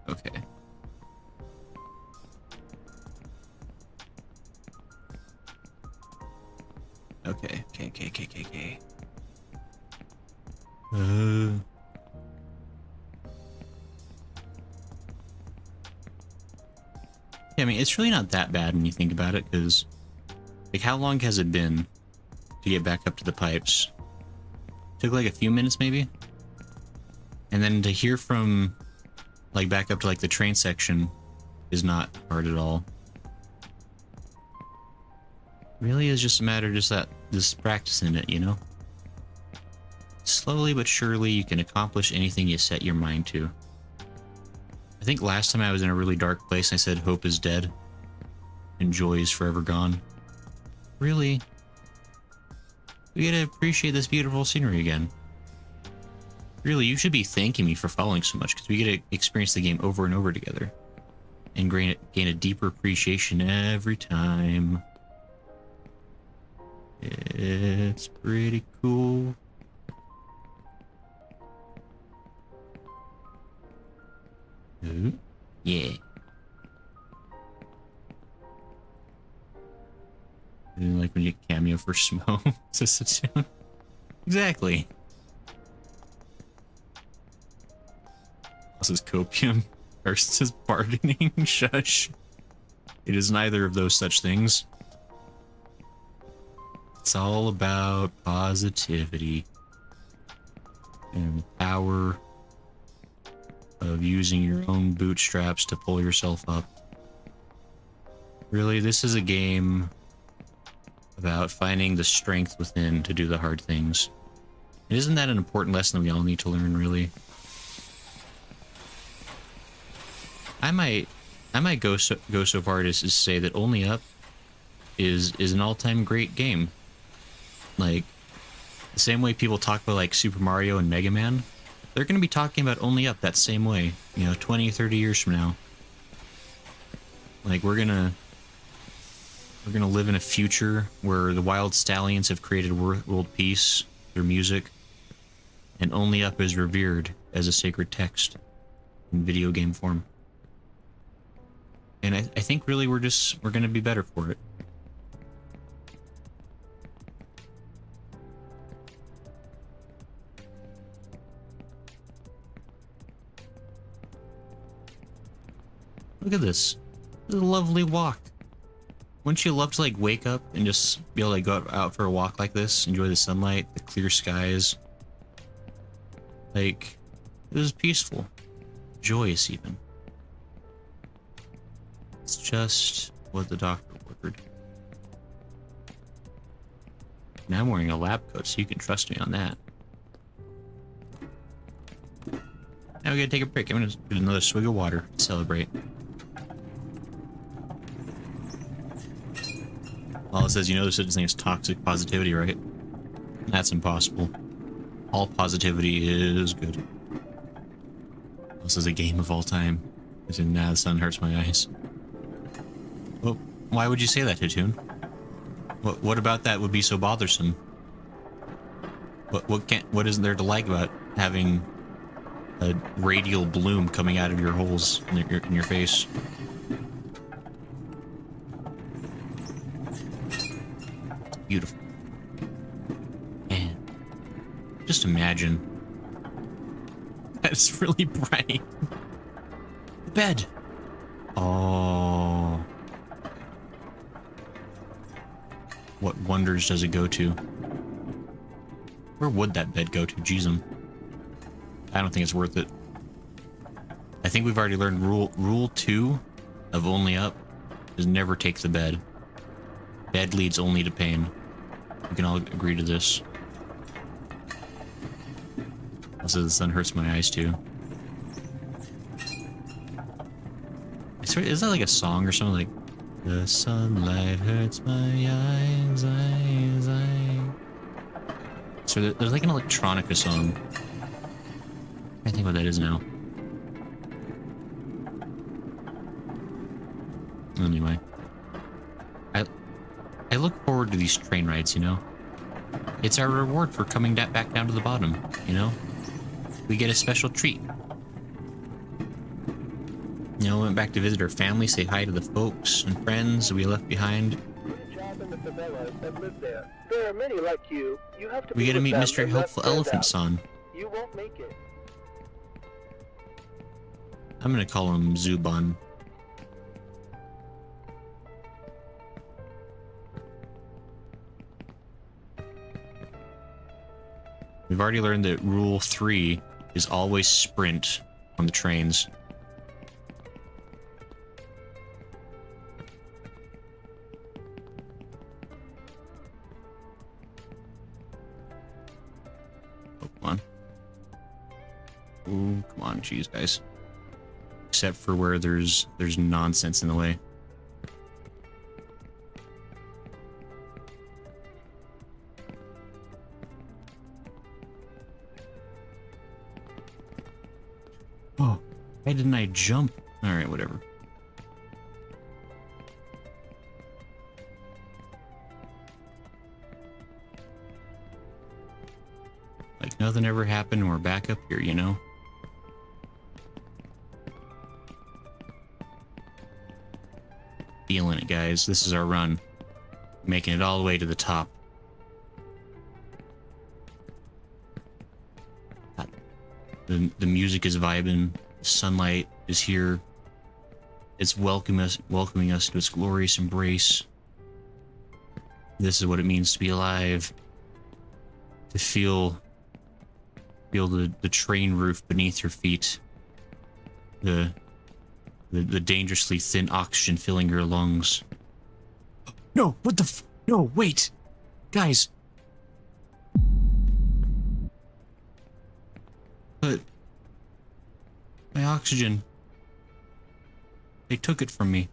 Okay. Okay. Yeah, I mean, it's really not that bad when you think about it, because, like, how long has it been to get back up to the pipes? Took like a few minutes, maybe? And then to hear from, like, back up to, like, the train section is not hard at all. Really is just a matter of just practicing it, you know? Slowly but surely you can accomplish anything you set your mind to. I think last time I was in a really dark place, I said hope is dead and joy is forever gone. Really? We gotta appreciate this beautiful scenery again. Really, you should be thanking me for following so much, because we get to experience the game over and over together and gain a deeper appreciation every time. It's pretty cool. Ooh, yeah. And like when you cameo for Smo, exactly. This is copium versus bargaining. Shush. It is neither of those such things. It's all about positivity and the power of using your own bootstraps to pull yourself up. Really, this is a game about finding the strength within to do the hard things. And isn't that an important lesson that we all need to learn, really? I might go so far as to say that Only Up is an all-time great game. Like, the same way people talk about, like, Super Mario and Mega Man, they're going to be talking about Only Up that same way, you know, 20, 30 years from now. Like, we're gonna live in a future where the Wild Stallions have created world peace through music, and Only Up is revered as a sacred text in video game form. And I think really we're gonna be better for it. Look at this. This is a lovely walk. Wouldn't you love to, like, wake up and just be able to, like, go out for a walk like this, enjoy the sunlight, the clear skies? Like, this is peaceful, joyous even. It's just what the doctor ordered. Now I'm wearing a lab coat, so you can trust me on that. Now we gotta take a break. I'm gonna get another swig of water to celebrate. Well, it says, you know, there's such a thing as toxic positivity, right? That's impossible. All positivity is good. This is a game of all time. As in, nah, the sun hurts my eyes. Well, why would you say that, Tatoon? What about that would be so bothersome? What isn't there to like about having a radial bloom coming out of your holes in your face? Beautiful. And just imagine. That's really bright. The bed. Oh. What wonders does it go to? Where would that bed go to? Jeez, I don't think it's worth it. I think we've already learned rule 2 of Only Up is never take the bed. Bed leads only to pain. We can all agree to this. Also, the sun hurts my eyes too. I swear, is that like a song or something like the sunlight hurts my eyes, eyes. So there's like an electronica song. I think what that is now. Anyway, I look forward to these train rides, you know? It's our reward for coming back down to the bottom, you know? We get a special treat. You know, went back to visit our family, say hi to the folks and friends we left behind. Get a job in the favelas and live there. There are many like you. You have to We be get to with meet them Mr. and not Helpful stand Elephant out. Son. You won't make it. I'm gonna call him Zuban. We've already learned that rule 3 is always sprint on the trains. Oh, come on. Ooh, come on, jeez, guys. Except for where there's nonsense in the way. Oh, why didn't I jump? Alright, whatever. Like nothing ever happened, we're back up here, you know? Feeling it, guys. This is our run. Making it all the way to the top. The music is vibing. The sunlight is here. It's welcoming us to its glorious embrace. This is what it means to be alive. To feel the train roof beneath your feet. The dangerously thin oxygen filling your lungs. No, what the f- No, wait! Guys! But my oxygen. They took it from me.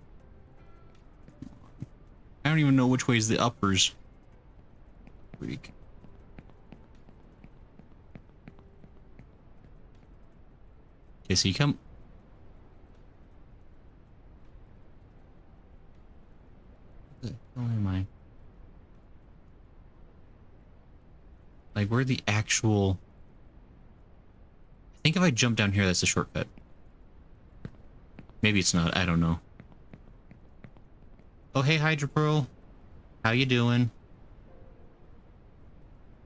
I don't even know which way is the uppers. Freak. Okay, so you come. Where the hell am I? Like, where the actual. I think if I jump down here, that's a shortcut. Maybe it's not. I don't know. Oh, hey, Hydra Pearl. How you doing?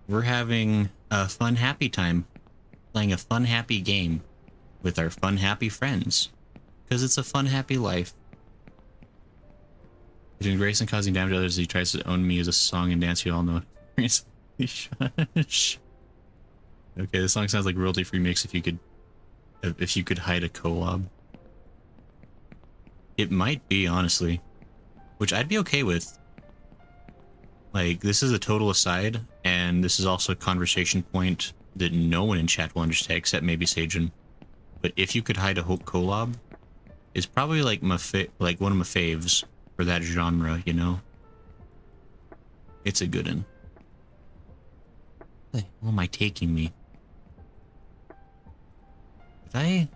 We're having a fun, happy time. Playing a fun, happy game with our fun, happy friends. Because it's a fun, happy life. Between Grayson causing damage to others, he tries to own me as a song and dance you all know. Shush. Okay, this song sounds like royalty-free mix if you could hide a collab. It might be, honestly. Which I'd be okay with. Like, this is a total aside, and this is also a conversation point that no one in chat will understand except maybe Sajin. But if you could hide a collab, it's probably like one of my faves for that genre, you know? It's a good one. Where the hell am I taking me? I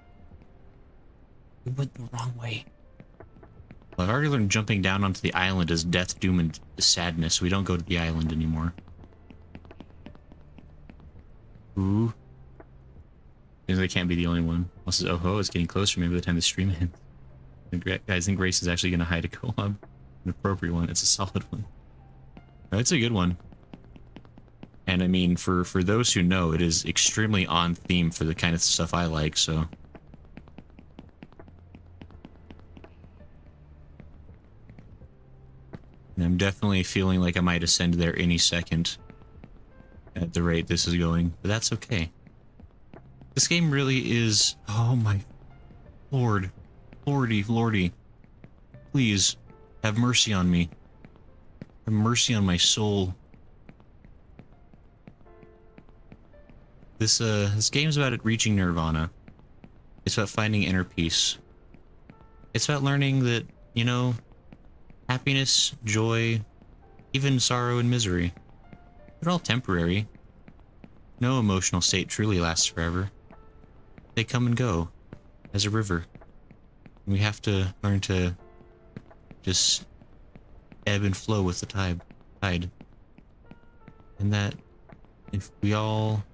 went the wrong way. Well, I've already learned jumping down onto the island is death, doom, and sadness. We don't go to the island anymore. Ooh. Seems I can't be the only one. Also, oh ho, it's getting closer. Maybe by the time the stream ends. Guys, I think Grace is actually going to hide a collab. An appropriate one. It's a solid one. That's a good one. And I mean, for those who know, it is extremely on theme for the kind of stuff I like, so. And I'm definitely feeling like I might ascend there any second at the rate this is going, but that's okay. This game really is... Oh my lord. Lordy. Please, have mercy on me. Have mercy on my soul. This game's about reaching nirvana. It's about finding inner peace. It's about learning that, you know, happiness, joy, even sorrow and misery, they're all temporary. No emotional state truly lasts forever. They come and go, as a river. We have to learn to just ebb and flow with the tide. And that if we all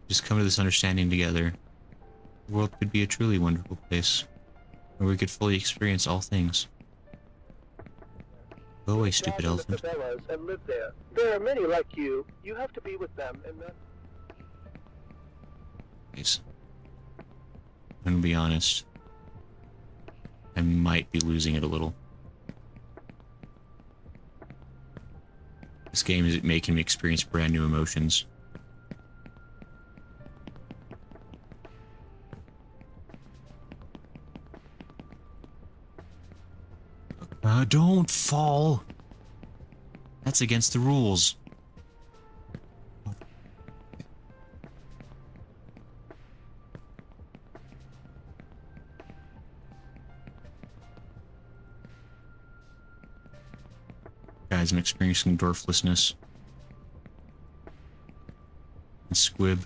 just come to this understanding together, the world could be a truly wonderful place where we could fully experience all things. Go away, stupid elephant. The favelas and live there. There are many like you. You have to be with them, and that... Guys, I'm gonna be honest. I might be losing it a little. This game is making me experience brand new emotions. Don't fall! That's against the rules. Guys, I'm experiencing dwarflessness. And squib.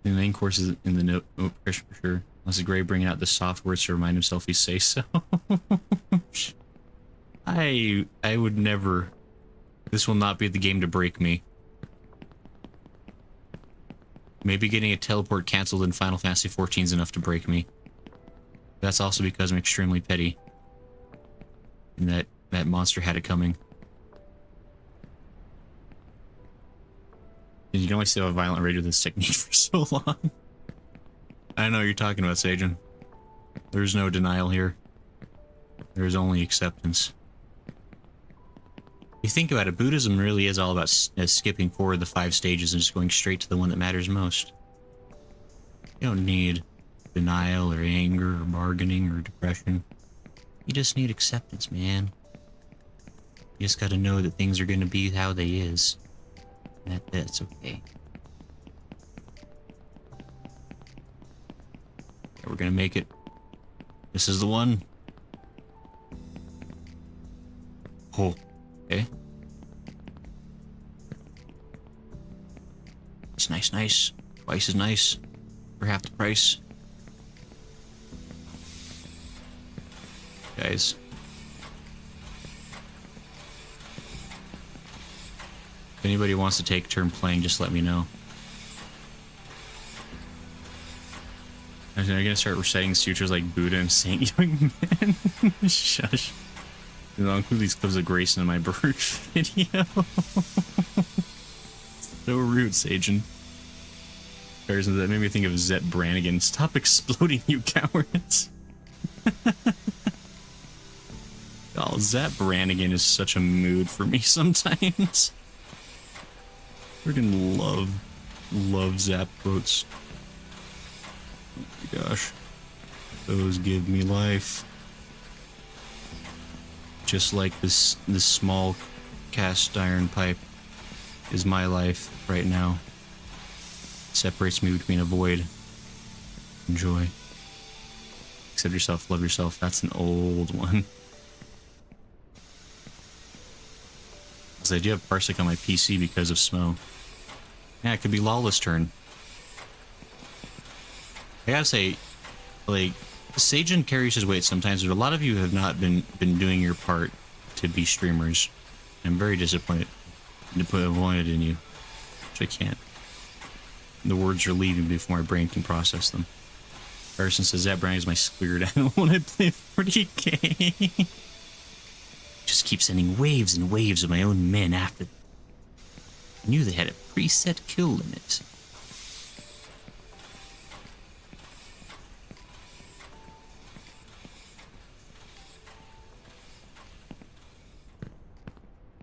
The main course is in the note for sure. Unless Gray bringing out the soft words to remind himself he says so. I would never. This will not be the game to break me. Maybe getting a teleport cancelled in Final Fantasy XIV is enough to break me. That's also because I'm extremely petty. And that monster had it coming. And you can only still have a violent rage with this technique for so long. I know what you're talking about, Sajin. There's no denial here. There's only acceptance. If you think about it, Buddhism really is all about skipping forward the 5 stages and just going straight to the one that matters most. You don't need denial or anger or bargaining or depression. You just need acceptance, man. You just gotta know that things are gonna be how they is. And that's okay. We're gonna make it. This is the one. Oh, okay. It's nice. Twice as nice. For half the price. Guys. If anybody wants to take a turn playing, just let me know. I'm gonna start reciting sutras like Buddha and Saint Young Man. Shush. I'll include these clips of Grayson in my bird video. So rude, Sajin. That made me think of Zet Brannigan. Stop exploding, you cowards. Oh, Zet Brannigan is such a mood for me sometimes. Freaking love Zap quotes. Oh my gosh. Those give me life. Just like this small cast iron pipe is my life right now. It separates me between a void and joy. Accept yourself, love yourself. That's an old one. Because I do have Parsec on my PC because of Smo. Yeah, it could be Lawless' turn. I gotta say, like, Sajin carries his weight sometimes, but a lot of you have not been doing your part to be streamers. I'm very disappointed in you, which I can't. The words are leaving before my brain can process them. Carson says that brand is my spirit. I don't want to play 40k. Just keep sending waves and waves of my own men after them. I knew they had a preset kill limit.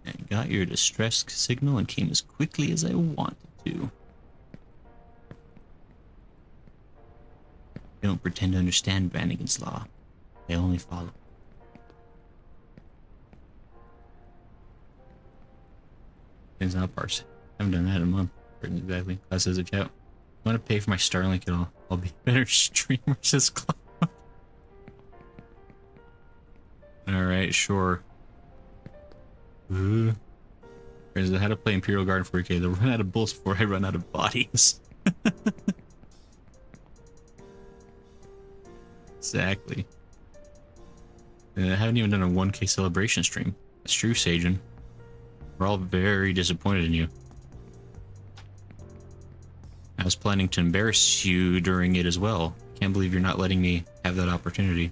I got your distress signal and came as quickly as I wanted to. I don't pretend to understand Brannigan's law. I only follow. Depends on how parse. I haven't done that in a month. Exactly. Class says it out. I want to pay for my Starlink at all. I'll be a better streamer, says Cloud. Alright, sure. Ooh. There's how to play Imperial Guard 4K. They'll run out of bullets before I run out of bodies. Exactly. I haven't even done a 1K celebration stream. That's true, Sajin. We're all very disappointed in you. I was planning to embarrass you during it as well. Can't believe you're not letting me have that opportunity.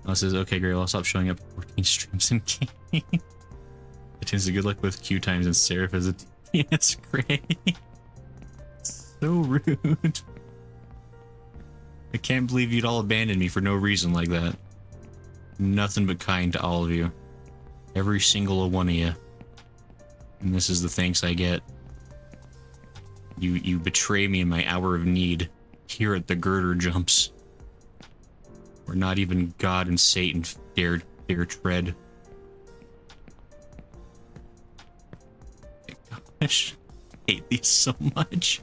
Oh, says, okay, great, I'll stop showing up 14 streams in game. It tends to good luck with queue times and Seraph as a TPS. Great. So rude. I can't believe you'd all abandon me for no reason like that. Nothing but kind to all of you. Every single one of you. And this is the thanks I get. You betray me in my hour of need. Here at the girder jumps. Where not even God and Satan dare tread. My gosh. I hate these so much.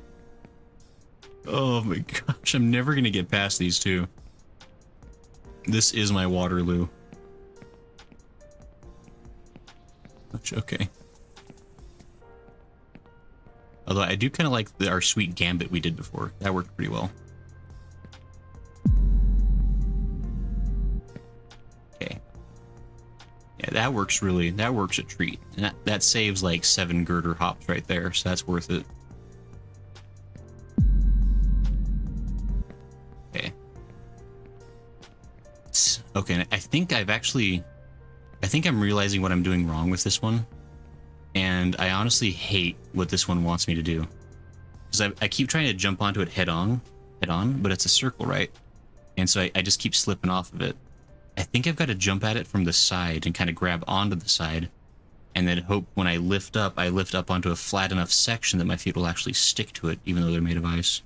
Oh my gosh, I'm never gonna get past these two. This is my Waterloo. Okay. Although I do kind of like our sweet gambit we did before. That worked pretty well. Okay. Yeah, that works a treat. And that saves like 7 girder hops right there, so that's worth it. Okay, I think I'm realizing what I'm doing wrong with this one. And I honestly hate what this one wants me to do. Because I keep trying to jump onto it head on, but it's a circle, right? And so I just keep slipping off of it. I think I've got to jump at it from the side and kind of grab onto the side. And then hope when I lift up onto a flat enough section that my feet will actually stick to it, even though they're made of ice.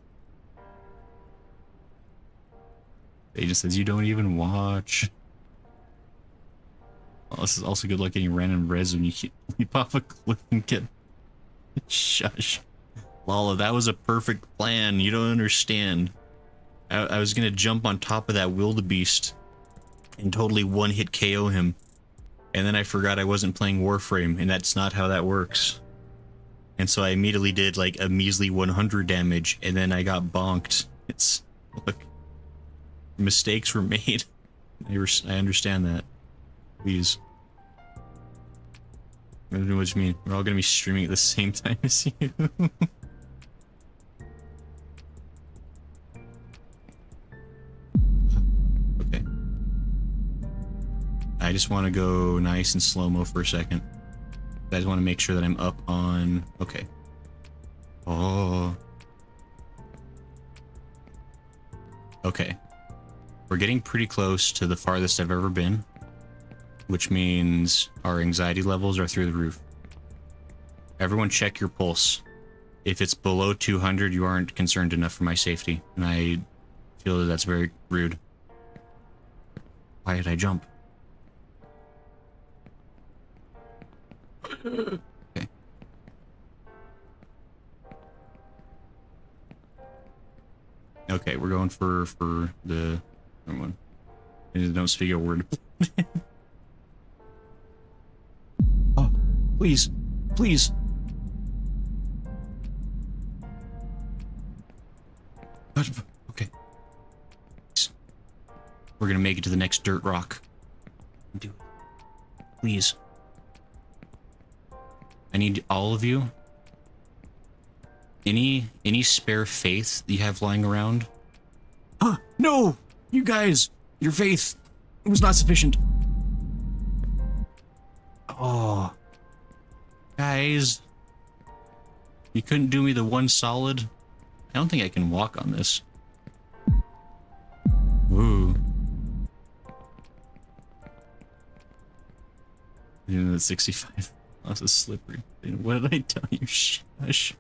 They just says you don't even watch. Well, this is also good luck getting random res when you leap off a cliff and get... Shush. Lala, that was a perfect plan. You don't understand. I was gonna jump on top of that wildebeest and totally one-hit KO him. And then I forgot I wasn't playing Warframe, and that's not how that works. And so I immediately did like a measly 100 damage, and then I got bonked. It's... Look. Mistakes were made. I understand that. Please. I don't know what you mean. We're all gonna be streaming at the same time as you. Okay. I just want to go nice and slow-mo for a second. I just want to make sure that I'm up on... Okay. Oh. Okay. We're getting pretty close to the farthest I've ever been, which means our anxiety levels are through the roof. Everyone check your pulse. If it's below 200, you aren't concerned enough for my safety, and I feel that that's very rude. Why did I jump? Okay. Okay, we're going for the... One. Don't speak a word. Oh, please, please. Okay. We're gonna make it to the next dirt rock. Do it. Please. I need all of you Any spare faith you have lying around? Huh, no! You guys, your faith was not sufficient. Oh. Guys. You couldn't do me the one solid? I don't think I can walk on this. Ooh. Yeah, that's 65. That's a slippery. What did I tell you? Shush.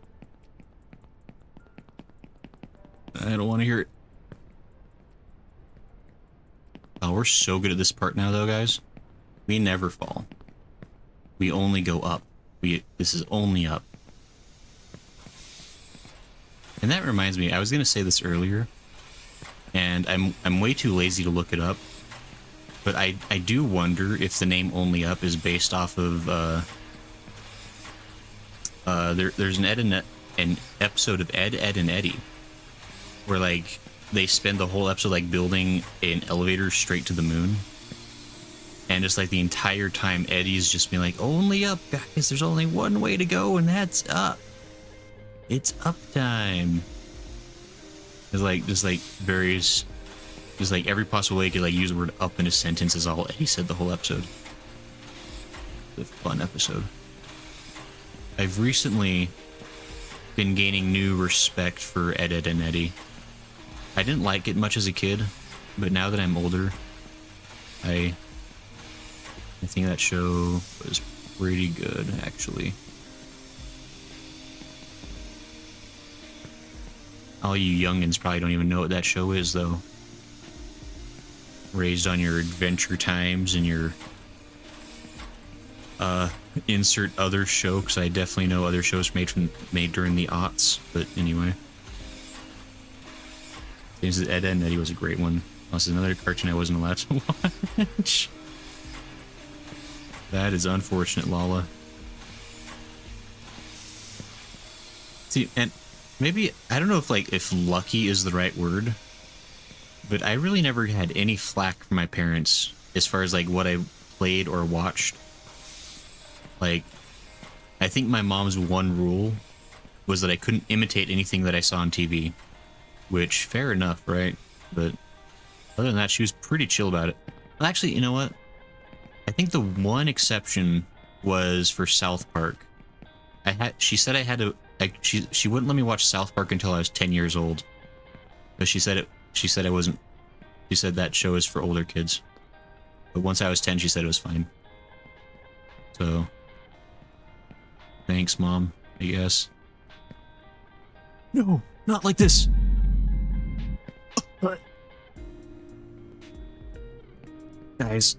I don't want to hear it. Oh, we're so good at this part now, though, guys. We never fall. We only go up. This is only up. And that reminds me, I was gonna say this earlier, and I'm way too lazy to look it up. But I do wonder if the name Only Up is based off of there's an episode of Ed, Ed and Eddie, where like they spend the whole episode like building an elevator straight to the moon, and just like the entire time Eddie's just being like, only up, guys, there's only one way to go, and that's up. It's up time. It's like just like various, just like every possible way you could like use the word up in a sentence is all Eddie said the whole episode. It's a fun episode. I've recently been gaining new respect for Ed, Ed and Eddie. I didn't like it much as a kid, but now that I'm older, I think that show was pretty good, actually. All you youngins probably don't even know what that show is, though. Raised on your Adventure Times and your insert other show, because I definitely know other shows made during the aughts. But anyway, Ed, Ed and Eddie was a great one. This is another cartoon I wasn't allowed to watch. That is unfortunate, Lala. See, and maybe I don't know if lucky is the right word, but I really never had any flack from my parents as far as like what I played or watched. Like, I think my mom's one rule was that I couldn't imitate anything that I saw on TV, which fair enough, right? But other than that, she was pretty chill about it. Well, actually, you know what? I think the one exception was for South Park. She said I had to. She wouldn't let me watch South Park until I was 10 years old. But she said I wasn't. She said that show is for older kids. But once I was 10, she said it was fine. So, thanks, Mom, I guess. No, not like this. What? Guys.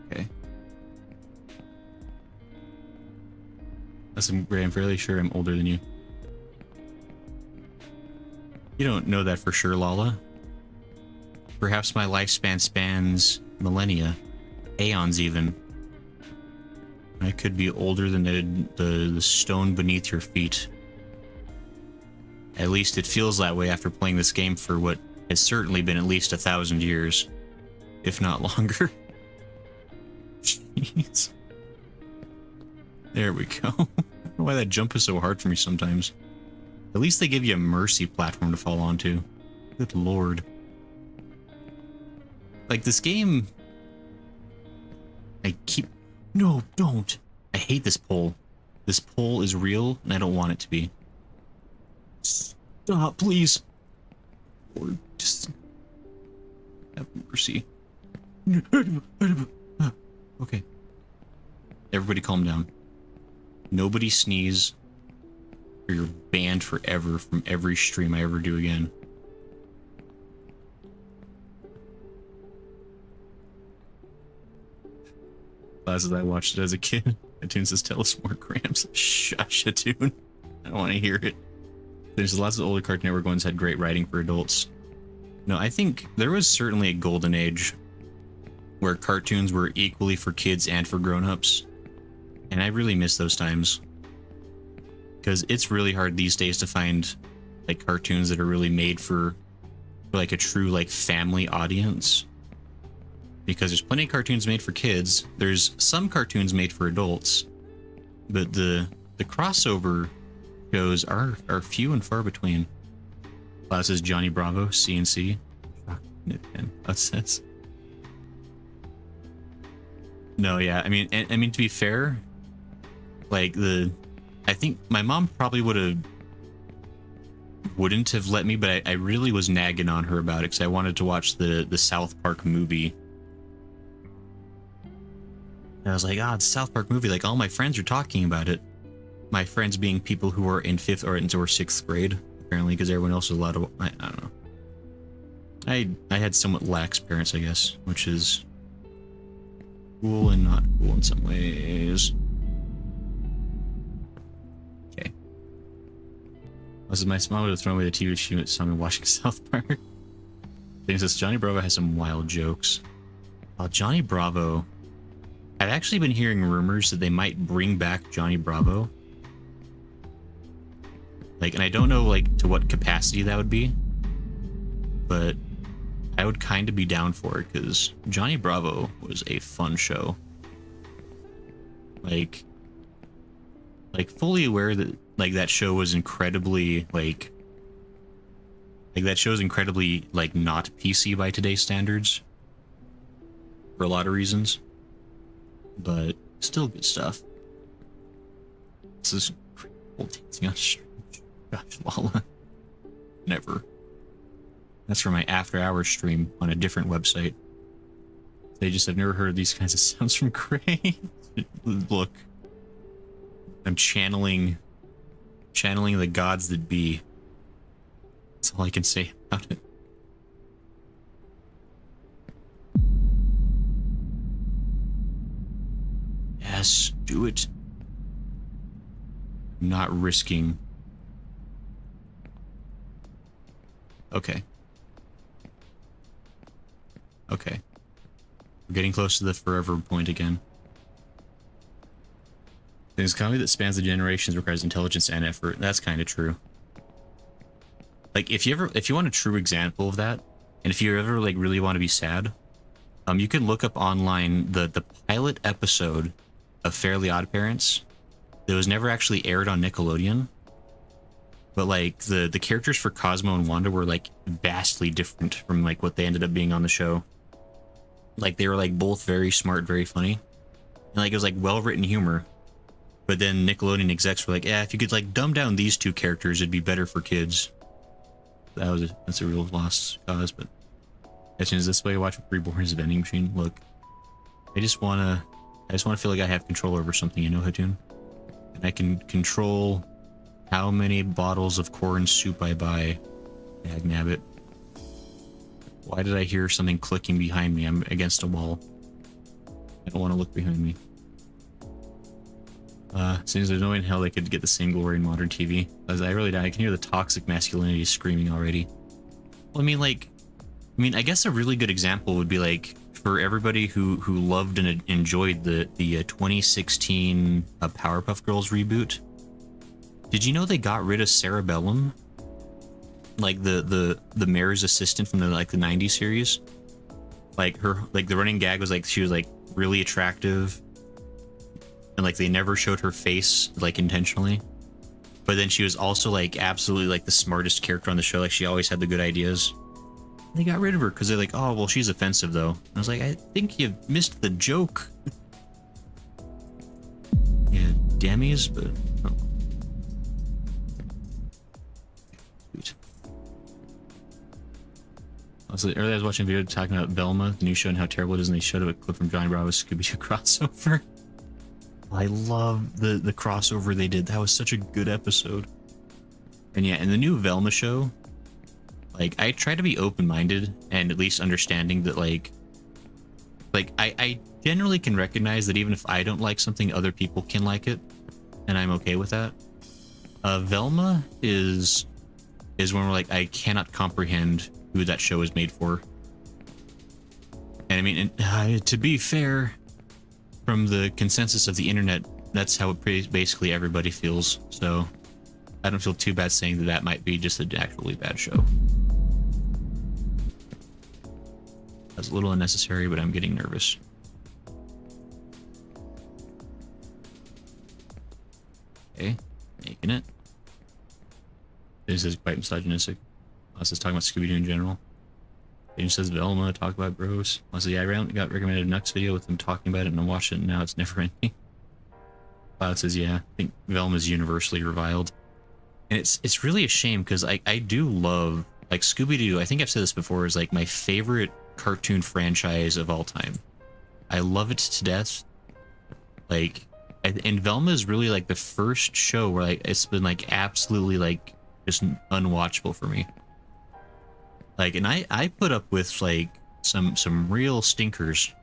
Okay. I'm fairly sure I'm older than you. You don't know that for sure, Lala. Perhaps my lifespan spans millennia, aeons even. I could be older than the stone beneath your feet. At least it feels that way after playing this game for what has certainly been at least 1,000 years, if not longer. Jeez. There we go. I don't know why that jump is so hard for me sometimes. At least they give you a mercy platform to fall onto. Good lord. Like, this game... No, don't! I hate this pole. This pole is real, and I don't want it to be. Stop, please! Or just... have mercy. Okay. Everybody calm down. Nobody sneeze, or you're banned forever from every stream I ever do again. Classes I watched it as a kid. Attune says, tell us more, Gramps. Shush, Attune. I don't want to hear it. There's lots of older Cartoon Network ones had great writing for adults. No, I think there was certainly a golden age where cartoons were equally for kids and for grown-ups. And I really miss those times. because it's really hard these days to find like cartoons that are really made for like a true like family audience, because there's plenty of cartoons made for kids, there's some cartoons made for adults, but the crossover shows are few and far between. That says Johnny Bravo, CNC. That says. No, yeah, I mean to be fair, like I think my mom probably wouldn't have let me, but I really was nagging on her about it because I wanted to watch the South Park movie. And I was like, it's a South Park movie. Like, all my friends are talking about it. My friends being people who are in 5th or 6th grade, apparently, because everyone else was allowed to. I don't know. I had somewhat lax parents, I guess, which is cool and not cool in some ways. Okay. My mom would have thrown away the TV if she saw me watching South Park. Thing says Johnny Bravo has some wild jokes. Johnny Bravo. I've actually been hearing rumors that they might bring back Johnny Bravo. Like, and I don't know like to what capacity that would be, but I would kind of be down for it because Johnny Bravo was a fun show. Like fully aware that like that show was incredibly like that show's incredibly like not PC by today's standards for a lot of reasons, but still good stuff. This is old dancing on stream. Gosh, Lala. Never. That's for my after hours stream on a different website. They just have never heard these kinds of sounds from Gray. Look. I'm channeling the gods that be. That's all I can say about it. Yes, do it. I'm not risking. Okay. Okay. We're getting close to the forever point again. There's a comedy that spans the generations, requires intelligence and effort. That's kind of true. Like, if you want a true example of that, and if you ever like really want to be sad, you can look up online the pilot episode of Fairly Odd Parents that was never actually aired on Nickelodeon. But like the characters for Cosmo and Wanda were like vastly different from like what they ended up being on the show. Like they were like both very smart, very funny, and like it was like well-written humor. But then Nickelodeon execs were like, yeah, if you could like dumb down these two characters, it'd be better for kids. That's a real lost cause. But as soon as this way, I watch Reborn's vending machine. Look, I just wanna feel like I have control over something, you know, Hatun, and I can control how many bottles of corn soup I buy. Dagnabbit. Why did I hear something clicking behind me? I'm against a wall. I don't want to look behind me. Seems there's no way in hell they could get the same glory in modern TV. As I can hear the toxic masculinity screaming already. Well, I guess a really good example would be like for everybody who loved and enjoyed the 2016 Powerpuff Girls reboot. Did you know they got rid of Cerebellum? Like the mayor's assistant from the 90s series? Like her, like the running gag was like she was like really attractive, and like they never showed her face like intentionally. But then she was also like absolutely like the smartest character on the show. Like she always had the good ideas. They got rid of her because they're like, oh well, she's offensive though. And I was like, I think you missed the joke. Yeah, Demis, but. Oh. Also, earlier I was watching a video talking about Velma, the new show, and how terrible it is, and they showed up a clip from Johnny Bravo's Scooby-Doo crossover. I love the crossover they did. That was such a good episode. And yeah, in the new Velma show, like, I try to be open-minded and at least understanding that, like I generally can recognize that even if I don't like something, other people can like it, and I'm okay with that. Velma is when we're like, I cannot comprehend who that show is made for. And I mean, to be fair, from the consensus of the internet, that's how basically everybody feels. So I don't feel too bad saying that that might be just an actually bad show. That's a little unnecessary, but I'm getting nervous. Okay, making it. This is quite misogynistic. Unless it's talking about Scooby-Doo in general. It says Velma, talk about bros. Honestly, yeah, I got recommended a Nux video with them talking about it, and I watched it, and now it's never ending. Cloud says, yeah, I think Velma's universally reviled. And it's really a shame, because I do love, like, Scooby-Doo, I think I've said this before, is like my favorite cartoon franchise of all time. I love it to death. Like, and Velma is really like the first show where like it's been like absolutely like just unwatchable for me. Like, and I put up with like some real stinkers.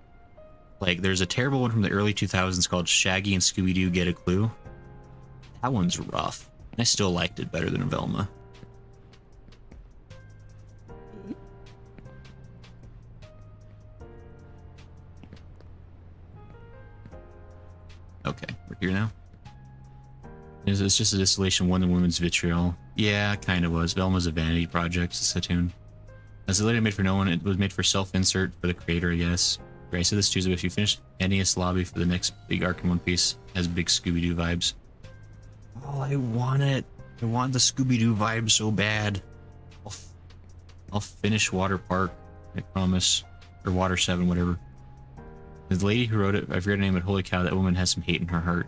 Like, there's a terrible one from the early 2000s called Shaggy and Scooby-Doo Get a Clue. That one's rough. I still liked it better than Velma. Okay, we're here now. It's just a distillation one of the women's vitriol. Yeah, kind of was. Velma's a vanity project, it's a tune. As the later made for no one, it was made for self-insert for the creator, I guess. Right, I said this Tuesday, but if you finish NES Lobby for the next big arc in One Piece, it has big Scooby-Doo vibes. Oh, I want it. I want the Scooby-Doo vibe so bad. I'll finish Water Park, I promise. Or Water 7, whatever. The lady who wrote it, I forget her name, but holy cow, that woman has some hate in her heart.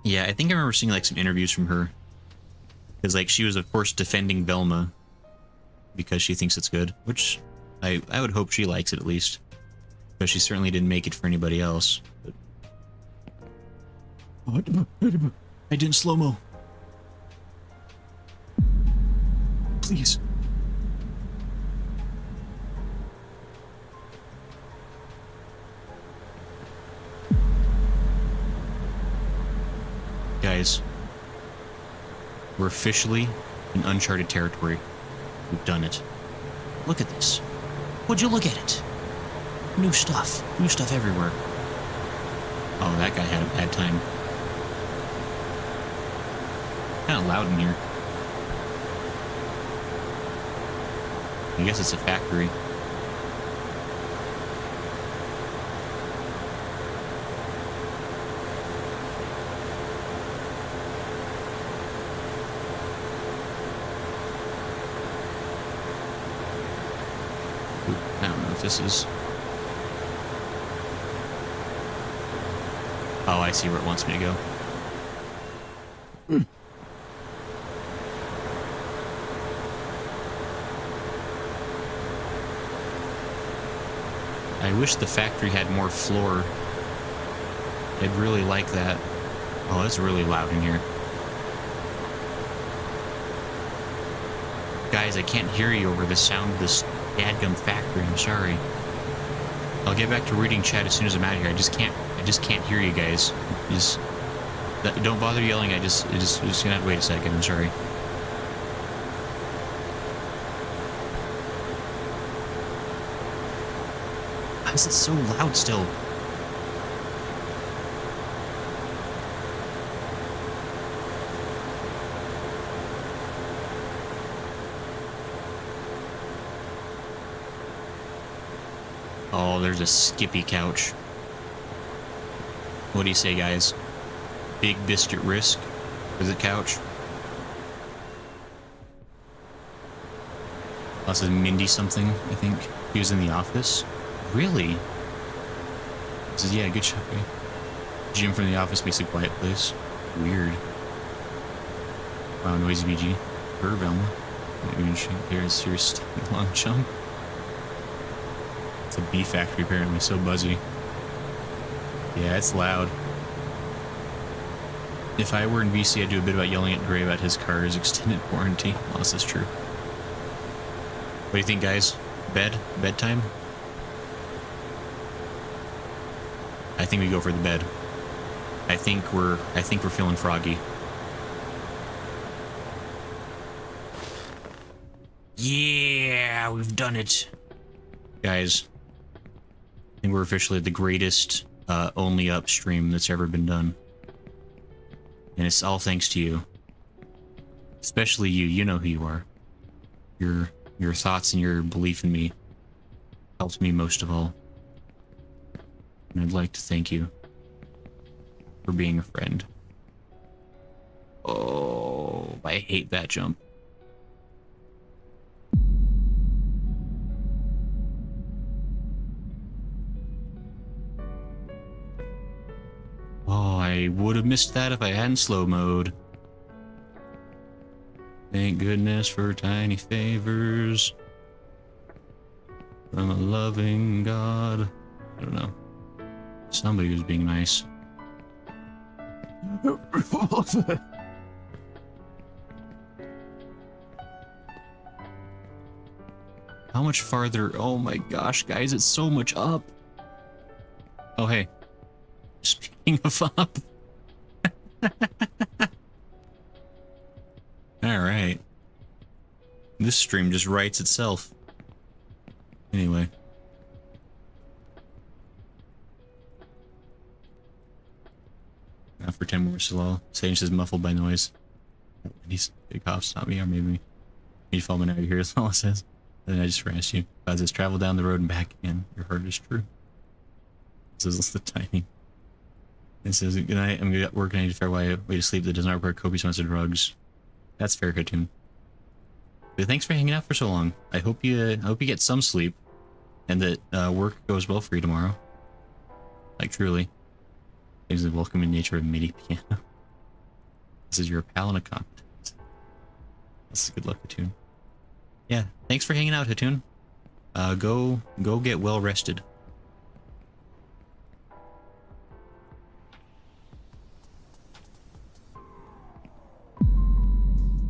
Yeah, I think I remember seeing like some interviews from her. Because like she was of course defending Velma. Because she thinks it's good. Which I would hope she likes it at least. Because she certainly didn't make it for anybody else. But... I didn't slow-mo. Please. Guys, we're officially in uncharted territory. We've done it. Look at this. Would you look at it? New stuff. New stuff everywhere. Oh, that guy had a bad time. Kind of loud in here. I guess it's a factory. I don't know if this is... Oh, I see where it wants me to go. I wish the factory had more floor. I'd really like that. Oh, it's really loud in here. Guys, I can't hear you over the sound of this dadgum factory. I'm sorry. I'll get back to reading chat as soon as I'm out of here. I just can't hear you guys. Just don't bother yelling. We're just gonna have to wait a second. I'm sorry. Why is it so loud still? Oh, there's a Skippy couch. What do you say, guys? Big biscuit risk for the couch. This is Mindy something, I think. He was in the office. Really? He says, yeah, good shot, right? Jim from the office makes a quiet place. Weird. Wow, noisy BG. Her Velma. There's your long chunk. It's a bee factory apparently, so buzzy. Yeah, it's loud. If I were in VC, I'd do a bit about yelling at Gray about his car's extended warranty. Well, this is true. What do you think, guys? Bedtime? I think we go for the bed. I think we're feeling froggy. Yeah, we've done it. Guys, I think we're officially the greatest only up stream that's ever been done. And it's all thanks to you. Especially you. You know who you are. Your thoughts and your belief in me helped me most of all. And I'd like to thank you for being a friend. Oh, I hate that jump. Oh, I would have missed that if I hadn't slow mode. Thank goodness for tiny favors from a loving God. I don't know. Somebody was being nice. How much farther? Oh my gosh, guys, it's so much up. Oh, hey. Speaking of up. Alright. This stream just writes itself. Anyway. Now for 10 more slow. Sage says muffled by noise. These big hops not me, or maybe you fall out of here, that's all it says. Then I just harassed you. As it's travel down the road and back again. Your heart is true. This is the timing. It says, good night, I'm gonna work, I need a fair way to sleep that does not require copious amounts of drugs. That's fair, cartoon. But thanks for hanging out for so long. I hope you get some sleep. And that work goes well for you tomorrow. Like, truly. Things the welcoming nature of MIDI piano. This is your pal and a competent. That's a good luck, Hatoon. Yeah, thanks for hanging out, Hatoon. Go get well rested.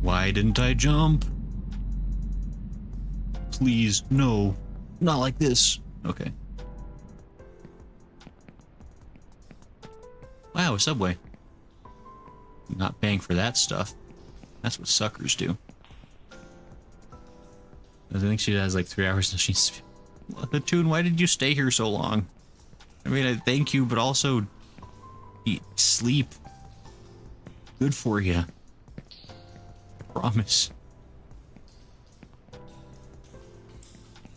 Why didn't I jump? Please, no. Not like this. Okay. Wow, a subway. Not paying for that stuff. That's what suckers do. I think she has like 3 hours and she's... Hatoon, why did you stay here so long? I mean, I thank you, but also... Eat, sleep. Good for you. Promise.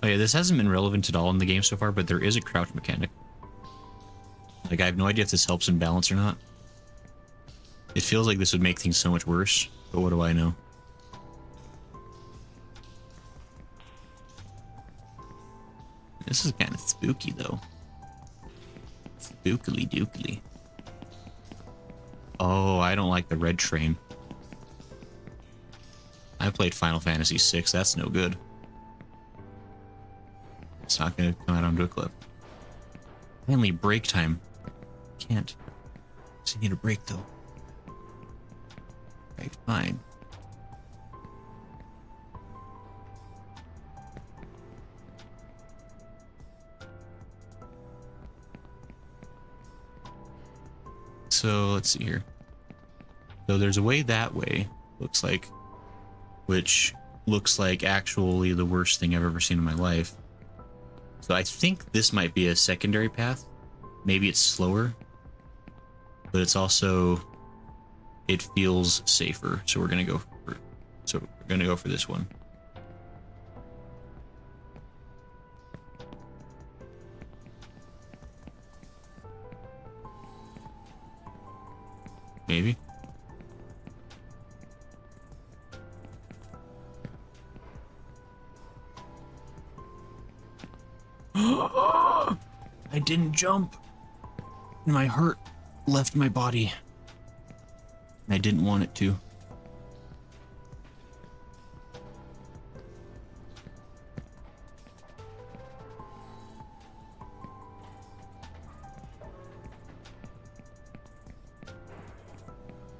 Oh yeah, this hasn't been relevant at all in the game so far, but there is a crouch mechanic. Like, I have no idea if this helps in balance or not. It feels like this would make things so much worse, but what do I know? This is kind of spooky, though. Spookily dookily. Oh, I don't like the red train. I played Final Fantasy VI, that's no good. It's not gonna come out onto a cliff. Finally, break time. Can't. Just need a break, though. Right, fine. So, let's see here. So there's a way that way, looks like, which looks like actually the worst thing I've ever seen in my life. So I think this might be a secondary path. Maybe it's slower, but it's also, it feels safer. So we're gonna go for this one. Maybe. I didn't jump. My heart left my body. I didn't want it to.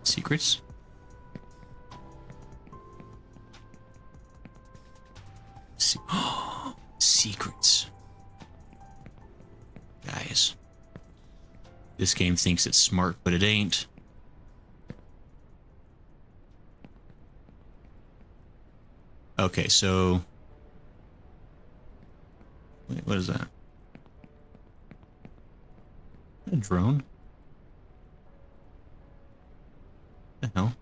Secrets? Secrets. Guys. This game thinks it's smart, but it ain't. Okay, so... Wait, what is that? A drone? What the hell?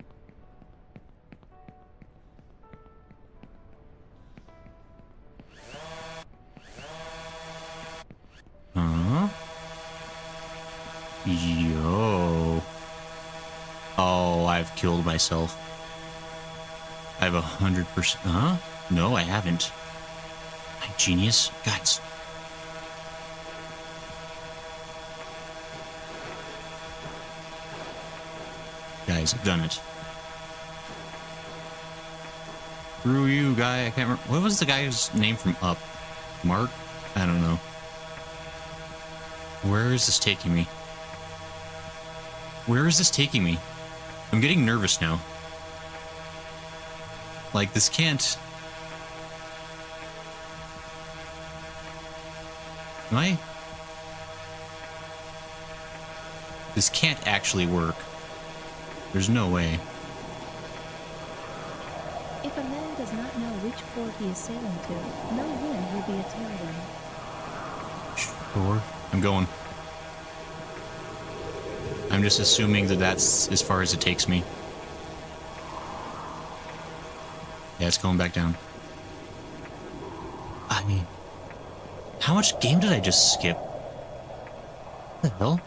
Yo. Oh, I've killed myself. I have 100%. Huh? No, I haven't. My genius. Guys. Guys, I've done it. Screw you, guy. I can't remember. What was the guy's name from Up? Mark? I don't know. Where is this taking me? Where is this taking me? I'm getting nervous now. Like, this can't... Am I... This can't actually work. There's no way. If a man does not know which port he is sailing to, no wind will be a tailwind. Sure. I'm going. I'm just assuming that that's as far as it takes me. Yeah, it's going back down. I mean, how much game did I just skip? What the hell?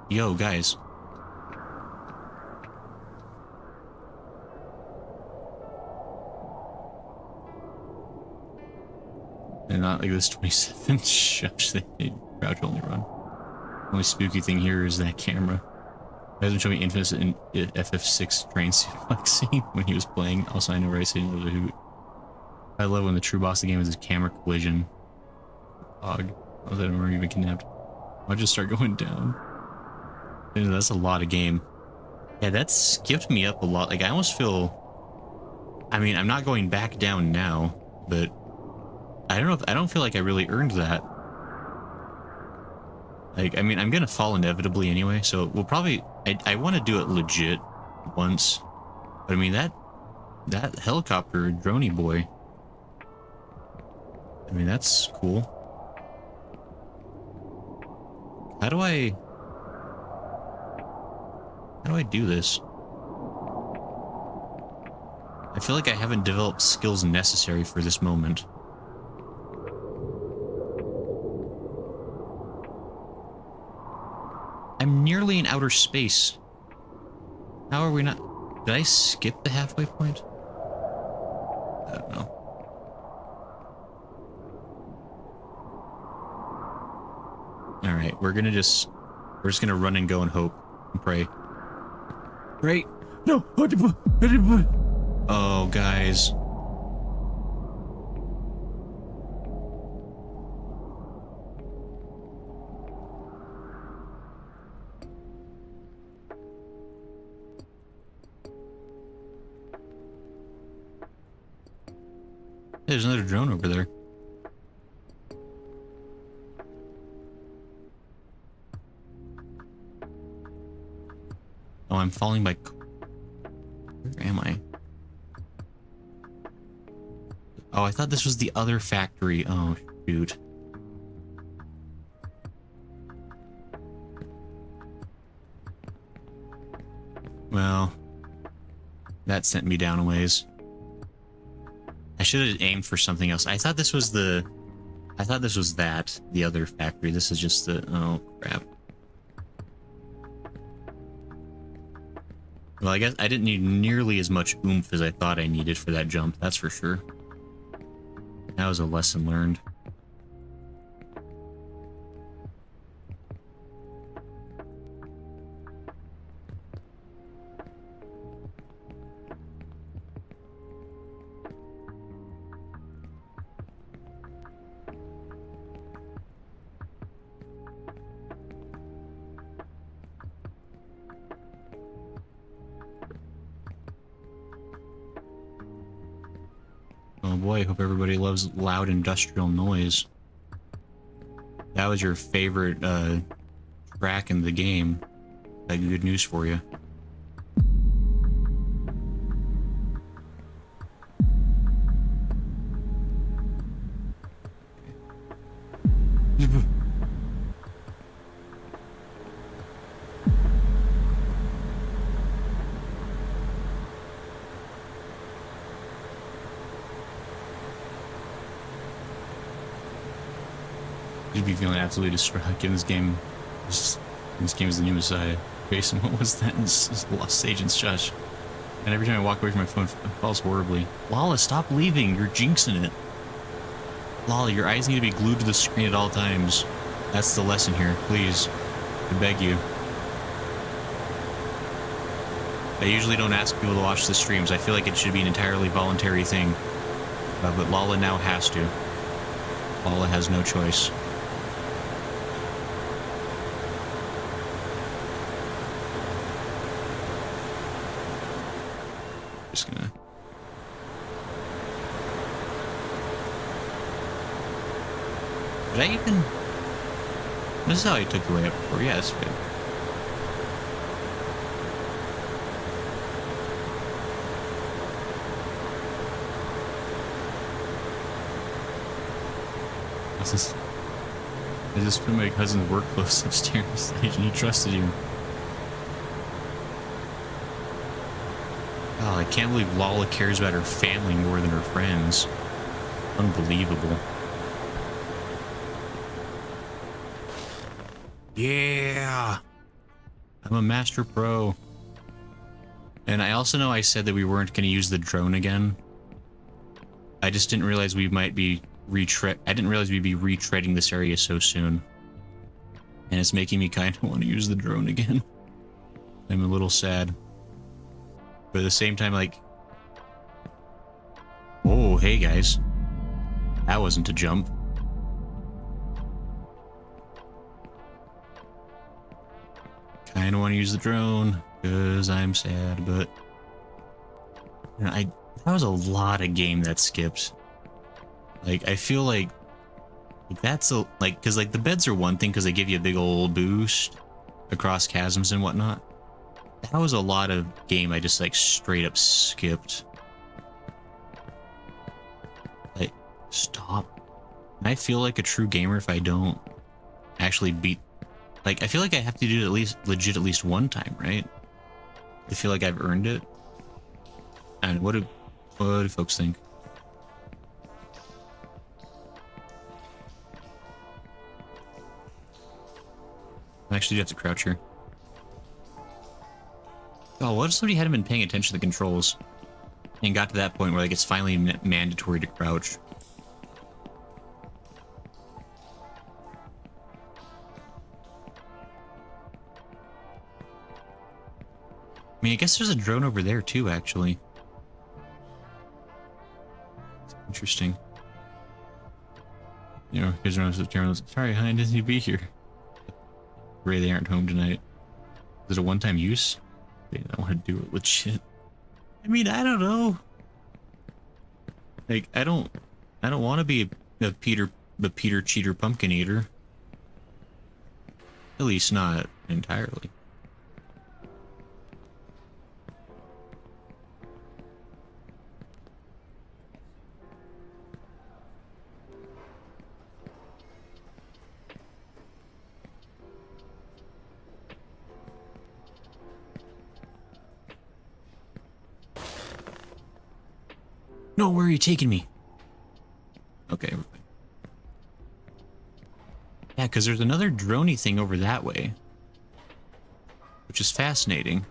Yo, guys. And not like this 27 shush, they crouch only run. Only spooky thing here is that camera. It hasn't shown me infamous in FF6 train suplexing when he was playing. Also, I know where I say another hoot. I love when the true boss of the game is a camera collision. Dog. I was never even kidnapped. I'll just start going down. And that's a lot of game. Yeah, that skipped me up a lot. Like, I almost feel... I mean, I'm not going back down now, but... I don't know if... I don't feel like I really earned that. Like, I mean, I'm gonna fall inevitably anyway, so we'll probably... I want to do it legit once. But I mean, that helicopter droney boy... I mean, that's cool. How do I do this? I feel like I haven't developed skills necessary for this moment. I'm nearly in outer space. How are we not... Did I skip the halfway point? I don't know. Alright, we're just gonna run and go and hope and pray. Pray. No! Oh, guys. There's another drone over there. Oh, I'm falling by... Where am I? Oh, I thought this was the other factory. Oh, shoot. Well, that sent me down a ways. I should have aimed for something else. I thought this was the... I thought this was that, the other factory. This is just the... Oh, crap. Well, I guess I didn't need nearly as much oomph as I thought I needed for that jump, that's for sure. That was a lesson learned. Oh boy, I hope everybody loves loud industrial noise. That was your favorite track in the game. I got good news for you. You'd be feeling absolutely distraught given this game. This game is the new Messiah. Grayson, what was that? Lost Agent's Shush. And every time I walk away from my phone, it falls horribly. Lala, stop leaving. You're jinxing it. Lala, your eyes need to be glued to the screen at all times. That's the lesson here. Please. I beg you. I usually don't ask people to watch the streams. I feel like it should be an entirely voluntary thing. But Lala now has to. Lala has no choice. Just gonna... Did I even... This is how I took the way up before. Yeah, that's good. I just put my cousin's work clothes upstairs and he trusted you. Oh, I can't believe Lala cares about her family more than her friends. Unbelievable. Yeah! I'm a master pro. And I also know I said that we weren't going to use the drone again. I just didn't realize we might be I didn't realize we'd be retreading this area so soon. And it's making me kind of want to use the drone again. I'm a little sad. But at the same time, like... Oh, hey guys. That wasn't a jump. Kind of want to use the drone, because I'm sad, but... You know, that was a lot of game that skipped. Like, I feel like that's a, like, because like the beds are one thing because they give you a big old boost across chasms and whatnot. That was a lot of game I just like straight up skipped. Like, stop. And I feel like a true gamer if I don't actually beat, like, I feel like I have to do it at least one time, right? I feel like I've earned it. And what do folks think? I actually do have to crouch here. Oh, what if somebody hadn't been paying attention to the controls and got to that point where like it's finally mandatory to crouch? I mean, I guess there's a drone over there too, actually. It's interesting. You know, because journalists, sorry, honey, didn't you be here? Ray, they aren't home tonight. Is it a one-time use? I don't want to do it legit. I mean, I don't know. Like, I don't want to be a Peter Cheater pumpkin eater. At least not entirely. No, where are you taking me? Okay. Yeah, because there's another droney thing over that way. Which is fascinating.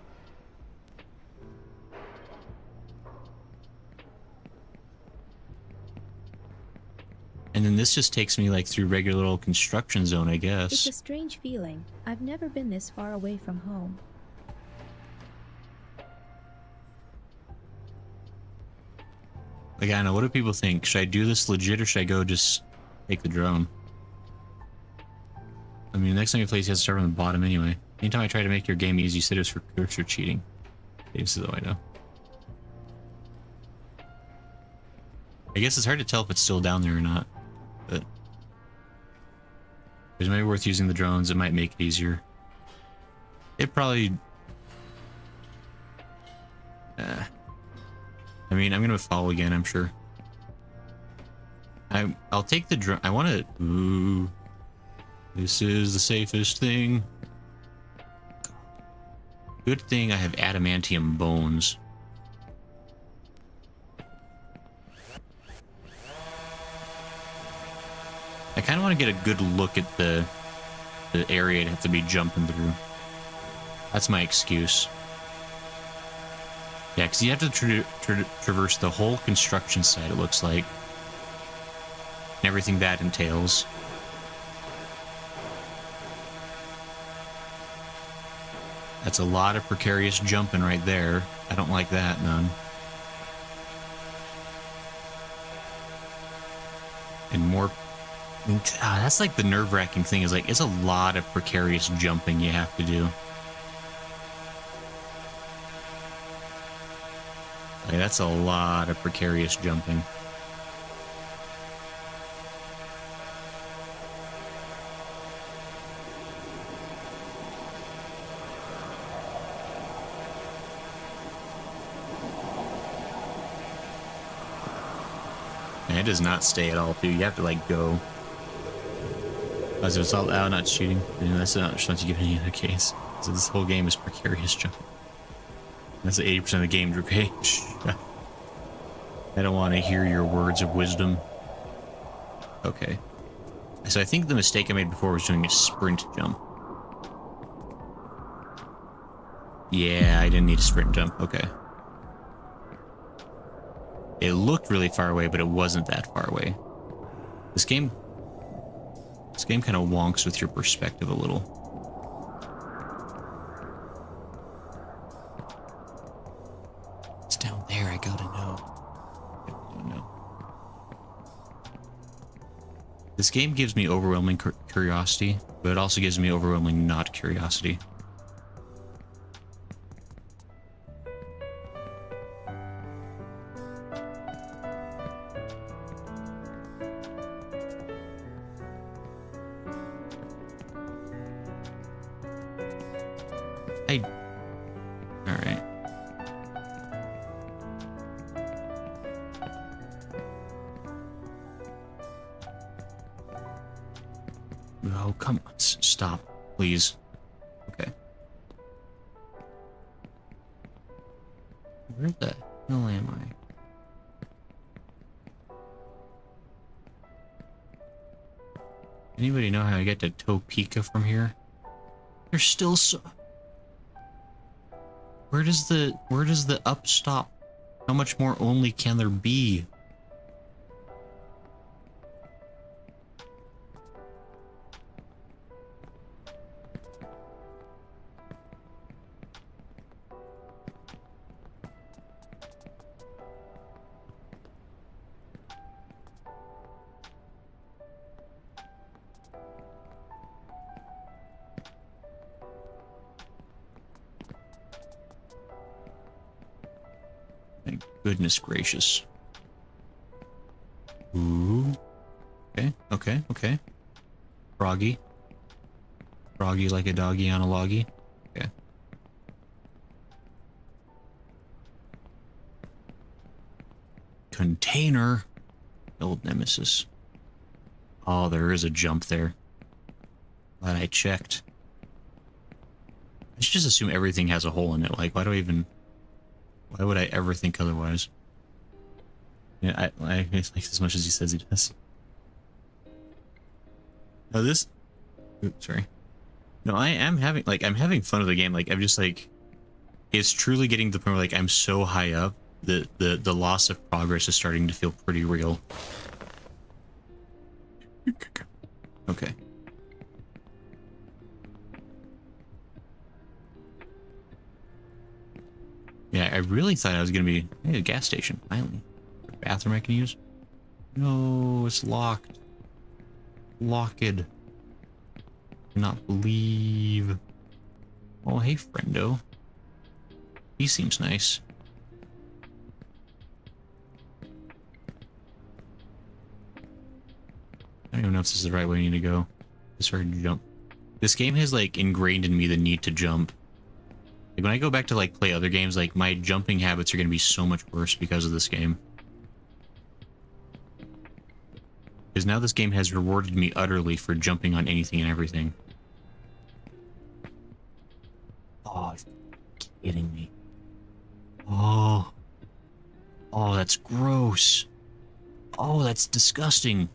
And then this just takes me like through regular old construction zone, I guess. It's a strange feeling. I've never been this far away from home. Like, I don't know, what do people think? Should I do this legit or should I go just take the drone? I mean, next time you play, you have to start from the bottom anyway. Anytime I try to make your game easy, you said it was for cursor cheating. This is all I know. I guess it's hard to tell if it's still down there or not, but it might be worth using the drones. It might make it easier. It probably... I mean, I'm gonna fall again, I'm sure. I'll take the drone. I want to... Ooh. This is the safest thing. Good thing I have adamantium bones. I kind of want to get a good look at the area I'd have to be jumping through. That's my excuse. Yeah, because you have to traverse the whole construction site, it looks like. And everything that entails. That's a lot of precarious jumping right there. I don't like that, none. And more... that's like the nerve-wracking thing, is like, it's a lot of precarious jumping you have to do. Like, that's a lot of precarious jumping. And it does not stay at all, too. You have to, like, go. As it's all out, not shooting. And that's not what you give any other case. So this whole game is precarious jumping. That's 80% of the game, Drew. Hey, I don't want to hear your words of wisdom. Okay. So I think the mistake I made before was doing a sprint jump. Yeah, I didn't need a sprint jump. Okay. It looked really far away, but it wasn't that far away. This game kind of wonks with your perspective a little. It's down there, I gotta know. I don't know. This game gives me overwhelming curiosity, but it also gives me overwhelming not curiosity. Alright. Oh, come on. Stop, please. Okay. Where the hell am I? Anybody know how I get to Topeka from here? There's still so... Where does the up stop? How much more only can there be? Thank goodness gracious. Ooh. Okay. Froggy. Froggy like a doggy on a loggy. Okay. Container. Old nemesis. Oh, there is a jump there. Glad I checked. I should just assume everything has a hole in it. Like, why would I ever think otherwise? Yeah, I like as much as he says he does. No, this... Oops, sorry. No, I'm having fun with the game. Like, I'm just like... It's truly getting to the point where, like, I'm so high up that the loss of progress is starting to feel pretty real. Okay. Yeah, I really thought I was gonna be a gas station, finally. A bathroom I can use? No, it's locked. Locked. Cannot believe. Oh, hey, friendo. He seems nice. I don't even know if this is the right way I need to go. It's hard to jump. This game has, like, ingrained in me the need to jump. Like, when I go back to, like, play other games, like, my jumping habits are going to be so much worse because of this game. Because now this game has rewarded me utterly for jumping on anything and everything. Oh, you're kidding me. Oh. Oh, that's gross. Oh, that's disgusting.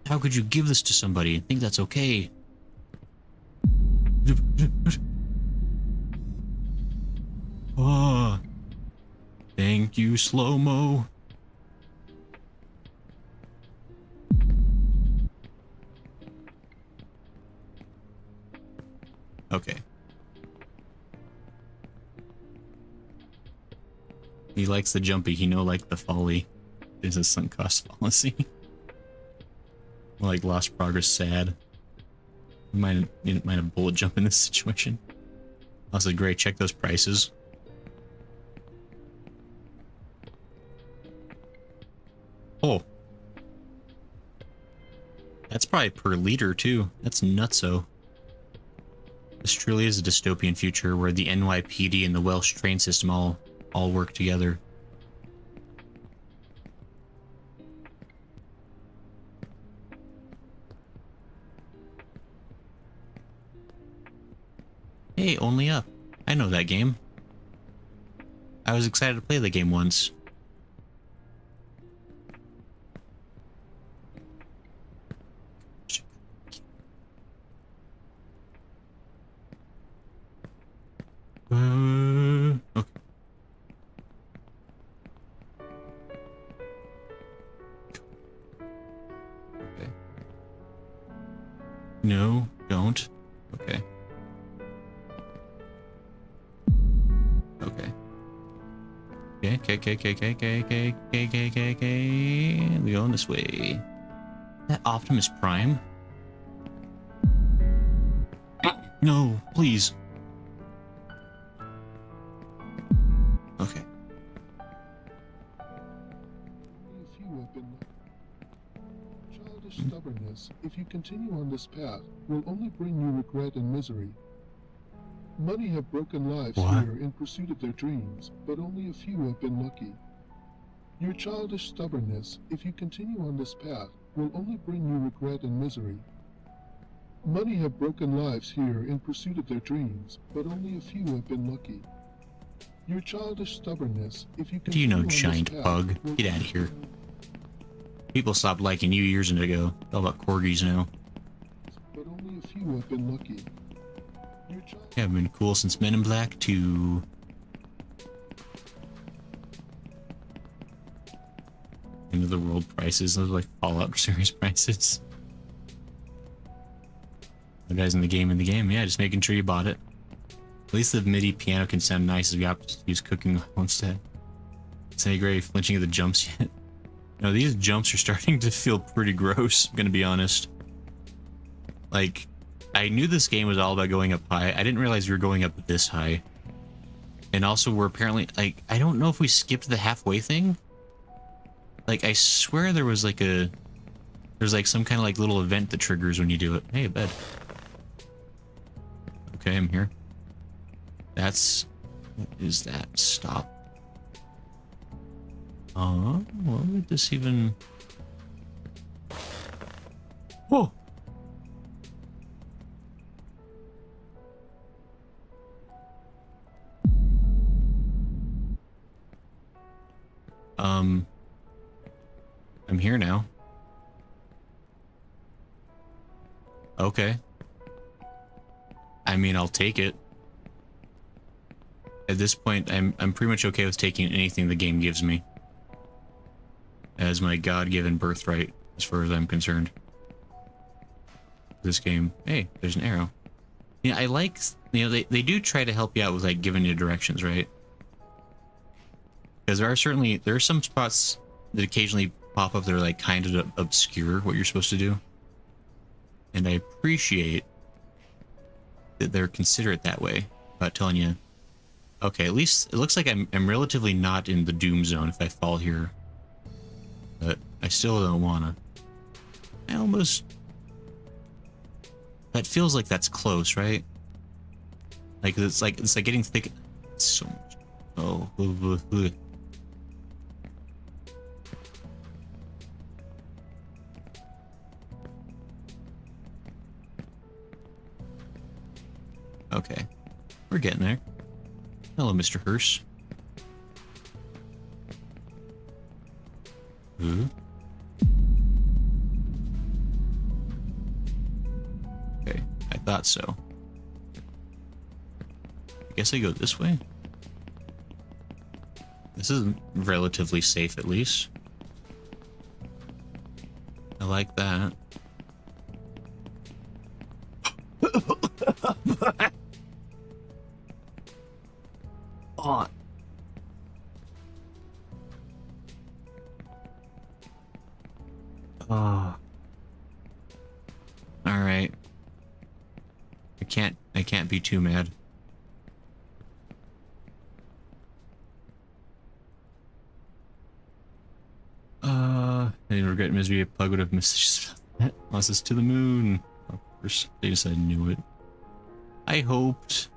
How could you give this to somebody and think that's okay? Oh, thank you, slow-mo. Okay. He likes the jumpy, he no like the folly. Is a sunk cost fallacy. Like lost progress sad. You might have bullet jump in this situation. Also great, check those prices. Oh. That's probably per liter too. That's nutso. This truly is a dystopian future where the NYPD and the Welsh train system all work together. Hey, Only Up. I know that game. I was excited to play the game once. Okay. Okay. No, don't. Okay. Okay. Okay. We going this way. That Optimus Prime? No, please. Okay. Childish stubbornness, if you continue on this path, will only bring you regret and misery. Many have broken lives here in pursuit of their dreams, but only a few have been lucky. Your childish stubbornness, if you continue on this path, will only bring you regret and misery. Many have broken lives here in pursuit of their dreams, but only a few have been lucky. Your childish stubbornness, if you Do you know continue on this Giant path, Pug? will Get out of here. People stopped liking you years ago. It's all about corgis now. But only a few have been lucky. Yeah, I've been cool since Men in Black 2. End of the world prices. Those are like Fallout series prices. The guys in the game Yeah, just making sure you bought it. At least the MIDI piano can sound nice if you have to use cooking oil instead. Is any great flinching of the jumps yet? No, these jumps are starting to feel pretty gross, I'm gonna be honest. Like, I knew this game was all about going up high. I didn't realize we were going up this high. And also, we're apparently, like, I don't know if we skipped the halfway thing. Like, I swear there was like there's like some kind of like little event that triggers when you do it. Hey, a bed. Okay, I'm here. What is that? Stop. What would this even... Whoa! I'm here now. Okay. I mean, I'll take it. At this point, I'm pretty much okay with taking anything the game gives me. As my God-given birthright, as far as I'm concerned. This game. Hey, there's an arrow. Yeah, I like, you know, they do try to help you out with like giving you directions, right? Because there are some spots that occasionally pop up that are like kind of obscure what you're supposed to do. And I appreciate that they're considerate that way about telling you, okay, at least it looks like I'm relatively not in the doom zone if I fall here. But I still don't wanna. That feels like that's close, right? Like it's like getting thick. It's so much. Oh. Okay, we're getting there. Hello, Mr. Hearst. thought so. I guess I go this way. This is relatively safe, at least. I like that. Oh. Oh. All right. I can't be too mad. I didn't regret misery. A plug would have missed lost us to the moon. Of course, they just I knew it. I hoped.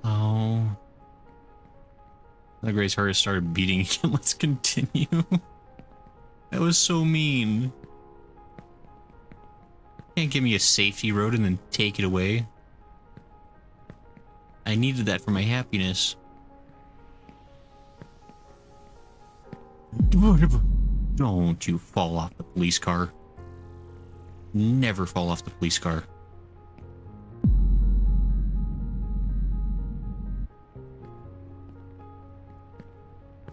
Oh. The Grace heart started beating again. Let's continue. That was so mean. Can't give me a safety road and then take it away. I needed that for my happiness. Don't you fall off the police car. Never fall off the police car.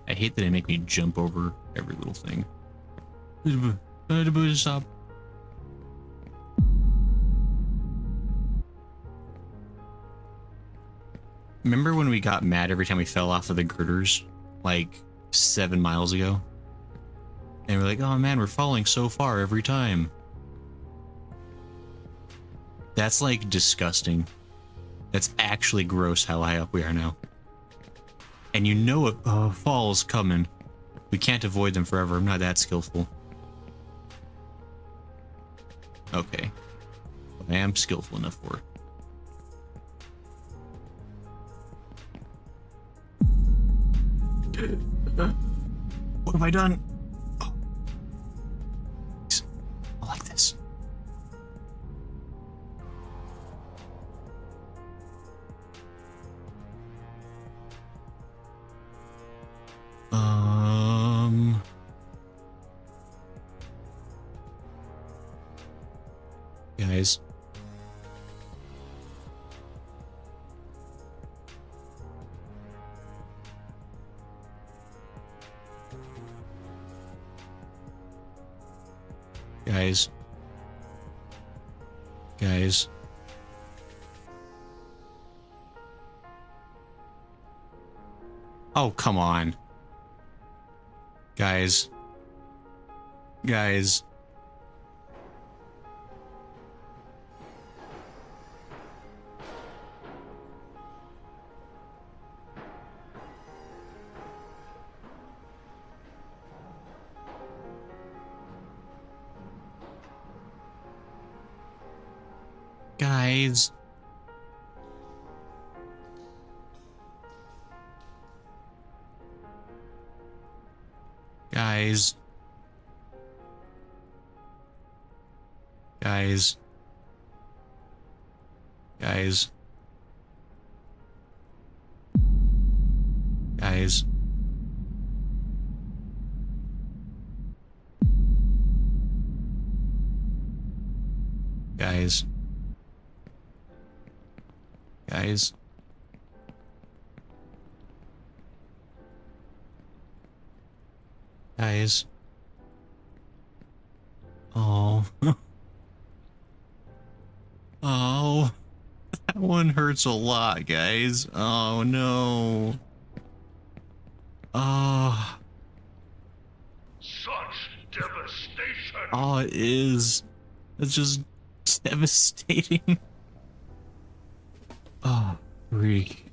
I hate that they make me jump over every little thing. Stop. Remember when we got mad every time we fell off of the girders? Like 7 miles ago? And we're like, oh man, we're falling so far every time. That's like disgusting. That's actually gross how high up we are now. And you know a fall's coming. We can't avoid them forever. I'm not that skillful. Okay. I am skillful enough for it. What have I done? Oh. I like this. Guys. Guys. Oh, come on. Guys. Guys. Guys. Guys. Guys. Guys. Guys. Guys. Guys. Guys. Oh. Oh. That one hurts a lot, guys. Oh, no. Oh. Such devastation! Oh, it is. It's just devastating. Oh, freak.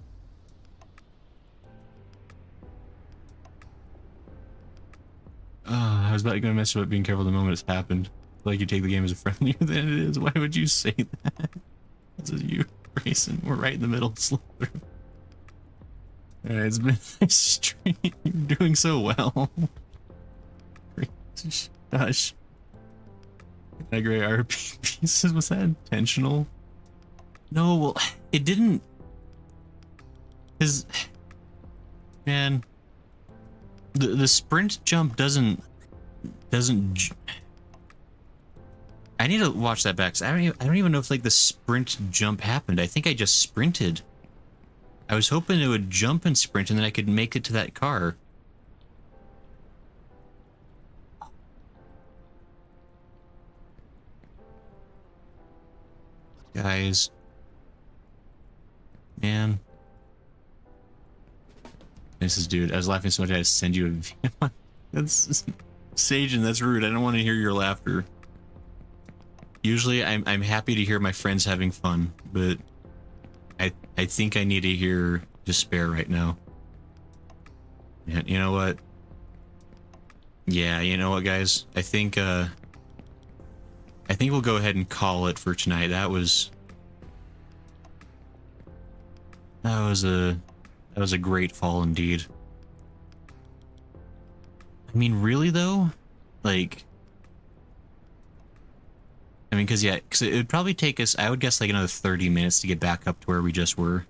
I was about to go mess about being careful the moment it's happened. Like you take the game as a friendlier than it is. Why would you say that? This is you, Grayson. We're right in the middle. Slow through. Alright, it's been a nice stream. You're doing so well. Gosh. That great RP pieces, was that intentional? No, well, it didn't. Cause, man, the sprint jump doesn't I need to watch that back. I don't even know if like the sprint jump happened. I think I just sprinted. I was hoping it would jump and sprint and then I could make it to that car. Guys. Man. This is, dude, I was laughing so much I had to send you a video. That's Sagen, that's rude. I don't want to hear your laughter. Usually I'm happy to hear my friends having fun, but I think I need to hear despair right now. And you know what? Yeah, you know what, guys? I think we'll go ahead and call it for tonight. That was a great fall indeed. I mean, really though, like, I mean, because it would probably take us, I would guess, like another 30 minutes to get back up to where we just were.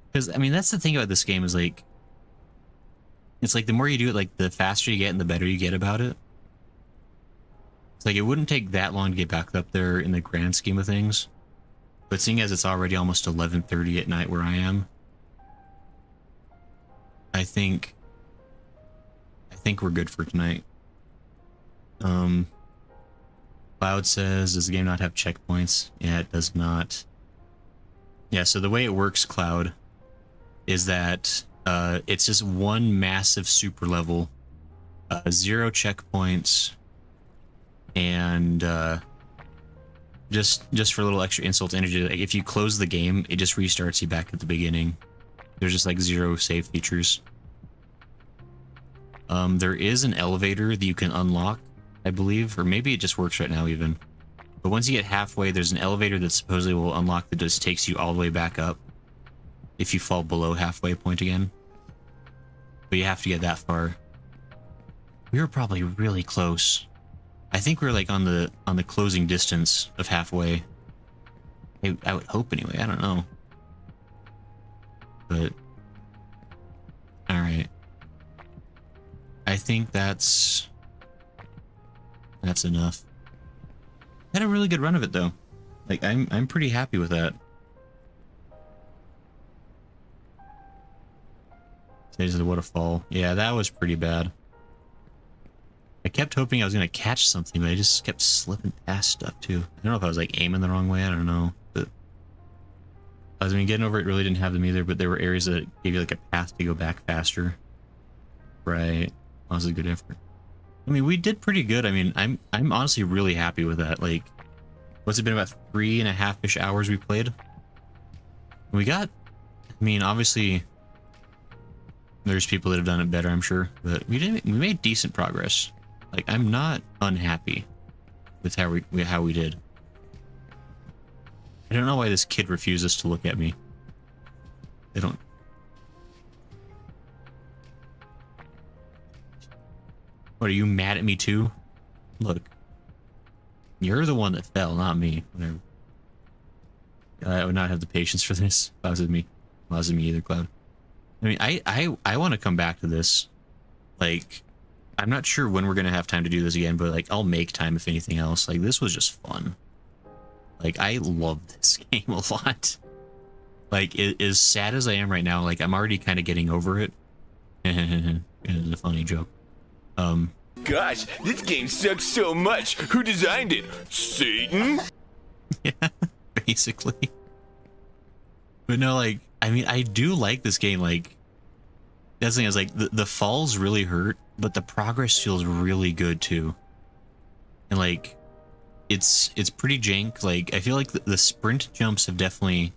Because, I mean, that's the thing about this game is, like, it's like the more you do it, like, the faster you get and the better you get about it. It's like, it wouldn't take that long to get back up there in the grand scheme of things. But seeing as it's already almost 11:30 at night where I am, I think we're good for tonight. Cloud says, does the game not have checkpoints? Yeah, it does not. Yeah, so the way it works, Cloud, is that it's just one massive super level, 0 checkpoints, and just for a little extra insult to energy, like if you close the game, it just restarts you back at the beginning. There's just like 0 save features. There is an elevator that you can unlock, I believe, or maybe it just works right now even. But once you get halfway, there's an elevator that supposedly will unlock that just takes you all the way back up if you fall below halfway point again. But you have to get that far. We were probably really close. I think we're like on the closing distance of halfway. I would hope anyway. I don't know. But all right. I think that's enough. Had a really good run of it though. Like I'm pretty happy with that. Stage of the Waterfall. Yeah, that was pretty bad. I kept hoping I was gonna catch something, but I just kept slipping past stuff too. I don't know if I was like aiming the wrong way, I don't know. But I mean, getting over it really didn't have them either, but there were areas that gave you like a path to go back faster. Right. That was a good effort. I mean, we did pretty good. I mean, I'm honestly really happy with that. Like, what's it been, about 3.5-ish hours we played? We got, I mean, obviously there's people that have done it better, I'm sure, but we made decent progress. Like, I'm not unhappy with how we did. I don't know why this kid refuses to look at me. They don't. What, are you mad at me too? Look, you're the one that fell, not me. Whatever. I would not have the patience for this. That wasn't me. That wasn't me either, Cloud. I mean, I want to come back to this. Like, I'm not sure when we're gonna have time to do this again, but like, I'll make time if anything else. Like, this was just fun. Like, I love this game a lot. Like, as sad as I am right now, like, I'm already kind of getting over it. It's a funny joke. Gosh, this game sucks so much. Who designed it? Satan? Yeah, basically. But no, like, I mean, I do like this game. Like, that's the thing is, like, the falls really hurt, but the progress feels really good too. And like, it's pretty jank. Like, I feel like the sprint jumps have definitely,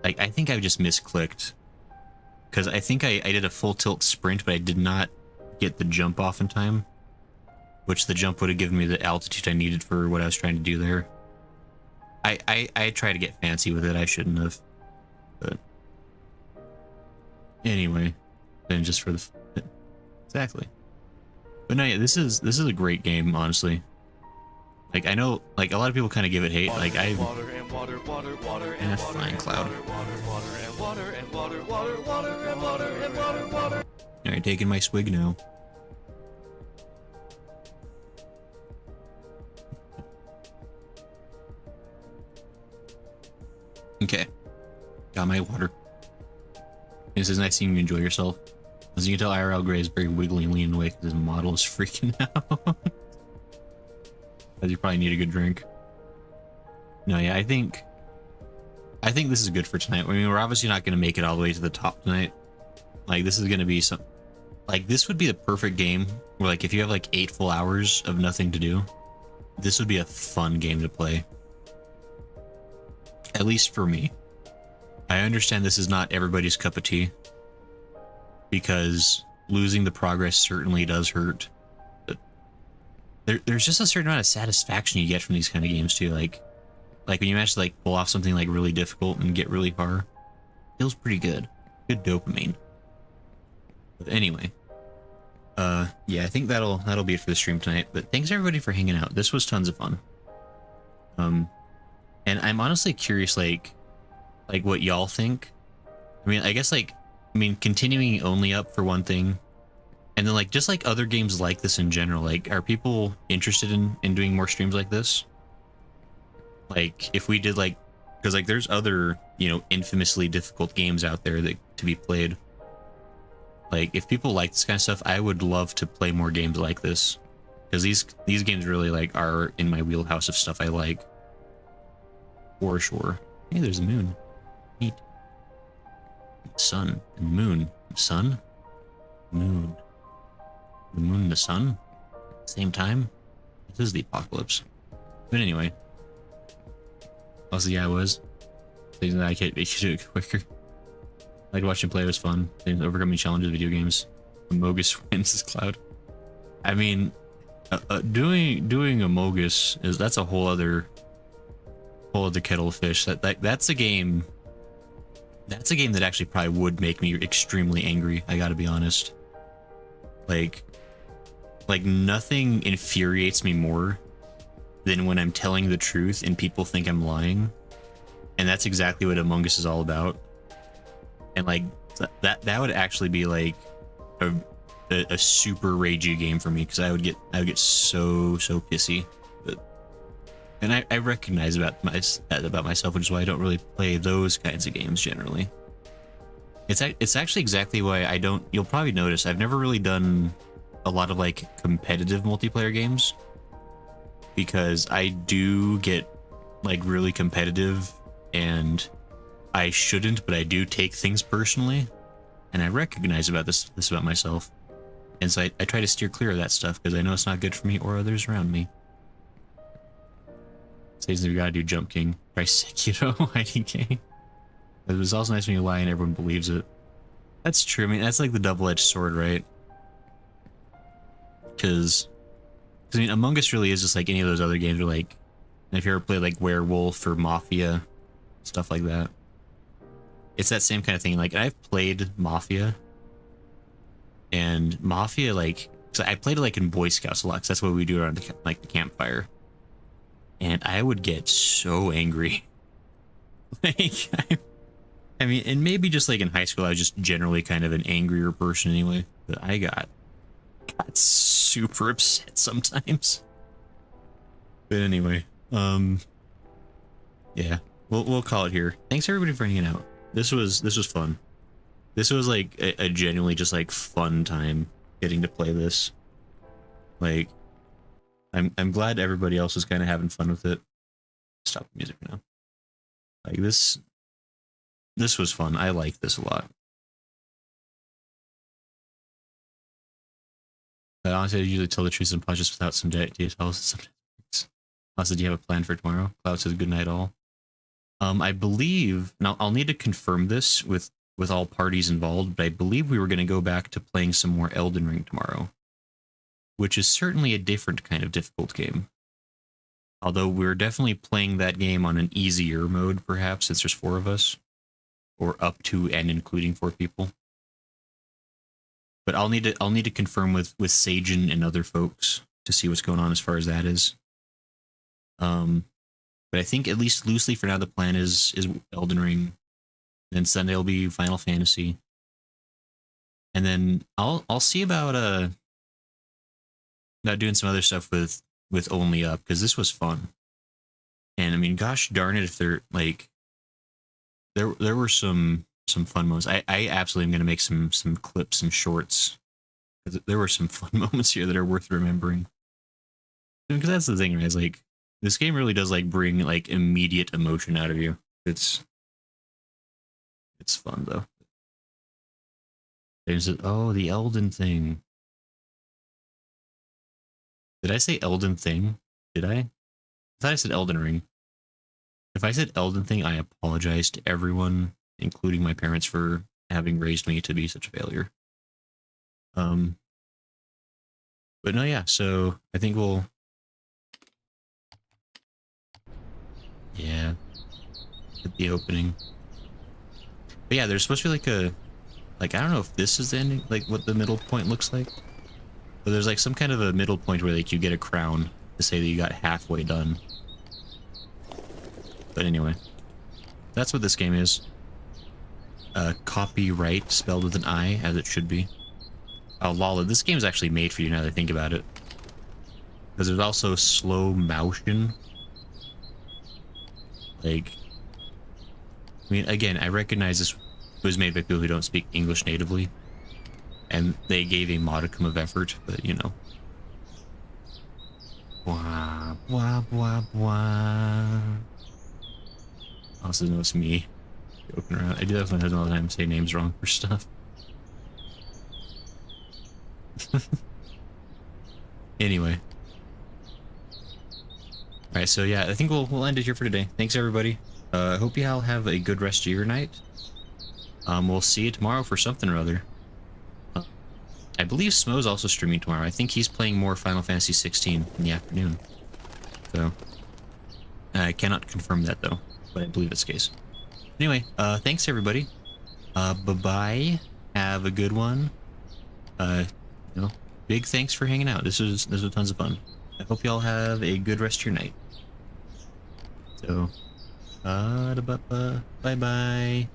like, I think I've just misclicked, because I think I did a full tilt sprint, but I did not get the jump off in time, which the jump would have given me the altitude I needed for what I was trying to do there. I tried to get fancy with it. I shouldn't have, but anyway, then just for the exactly. But no, yeah, this is a great game, honestly. Like, I know, like, a lot of people kind of give it hate. Like, fine, Cloud. All right, taking my swig now. Okay. Got my water. This is nice seeing you enjoy yourself. As you can tell, IRL Gray is very wiggly and leaning away because his model is freaking out. As you probably need a good drink. No, yeah, I think this is good for tonight. I mean, we're obviously not going to make it all the way to the top tonight. Like, this is going to be some... Like, this would be the perfect game where, like, if you have, like, 8 full hours of nothing to do, this would be a fun game to play. At least for me. I understand this is not everybody's cup of tea, because losing the progress certainly does hurt. But there's just a certain amount of satisfaction you get from these kind of games too. Like when you manage to like pull off something like really difficult and get really far, feels pretty good. Good dopamine. But anyway, yeah, I think that'll be it for the stream tonight. But thanks everybody for hanging out. This was tons of fun. And I'm honestly curious, like what y'all think. I mean, I guess continuing only up for one thing, and then like just like other games like this in general. Like, are people interested in doing more streams like this? Like, if we did like, because like there's other, you know, infamously difficult games out there that to be played. Like, if people like this kind of stuff, I would love to play more games like this, because these games really like are in my wheelhouse of stuff I like. For sure. Hey, there's a moon. Neat. Sun and moon. Sun? Moon. The moon and the sun? Same time? This is the apocalypse. But anyway. Also, yeah, I was. Things that I can't make you do it quicker. I like watching play, it was fun. Things overcoming challenges, video games. Amogus wins this cloud. I mean, doing Amogus that's a whole other kettle of fish. That's a game. That's a game that actually probably would make me extremely angry. I gotta be honest. Like nothing infuriates me more than when I'm telling the truth and people think I'm lying. And that's exactly what Among Us is all about. And like that would actually be like a super ragey game for me, because I would get so pissy. And I recognize that about myself, which is why I don't really play those kinds of games generally. It's actually exactly why I don't. You'll probably notice I've never really done a lot of like competitive multiplayer games, because I do get like really competitive, and I shouldn't, but I do take things personally, and I recognize this about myself, and so I try to steer clear of that stuff, because I know it's not good for me or others around me. Says we gotta do Jump King. Price Sekiro, IDK. It was also nice when you lie and everyone believes it. That's true. I mean, that's like the double-edged sword, right? Because I mean, Among Us really is just like any of those other games where, like, if you ever played like Werewolf or Mafia, stuff like that. It's that same kind of thing. Like, I've played Mafia, and Mafia, like, so I played it like in Boy Scouts a lot, because that's what we do around the campfire. And I would get so angry. Like, I mean, and maybe just like in high school, I was just generally kind of an angrier person anyway. But I got super upset sometimes. But anyway, yeah, we'll call it here. Thanks everybody for hanging out. This was fun. This was like a genuinely just like fun time getting to play this. Like, I'm glad everybody else was kind of having fun with it. Stop the music now. Like, this was fun. I like this a lot. But honestly, I usually tell the truth sometimes just without some details. Sometimes. Also, do you have a plan for tomorrow? Cloud says good night all. I believe, now I'll need to confirm this with all parties involved, but I believe we were going to go back to playing some more Elden Ring tomorrow, which is certainly a different kind of difficult game. Although we're definitely playing that game on an easier mode, perhaps, since there's 4 of us, or up to and including 4 people. But I'll need to confirm with Sajin and other folks to see what's going on as far as that is. But I think, at least loosely for now, the plan is Elden Ring. Then Sunday will be Final Fantasy. And then I'll see about doing some other stuff with Only Up, because this was fun. And I mean, gosh darn it, if they're like, there were some fun moments. I absolutely am gonna make some clips and shorts because there were some fun moments here that are worth remembering. Because that's the thing, right? It's like this game really does like bring like immediate emotion out of you. It's fun though. There's the Elden thing. Did I say Elden thing? Did I? I thought I said Elden Ring. If I said Elden thing, I apologize to everyone, including my parents, for having raised me to be such a failure. But no, yeah. So I think we'll. Yeah. At the opening. But yeah, there's supposed to be like a, like I don't know if this is the ending, like what the middle point looks like. But there's like some kind of a middle point where like you get a crown to say that you got halfway done. But anyway, that's what this game is. Copyright spelled with an I, as it should be. Oh, Lala, this game is actually made for you now that I think about it. Because there's also slow motion. Like, I mean, again, I recognize this was made by people who don't speak English natively. And they gave a modicum of effort, but you know. Wah, wah, wah, wah. Also, no, it's me joking around. I do that when I all the time say names wrong for stuff. Anyway. Alright, so yeah, I think we'll end it here for today. Thanks everybody. I hope you all have a good rest of your night. We'll see you tomorrow for something or other. I believe Smo's also streaming tomorrow. I think he's playing more Final Fantasy 16 in the afternoon. So I cannot confirm that though, but I believe it's the case. Anyway, thanks everybody. Bye-bye. Have a good one. You know, big thanks for hanging out. This was tons of fun. I hope y'all have a good rest of your night. So, bye-bye.